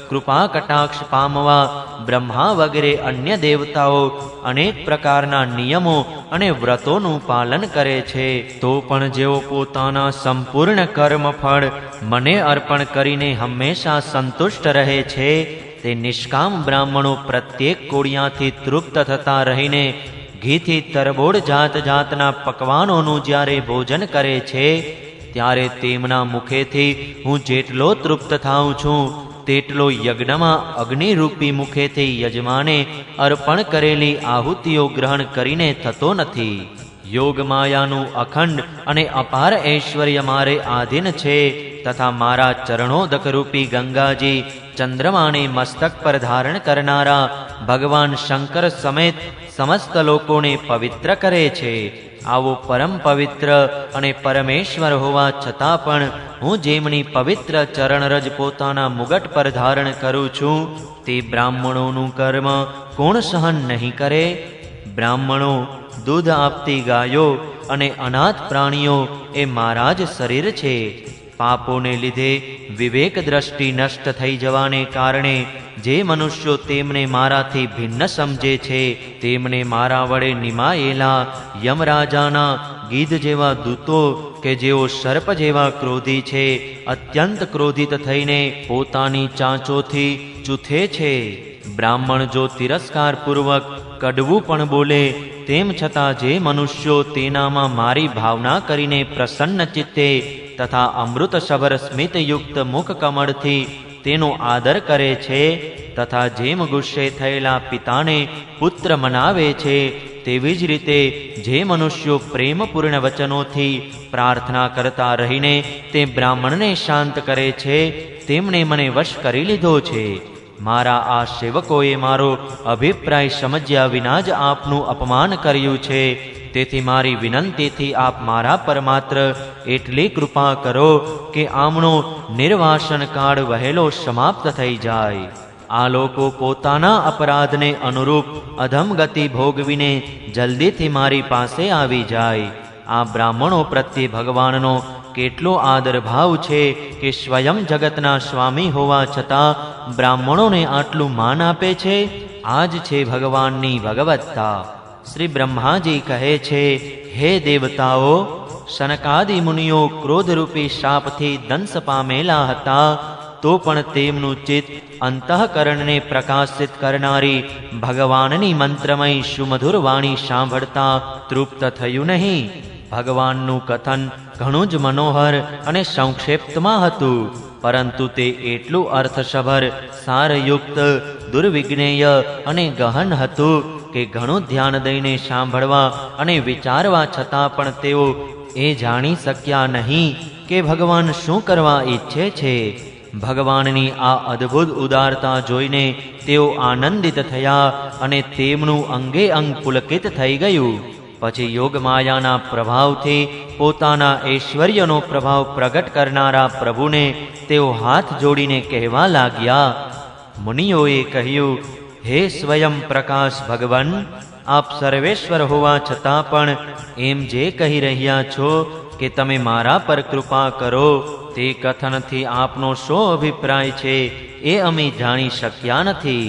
A: કૃપા કટાક્ષ પામવા બ્રહ્મા વગેરે અન્ય દેવતાઓ અનેક પ્રકારના નિયમો અને વ્રતોનું પાલન કરે છે, તો પણ જેઓ પોતાના સંપૂર્ણ કર્મફળ મને અર્પણ કરીને હંમેશા સંતુષ્ટ રહે છે, તે નિષ્કામ બ્રાહ્મણો પ્રત્યેક કોળિયાથી તૃપ્ત થતા રહીને ઘીથી તરબોળ જાત જાતના પકવાનોનું જ્યારે ભોજન કરે છે, ત્યારે તેમના મુખેથી હું જેટલો તૃપ્ત થાઉં છું, તેટલો યજ્ઞમાં અગ્નિરૂપી મુખેથી યજમાને અર્પણ કરેલી આહુતિઓ ગ્રહણ કરીને થતો નથી. યોગમાયાનું અખંડ અને અપાર ઐશ્વર્ય મારે આધીન છે, તથા મારા ચરણોદકરૂપી ગંગાજી ચંદ્રમાને મસ્તક પર ધારણ કરનારા ભગવાન શંકર સમેત સમસ્ત લોકોને પવિત્ર કરે છે. આવો પરમ પવિત્ર અને પરમેશ્વર હોવા છતાં પણ હું જેમની પવિત્ર ચરણરજ પોતાના મુગટ પર ધારણ કરું છું, તે બ્રાહ્મણોનું કર્મ કોણ સહન નહીં કરે? બ્રાહ્મણો, દૂધ આપતી ગાયો, અને અનાથ પ્રાણીઓ એ મારા જ શરીર છે. પાપોને લીધે વિવેક દ્રષ્ટિ નષ્ટ થઈ જવાને કારણે જે મનુષ્યો તેમને મારાથી ભિન્ન સમજે છે તેમને મારા વડે નિમાયેલા યમરાજાના ગીધ જેવા દૂતો કે જેઓ સર્પ જેવા ક્રોધી છે, અત્યંત ક્રોધિત થઈને પોતાની ચાંચોથી ચૂથે છે. બ્રાહ્મણ જો તિરસ્કારપૂર્વક કડવું પણ બોલે તેમ છતાં જે મનુષ્યો તેનામાં મારી ભાવના કરીને પ્રસન્ન ચિત્તે તથા અમૃતસભર સ્મિતયુક્ત મુખ કમળથી તેનો આદર કરે છે તથા જેમ ગુસ્સે થયેલા પિતાને પુત્ર મનાવે છે તેવી જ રીતે જે મનુષ્યો પ્રેમપૂર્ણ વચનોથી પ્રાર્થના કરતા રહીને તે બ્રાહ્મણને શાંત કરે છે તેમણે મને વશ કરી લીધો છે. મારા આ સેવકોએ મારો અભિપ્રાય સમજ્યા વિના જ આપનું અપમાન કર્યું છે. તેથી મારી વિનંતીથી આપ મારા પર માત્ર એટલી કૃપા કરો કે આમનો નિર્વાસન કાળ વહેલો સમાપ્ત થઈ જાય. આ લોકો પોતાના અપરાધને અનુરૂપ અધમ ગતિ ભોગવીને જલ્દીથી મારી પાસે આવી જાય. આ બ્રાહ્મણો પ્રત્યે ભગવાનનો કેટલો આદર ભાવ છે કે સ્વયં જગતના સ્વામી હોવા છતાં બ્રાહ્મણોને આટલું માન આપે છે. આ જ છે ભગવાનની ભગવત્તા. શ્રી બ્રહ્માજી કહે છે, હે દેવતાઓ, સનકાદિ મુનિઓ ક્રોધરૂપી શાપથી દંશ પામેલા હતા તો પણ તેમનું ચિત્ત અંતઃકરણને પ્રકાશિત કરનારી ભગવાનની મંત્રમય સુમધુર વાણી સાંભળતા તૃપ્ત થયું નહીં. ભગવાનનું કથન ઘણું જ મનોહર અને સંક્ષેપ્તમાં હતું, પરંતુ તે એટલું અર્થસભર, સારયુક્ત, દુર્વિજ્ઞેય અને ગહન હતું કે ઘણું ધ્યાન દઈને સાંભળવા અને વિચારવા છતાં પણ તેઓ એ જાણી શક્યા નહીં કે ભગવાન શું કરવા ઈચ્છે છે. ભગવાનની આ અદ્ભુત ઉદારતા જોઈને તેઓ આનંદિત થયા અને તેમનું અંગે અંગ પુલકિત થઈ ગયું. પછી યોગમાયાના પ્રભાવથી પોતાના ઐશ્વર્યનો પ્રભાવ પ્રગટ કરનારા પ્રભુને તેઓ હાથ જોડીને કહેવા લાગ્યા. મુનિઓએ કહ્યું, હે સ્વયં પ્રકાશ ભગવાન, આપ સર્વેશ્વર હોવા છતાં પણ એમ જે કહી રહ્યા છો કે તમે મારા પર કૃપા કરો, તે કથનથી આપનો શો અભિપ્રાય છે એ અમે જાણી શક્યા નથી.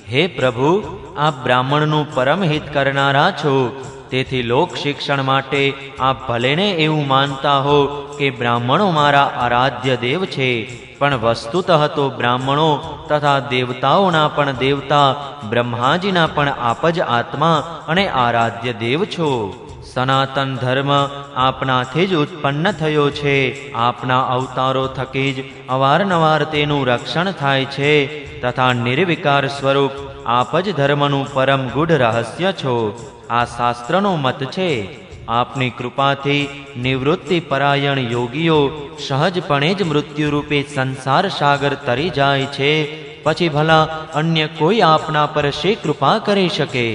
A: હે પ્રભુ, આપ બ્રાહ્મણનું પરમ હિત કરનારા છો, તેથી લોક શિક્ષણ માટે આપ ભલેને એવું માનતા હો કે બ્રાહ્મણો મારા આરાધ્ય દેવ છે, પણ વસ્તુતઃ તો બ્રાહ્મણો તથા દેવતાઓના પણ દેવતા બ્રહ્માજીના પણ આપ જ આત્મા અને આરાધ્ય દેવ છો. સનાતન ધર્મ આપનાથી જ ઉત્પન્ન થયો છે. આપના અવતારો થકી જ અવારનવાર તેનું રક્ષણ થાય છે તથા નિર્વિકાર સ્વરૂપ આપ જ ધર્મનું પરમ ગૂઢ રહસ્ય છો. આ શાસ્ત્રનો મત છે. આપની કૃપાથી નિવૃત્તિ પરાયણ યોગીઓ સહજપણે જ મૃત્યુરૂપે સંસાર સાગર તરી જાય છે, પછી ભલા અન્ય કોઈ આપના પર શી કૃપા કરી શકે.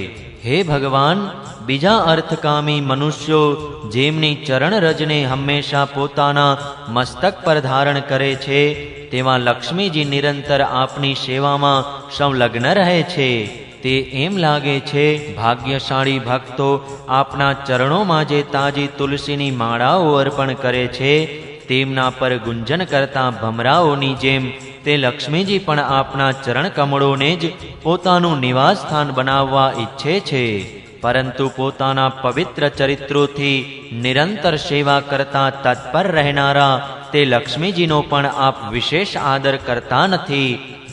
A: હે ભગવાન, બીજા અર્થકામી મનુષ્યો જેમની ચરણરજને હંમેશા પોતાના મસ્તક પર ધારણ કરે છે તેવા લક્ષ્મીજી નિરંતર આપની સેવામાં સંલગ્ન રહે છે. તે એમ લાગે છે ભાગ્યશાળી ભક્તો આપના ચરણોમાં જે તાજી તુલસીની માળાઓ અર્પણ કરે છે તેમના પર ગુંજન કરતા ભમરાઓની જેમ તે લક્ષ્મીજી પણ આપના ચરણ કમળોને જ પોતાનું નિવાસ સ્થાન બનાવવા ઈચ્છે છે. પરંતુ પોતાના પવિત્ર ચરિત્રોથી નિરંતર સેવા કરતા તત્પર રહેનારા તે લક્ષ્મીજીનો પણ આપ વિશેષ આદર કરતા નથી.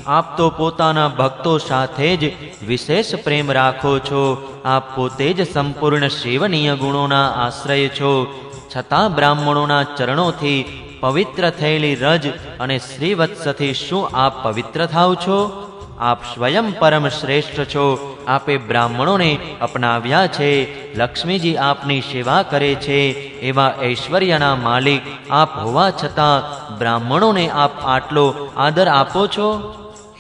A: આપ તો પોતાના ભક્તો સાથે જ વિશેષ પ્રેમ રાખો છો. આપ પોતે જ સંપૂર્ણ સેવનીય ગુણોના આશ્રય છો, છતાં બ્રાહ્મણોના ચરણોથી પવિત્ર થયેલી રજ અને શ્રીવત્સથી શું આપ પવિત્ર થાવ છો? આપ સ્વયં પરમ શ્રેષ્ઠ છો. આપે બ્રાહ્મણોને અપનાવ્યા છે. લક્ષ્મીજી આપની સેવા કરે છે એવા ઐશ્વર્યના માલિક આપ હોવા છતાં બ્રાહ્મણોને આપ આટલો આદર આપો છો.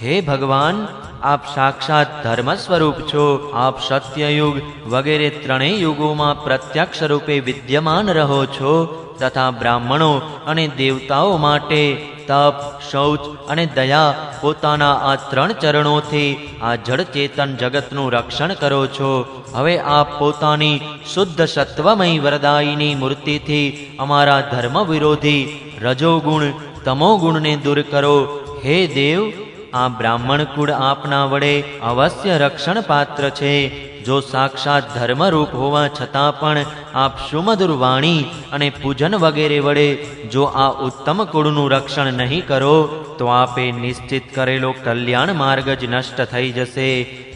A: હે ભગવાન, આપ સાક્ષાત ધર્મ સ્વરૂપ છો. આપ સત્યયુગ વગેરે ત્રણેય યુગોમાં પ્રત્યક્ષ રૂપે વિદ્યમાન રહો છો તથા બ્રાહ્મણો અને દેવતાઓ માટે તપ, શૌચ અને દયા પોતાના આ 3 ચરણોથી આ જડ ચેતન જગતનું રક્ષણ કરો છો. હવે આપ પોતાની શુદ્ધ સત્વમય વરદાયીની મૂર્તિથી અમારા ધર્મ વિરોધી રજોગુણ તમોગુણને દૂર કરો. હે દેવ, આ બ્રાહ્મણ કુળ આપના વડે અવશ્ય રક્ષણ પાત્ર છે. જો સાક્ષાત ધર્મરૂપ હોવા છતાં પણ આપ સુમધુર વાણી અને પૂજન વગેરે વડે જો આ ઉત્તમ કુળનું રક્ષણ નહીં કરો તો આપે નિશ્ચિત કરેલો કલ્યાણ માર્ગ જ નષ્ટ થઈ જશે.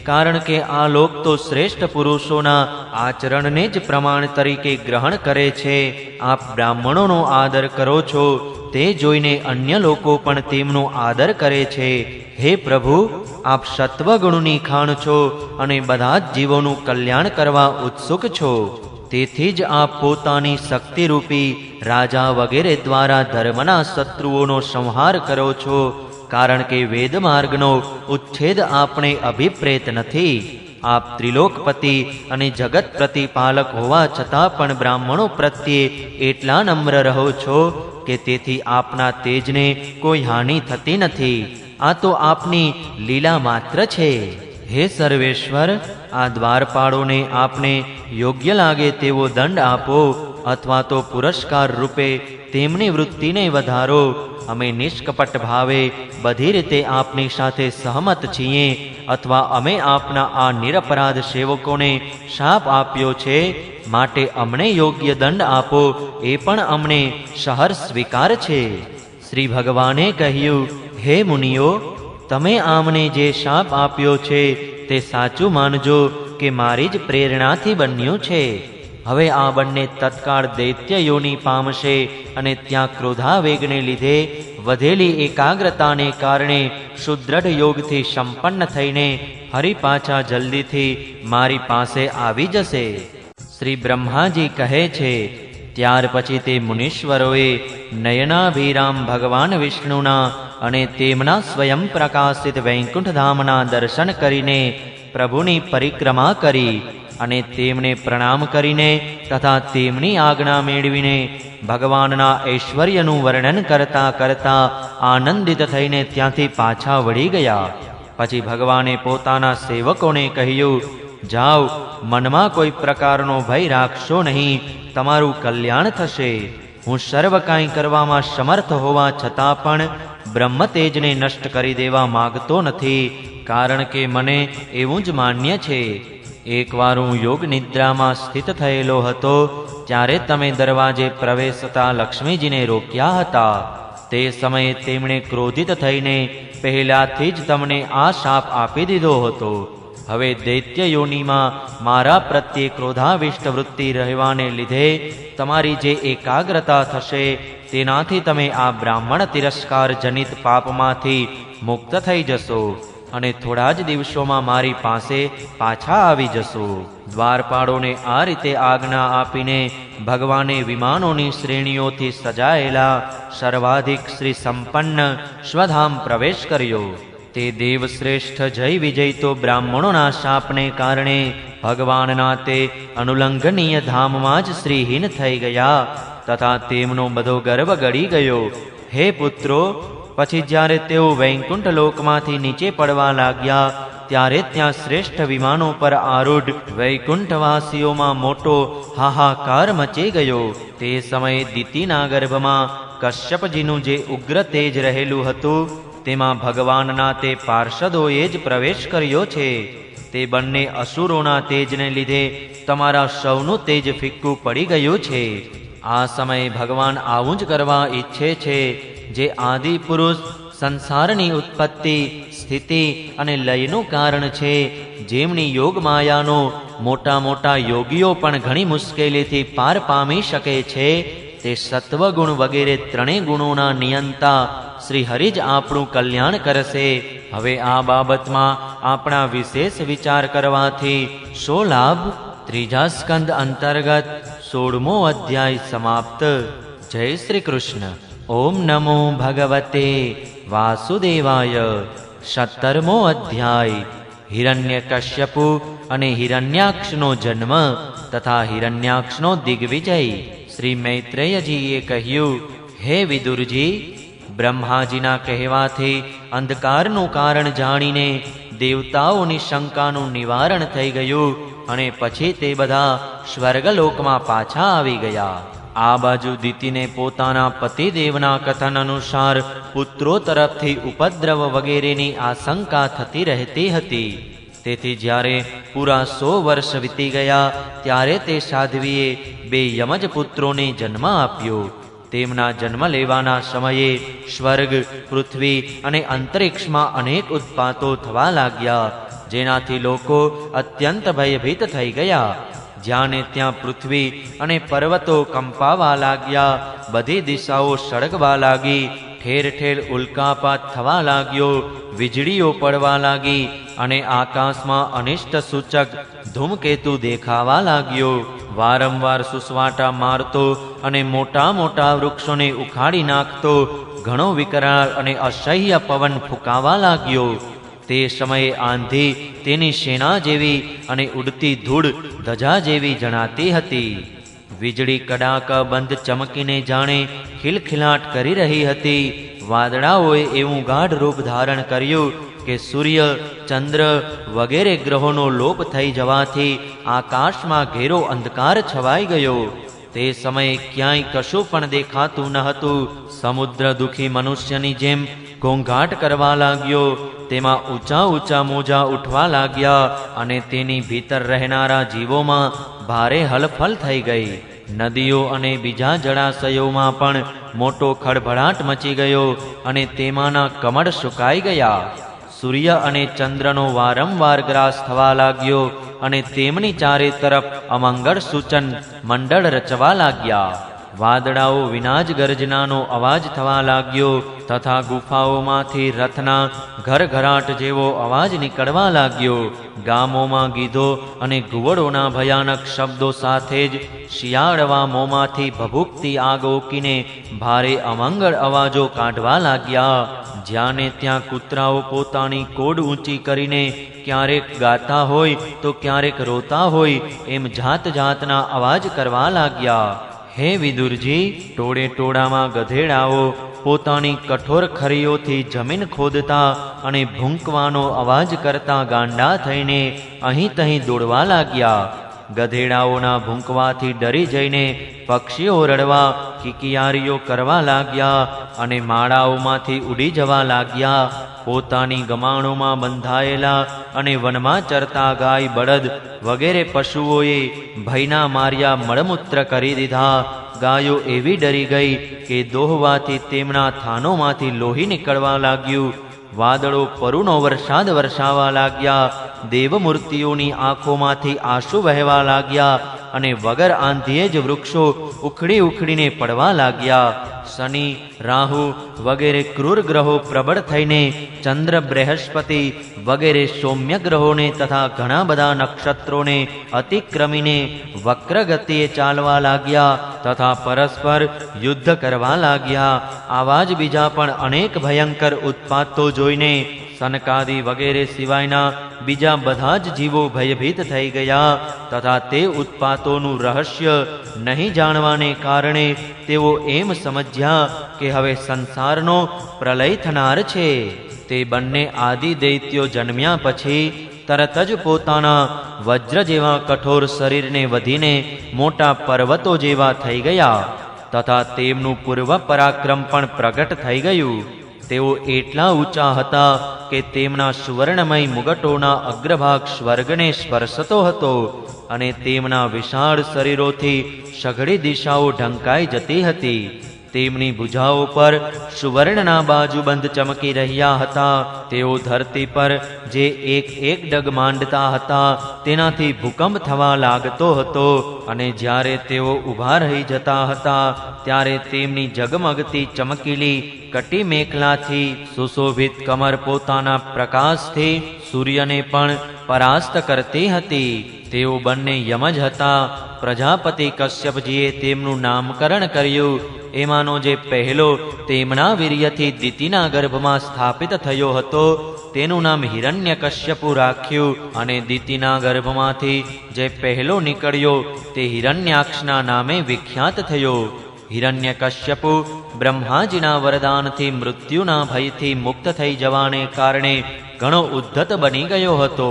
A: કારણ કે આ લોક તો શ્રેષ્ઠ પુરુષોના આચરણને જ પ્રમાણ તરીકે ગ્રહણ કરે છે. આપ બ્રાહ્મણોનો આદર કરો છો તે જોઈને અન્ય લોકો પણ તેમનો આદર કરે છે. હે પ્રભુ, આપ સત્વગુણની ખાણ છો અને બધા જ જીવોનું કલ્યાણ કરવા ઉત્સુક છો. તેથી જ આપ પોતાની શક્તિરૂપી રાજા વગેરે દ્વારા ધર્મના શત્રુઓનો સંહાર કરો છો. કારણ કે વેદ માર્ગનો ઉચ્છેદ આપણે અભિપ્રેત નથી. આપ ત્રિલોકપતિ અને જગત પ્રતિપાલક હોવા છતાં પણ બ્રાહ્મણો પ્રત્યે એટલા નમ્ર રહો છો કે તેથી આપના તેજને કોઈ હાનિ થતી નથી. આ તો આપની લીલા માત્ર છે. હે સર્વેશ્વર, આ દ્વારપાળોને આપને યોગ્ય લાગે તેવો દંડ આપો અથવા તો પુરસ્કાર રૂપે તેમની વૃત્તિને વધારો. અમે નિષ્કપટ ભાવે બધી રીતે આપની સાથે સહમત છીએ, અથવા અમે આપના આ નિરપરાધ સેવકોને શાપ આપ્યો છે, માટે અમને યોગ્ય દંડ આપો એ પણ અમને સહર સ્વીકાર છે. શ્રી ભગવાને કહ્યું, હે મુનિઓ, તમે આમને જે શાપ આપ્યો છે તે સાચું માનજો કે મારી જ પ્રેરણાથી બન્યું છે. હવે આ બંને તત્કાળ દૈત્ય યોનિ પામશે અને ત્યાં ક્રોધાવેગને લીધે વધેલી એકાગ્રતાને કારણે સુદ્રઢ યોગથી સંપન્ન થઈને ફરી પાછા જલ્દીથી મારી પાસે આવી જશે. શ્રી બ્રહ્માજી કહે છે, ત્યાર પછી તે મુનીશ્વરોએ નયનાભિરામ ભગવાન વિષ્ણુના અને તેમના સ્વયં પ્રકાશિત વૈકુંઠ ધામના દર્શન કરીને પ્રભુની પરિક્રમા કરી અને તેમને પ્રણામ કરીને તથા તેમની આજ્ઞા મેળવીને ભગવાનના ઐશ્વર્યનું વર્ણન કરતા કરતા આનંદિત થઈને ત્યાંથી પાછા વળી ગયા. પછી ભગવાને પોતાના સેવકોને કહ્યું, જાઓ, મનમાં કોઈ પ્રકારનો ભય રાખશો નહીં, તમારું કલ્યાણ થશે. હું સર્વ કાંઈ કરવામાં સમર્થ હોવા છતાં પણ બ્રહ્મ તેજને નષ્ટ કરી દેવા માગતો નથી, કારણ કે મને એવું જ માન્ય છે. એકવાર હું યોગ નિદ્રામાં સ્થિત થયેલો હતો, ત્યારે તમે દરવાજે પ્રવેશતા લક્ષ્મીજીને રોક્યા હતા. તે સમયે તેમણે ક્રોધિત થઈને પહેલાથી જ તમને આ શાપ આપી દીધો હતો. હવે દૈત્ય યોનિમાં મારા પ્રત્યે ક્રોધાવિષ્ટ વૃત્તિ રહેવાને લીધે તમારી જે એકાગ્રતા થશે તેનાથી તમે આ બ્રાહ્મણ તિરસ્કાર જનિત પાપમાંથી મુક્ત થઈ જશો અને થોડા જ દિવસોમાં મારી પાસે પાછા આવી જશો. દ્વારપાળોને આ રીતે આજ્ઞા આપીને ભગવાને વિમાનોની શ્રેણીઓથી સજાયેલા સર્વાધિક શ્રી સંપન્ન સ્વધામ પ્રવેશ કર્યો. તે દેવશ્રેષ્ઠ જય વિજય તો બ્રાહ્મણોના શાપને કારણે ભગવાનના તે અનુલ્લંઘનીય ધામમાં જ શ્રીહીન થઈ ગયા તથા તેમનો બધો ગર્વ ગળી ગયો. હે પુત્રો, પછી જ્યારે તેઓ વૈકુંઠ લોકમાંથી નીચે પડવા લાગ્યા ત્યારે ત્યાં શ્રેષ્ઠ વિમાનો પર આરૂઢ વૈકુંઠવાસીઓમાં મોટો હાહાકાર મચી ગયો. તે સમયે દિતિના ગર્ભમાં કશ્યપજીનું જે ઉગ્ર તેજ રહેલું હતું તેમાં ભગવાનના તે પાર્ષદોએ જ પ્રવેશ કર્યો છે. તે બંને અસુરોના તેજને લીધે તમારા સૌનું તેજ ફિક્કું પડી ગયું છે. આ સમયે ભગવાન આવું જ કરવા ઈચ્છે છે, જે આદિ પુરુષ સંસારની ઉત્પત્તિ, સ્થિતિ અને લયનું કારણ છે, જેમની યોગ માયાનો મોટા મોટા યોગીઓ પણ ઘણી મુશ્કેલીથી પાર પામી શકે છે. તે સત્વગુણ વગેરે ત્રણેય ગુણોના નિયંતા શ્રી હરિ જ આપણું કલ્યાણ કરશે. હવે આ બાબતમાં આપણા વિશેષ વિચાર કરવાથી શો લાભ? ત્રીજા સ્કંદ અંતર્ગત 16મો અધ્યાય સમાપ્ત. જય શ્રી કૃષ્ણ. ઓમ નમો ભગવતે વાસુદેવાય. 17મો અધ્યાય હિરણ્યકશ્યપુ અને હિરણ્યાક્ષનો જન્મ તથા હિરણ્યાક્ષનો દિગ્વિજય. શ્રી મૈત્રેયજીએ કહ્યું, હે વિદુરજી, બ્રહ્માજીના કહેવાથી અંધકારનું કારણ જાણીને દેવતાઓની શંકાનું નિવારણ થઈ ગયું અને પછી તે બધા સ્વર્ગલોકમાં પાછા આવી ગયા. આ બાજુ દિતિને પોતાના પતિદેવના કથન અનુસાર પુત્રો તરફથી ઉપદ્રવ વગેરેની આશંકા થતી રહેતી હતી. તેથી જ્યારે પૂરા 100 વર્ષ વીતી ગયા ત્યારે તે સાધ્વીએ 2 યમજ પુત્રોને જન્મ આપ્યો. તેમના જન્મ લેવાના સમયે સ્વર્ગ, પૃથ્વી અને અંતરિક્ષમાં અનેક ઉત્પાતો થવા લાગ્યા, જેનાથી લોકો અત્યંત ભયભીત થઈ ગયા. જ્યાં ને ત્યાં પૃથ્વી અને પર્વતો કંપાવા લાગ્યા, બધી દિશાઓ સળગવા લાગી, ઠેર ઠેર ઉલ્કાપાત થવા લાગ્યો, વીજળીઓ પડવા લાગી અને આકાશમાં અનિષ્ટ સૂચક ધૂમકેતુ દેખાવા લાગ્યો. વારંવાર સુસવાટા મારતો અને મોટા મોટા વૃક્ષોને ઉખાડી નાખતો ઘણો વિકરાળ અને અસહ્ય પવન ફૂંકાવા લાગ્યો. તે સમયે આંધી તેની સેના જેવી અને ઉડતી ધૂળ ધજા જેવી જણાતી હતી. વીજળી કડાકા બંધ ચમકીને જાણે ખિલખિલાટ કરી રહી હતી. વાદળાઓએ એવું ગાઢ રૂપ ધારણ કર્યું કે સૂર્ય, ચંદ્ર વગેરે ગ્રહોનો લોપ થઈ જવાથી આકાશમાં ઘેરો અંધકાર છવાઈ ગયો. તે સમયે ક્યાંય કશું પણ દેખાતું ન હતું. સમુદ્ર દુઃખી મનુષ્યની જેમ ઘોંઘાટ કરવા લાગ્યો. તેમાં ઊંચા ઊંચા મોજા ઉઠવા લાગ્યા અને તેની ભીતર રહેનારા જીવોમાં ભારે હલફલ થઈ ગઈ. નદીઓ અને બીજા જળાશયોમાં પણ મોટો ખળભળાટ મચી ગયો અને તેમાંના કમળ સુકાઈ ગયા. સૂર્ય અને ચંદ્રનો વારંવાર ગ્રાસ થવા લાગ્યો અને તેમની ચારે તરફ અમંગળ સૂચન મંડળ રચવા લાગ્યા. વાદળાઓ વિના જ ગર્જનાનો અવાજ થવા લાગ્યો તથા ગુફાઓમાંથી રથના ઘરઘરાટ જેવો અવાજ નીકળવા લાગ્યો. ગામોમાં ગીધો અને ઘુવડોના ભયાનક શબ્દો સાથે જ શિયાળવા મોંમાંથી ભભૂકતી આગ ઓકીને ભારે અમંગળ અવાજો કાઢવા લાગ્યા. જ્યાં ને ત્યાં કૂતરાઓ પોતાની કોડ ઊંચી કરીને ક્યારેક ગાતા હોય તો ક્યારેક રોતા હોય એમ જાત જાતના અવાજ કરવા લાગ્યા. હે વિદુરજી, ટોળે ટોળામાં ગધેડાઓ પોતાની કઠોર ખરીઓથી જમીન ખોદતા અને ભૂંકવાનો અવાજ કરતા ગાંડા થઈને અહીં તહીં દોડવા લાગ્યા. ગધેડાઓના ભૂંકવાથી ડરી જઈને પક્ષીઓ રડવા કિકિયારીઓ કરવા લાગ્યા અને માળાઓમાંથી ઉડી જવા લાગ્યા. પોતાની ગમાણોમાં બંધાયેલા અને વનમાં ચરતા ગાય, બળદ વગેરે પશુઓએ ભયના માર્યા મળમૂત્ર કરી દીધા. ગાયો એવી ડરી ગઈ કે દોહવાથી તેમના થાનોમાંથી લોહી નીકળવા લાગ્યું. વાદળો પરુનો વરસાદ વરસાવા લાગ્યા. દેવમૂર્તિઓની આંખોમાંથી આંસુ વહેવા લાગ્યા અને વગર આંધીએ જ વૃક્ષો ઉખડી ઉખડીને પડવા લાગ્યા. શનિ, રાહુ વગેરે ક્રૂર ગ્રહો પ્રબળ થઈને ચંદ્ર, બૃહસ્પતિ વગેરે સૌમ્ય ગ્રહોને તથા ઘણા બધા નક્ષત્રોને અતિક્રમીને વક્રગતિએ ચાલવા લાગ્યા તથા પરસ્પર યુદ્ધ કરવા લાગ્યા. આવા જ બીજા પણ અનેક ભયંકર ઉત્પાતો જોઈને સનકાદી વગેરે સિવાયના બીજા બધા જ જીવો ભયભીત થઈ ગયા તથા તે ઉત્પાતોનું રહસ્ય નહીં જાણવાને કારણે તેઓ એમ સમજ્યા કે હવે સંસારનો પ્રલય થનાર છે. તે બંને આદિ દૈત્યો જન્મ્યા પછી તરત જ પોતાના વજ્ર જેવા કઠોર શરીરને વધીને મોટા પર્વતો જેવા થઈ ગયા તથા તેમનું પૂર્વ પરાક્રમ પણ પ્રગટ થઈ ગયું. તેઓ એટલા ઊંચા હતા કે તેમના સુવર્ણમય મુગટોના અગ્રભાગ સ્વર્ગને સ્પર્શતો હતો અને તેમના વિશાળ શરીરોથી સઘળી દિશાઓ ઢંકાઈ જતી હતી. તેમની ભુજાઓ પર સુવર્ણના બાજુબંધ ચમકી રહ્યા હતા. તેઓ ધરતી પર જે એક એક ડગ માંડતા હતા તેનાથી ભૂકંપ થવા લાગતો હતો અને જ્યારે તેઓ ઊભા રહી જતા હતા ત્યારે તેમની જગમગતી ચમકીલી કટી મેખલાથી સુશોભિત કમર પોતાના પ્રકાશથી સૂર્યને પણ પરાસ્ત કરતી હતી. તેઓ બંને યમજ હતા. પ્રજાપતિ કશ્યપજીએ તેમનું નામકરણ કર્યું. એમાંનો જે પહેલો તેમના વીર્યથી દિતિના ગર્ભમાં સ્થાપિત થયો હતો તેનું નામ હિરણ્યકશ્યપુ રાખ્યું અને દિતિના ગર્ભમાંથી જે પહેલો નીકળ્યો તે હિરણ્યાક્ષના નામે વિખ્યાત થયો. હિરણ્યકશ્યપુ બ્રહ્માજીના વરદાનથી મૃત્યુના ભયથી મુક્ત થઈ જવાને કારણે ઘણો ઉદ્ધત બની ગયો હતો.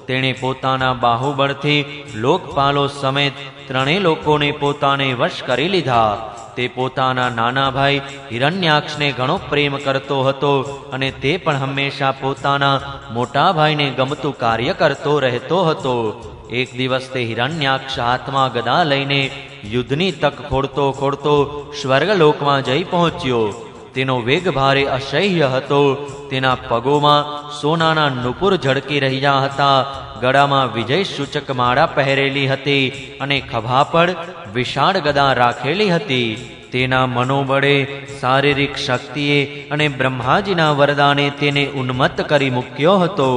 A: તેણે પોતાના બાહુબળથી લોકપાલો સમેત ત્રણેય લોકોને પોતાને વશ કરી લીધા. તે પોતાના નાના ભાઈ હિરણ્યાક્ષને ઘણો પ્રેમ કરતો હતો અને તે પણ હંમેશા પોતાના મોટા ભાઈને ગમતું કાર્ય કરતો રહેતો હતો. એક દિવસ તે હિરણ્યાક્ષ હાથમાં ગદા લઈને યુદ્ધની તક ખોડતો ખોડતો સ્વર્ગલોકમાં જઈ પહોંચ્યો. તેનો વેગ ભારે અસહ્ય હતો. તેના પગોમાં સોનાના નુપુર ઝળકી રહ્યા હતા. ગળામાં વિજય સૂચક માળા પહેરેલી હતી અને ખભા પર વિશાળ ગદા રાખેલી હતી. તેના મનોબળે, શારીરિક શક્તિએ અને બ્રહ્માજીના વરદાને તેને ઉન્મત્ત કરી મૂક્યો હતો.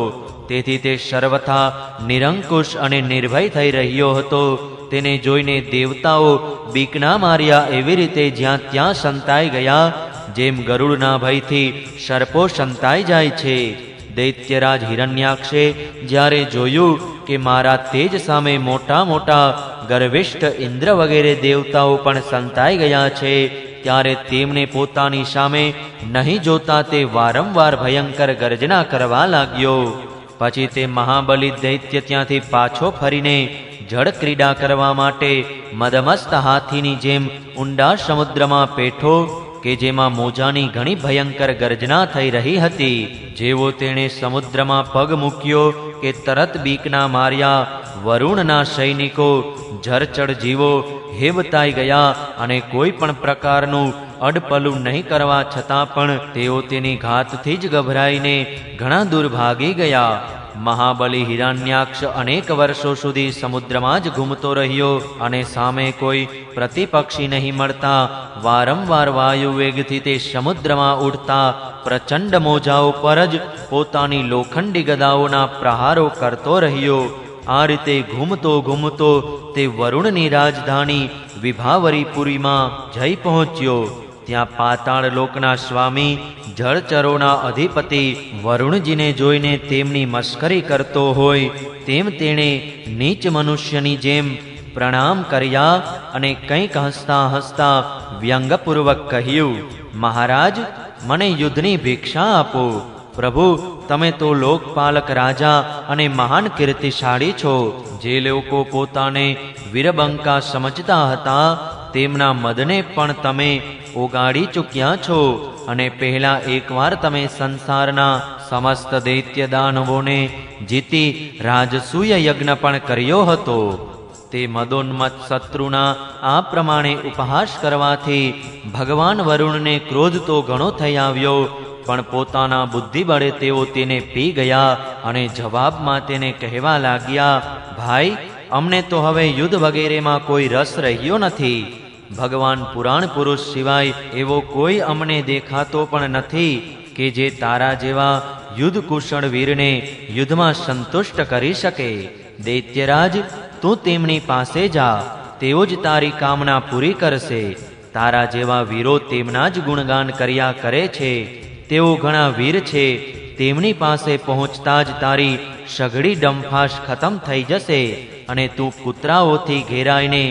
A: તેથી તે સર્વથા નિરંકુશ અને નિર્ભય થઈ રહ્યો હતો. તેને જોઈને દેવતાઓ બીકના માર્યા એવી રીતે જ્યાં ત્યાં સંતાઈ ગયા, જેમ ગરુડના ભયથી સર્પો સંતાઈ જાય છે. દૈત્યરાજ હિરણ્યાક્ષે જ્યારે જોયું કે મારા તેજ સામે મોટા મોટા ગર્વિષ્ઠ ઇન્દ્ર વગેરે દેવતાઓ પણ સંતાઈ ગયા છે, ત્યારે તેમને પોતાની સામે નહીં જોતા તે વારંવાર ભયંકર ગર્જના કરવા લાગ્યો. પછી તે મહાબલી દૈત્ય ત્યાંથી પાછો ફરીને જળ ક્રીડા કરવા માટે મદમસ્ત હાથીની જેમ ઊંડા સમુદ્રમાં પેઠો કે જેમાં મોજાની ઘણી ભયંકર ગર્જના થઈ રહી હતી. જેવો તેણે સમુદ્રમાં પગ મૂક્યો કે તરત બીકના માર્યા વરુણના સૈનિકો જરચડ જીવો હેબતાઈ ગયા અને કોઈ પણ પ્રકારનું અડપલું નહીં કરવા છતાં પણ તેઓ તેની ઘાતથી જ ગભરાઈને ઘણા દૂર ભાગી ગયા. મહાબલી હિરણ્યાક્ષ અનેક વર્ષો સુધી સમુદ્રમાં જ ઘૂમતો રહ્યો અને સામે કોઈ પ્રતિપક્ષી નહીં મળતા વારંવાર વાયુ વેગથી તે સમુદ્રમાં ઉડતા પ્રચંડ મોજાઓ પર જ પોતાની લોખંડી ગદાઓના પ્રહારો કરતો રહ્યો. આ રીતે ઘૂમતો ઘૂમતો તે વરુણની રાજધાની વિભાવરીપુરીમાં જઈ પહોંચ્યો. ત્યાં પાતાળ લોકના સ્વામી જળચરોના અધિપતિ વરુણજીને જોઈને તેમની મશ્કરી કરતો હોય તેમ તેણે નીચ મનુષ્યની જેમ પ્રણામ કર્યા અને કંઈક હસતા હસતા વ્યંગપૂર્વક કહ્યું, મહારાજ, મને યુદ્ધની ભિક્ષા આપો. પ્રભુ, તમે તો લોકપાલક રાજા અને મહાન કીર્તિશાળી છો. જે લોકો પોતાને વીરબંકા સમજતા હતા તેમના મદને પણ તમે ઓગાળી ચૂક્યા છો અને પહેલા એકવાર તમે સંસારના સમસ્ત દૈત્ય દાનવોને જીતી રાજસૂય યજ્ઞ પણ કર્યો હતો. તે મદોન્મત્ત શત્રુના આ પ્રમાણે ઉપહાસ કરવાથી ભગવાન વરુણને ક્રોધ તો ઘણો થઈ આવ્યો, પણ પોતાના બુદ્ધિબળે તેઓ તેને પી ગયા અને જવાબમાં તેને કહેવા લાગ્યા, ભાઈ, અમને તો હવે યુદ્ધ વગેરેમાં કોઈ રસ રહ્યો નથી. ભગવાન પુરાણ પુરુષ સિવાય એવો કોઈ અમને દેખાતો પણ નથી કે જે તારા જેવા યુદ્ધ કુશળ વીરને યુદ્ધમાં સંતુષ્ટ કરી શકે. દૈત્યરાજ, તું તેમની પાસે જા, તેઓ જ તારી કામના પૂરી કરશે. તારા જેવા વીરો તેમના જ ગુણગાન કર્યા કરે છે. તેઓ ઘણા વીર છે. તેમની પાસે પહોંચતા જ તારી સઘળી ડંફાશ ખતમ થઈ જશે અને તું કૂતરાઓથી ઘેરાઈને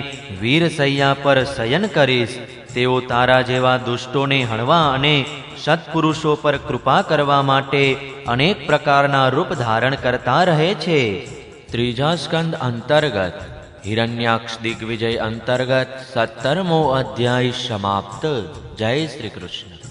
A: વીર સૈયા પર શયન કરીશ. તેઓ તારા જેવા દુષ્ટોને હણવા અને સત્પુરુષો પર કૃપા કરવા માટે અનેક પ્રકારના રૂપ ધારણ કરતા રહે છે. ત્રીજા સ્કંદ અંતર્ગત હિરણ્યાક્ષ દિગ્વિજય અંતર્ગત 17મો અધ્યાય સમાપ્ત. જય શ્રી કૃષ્ણ.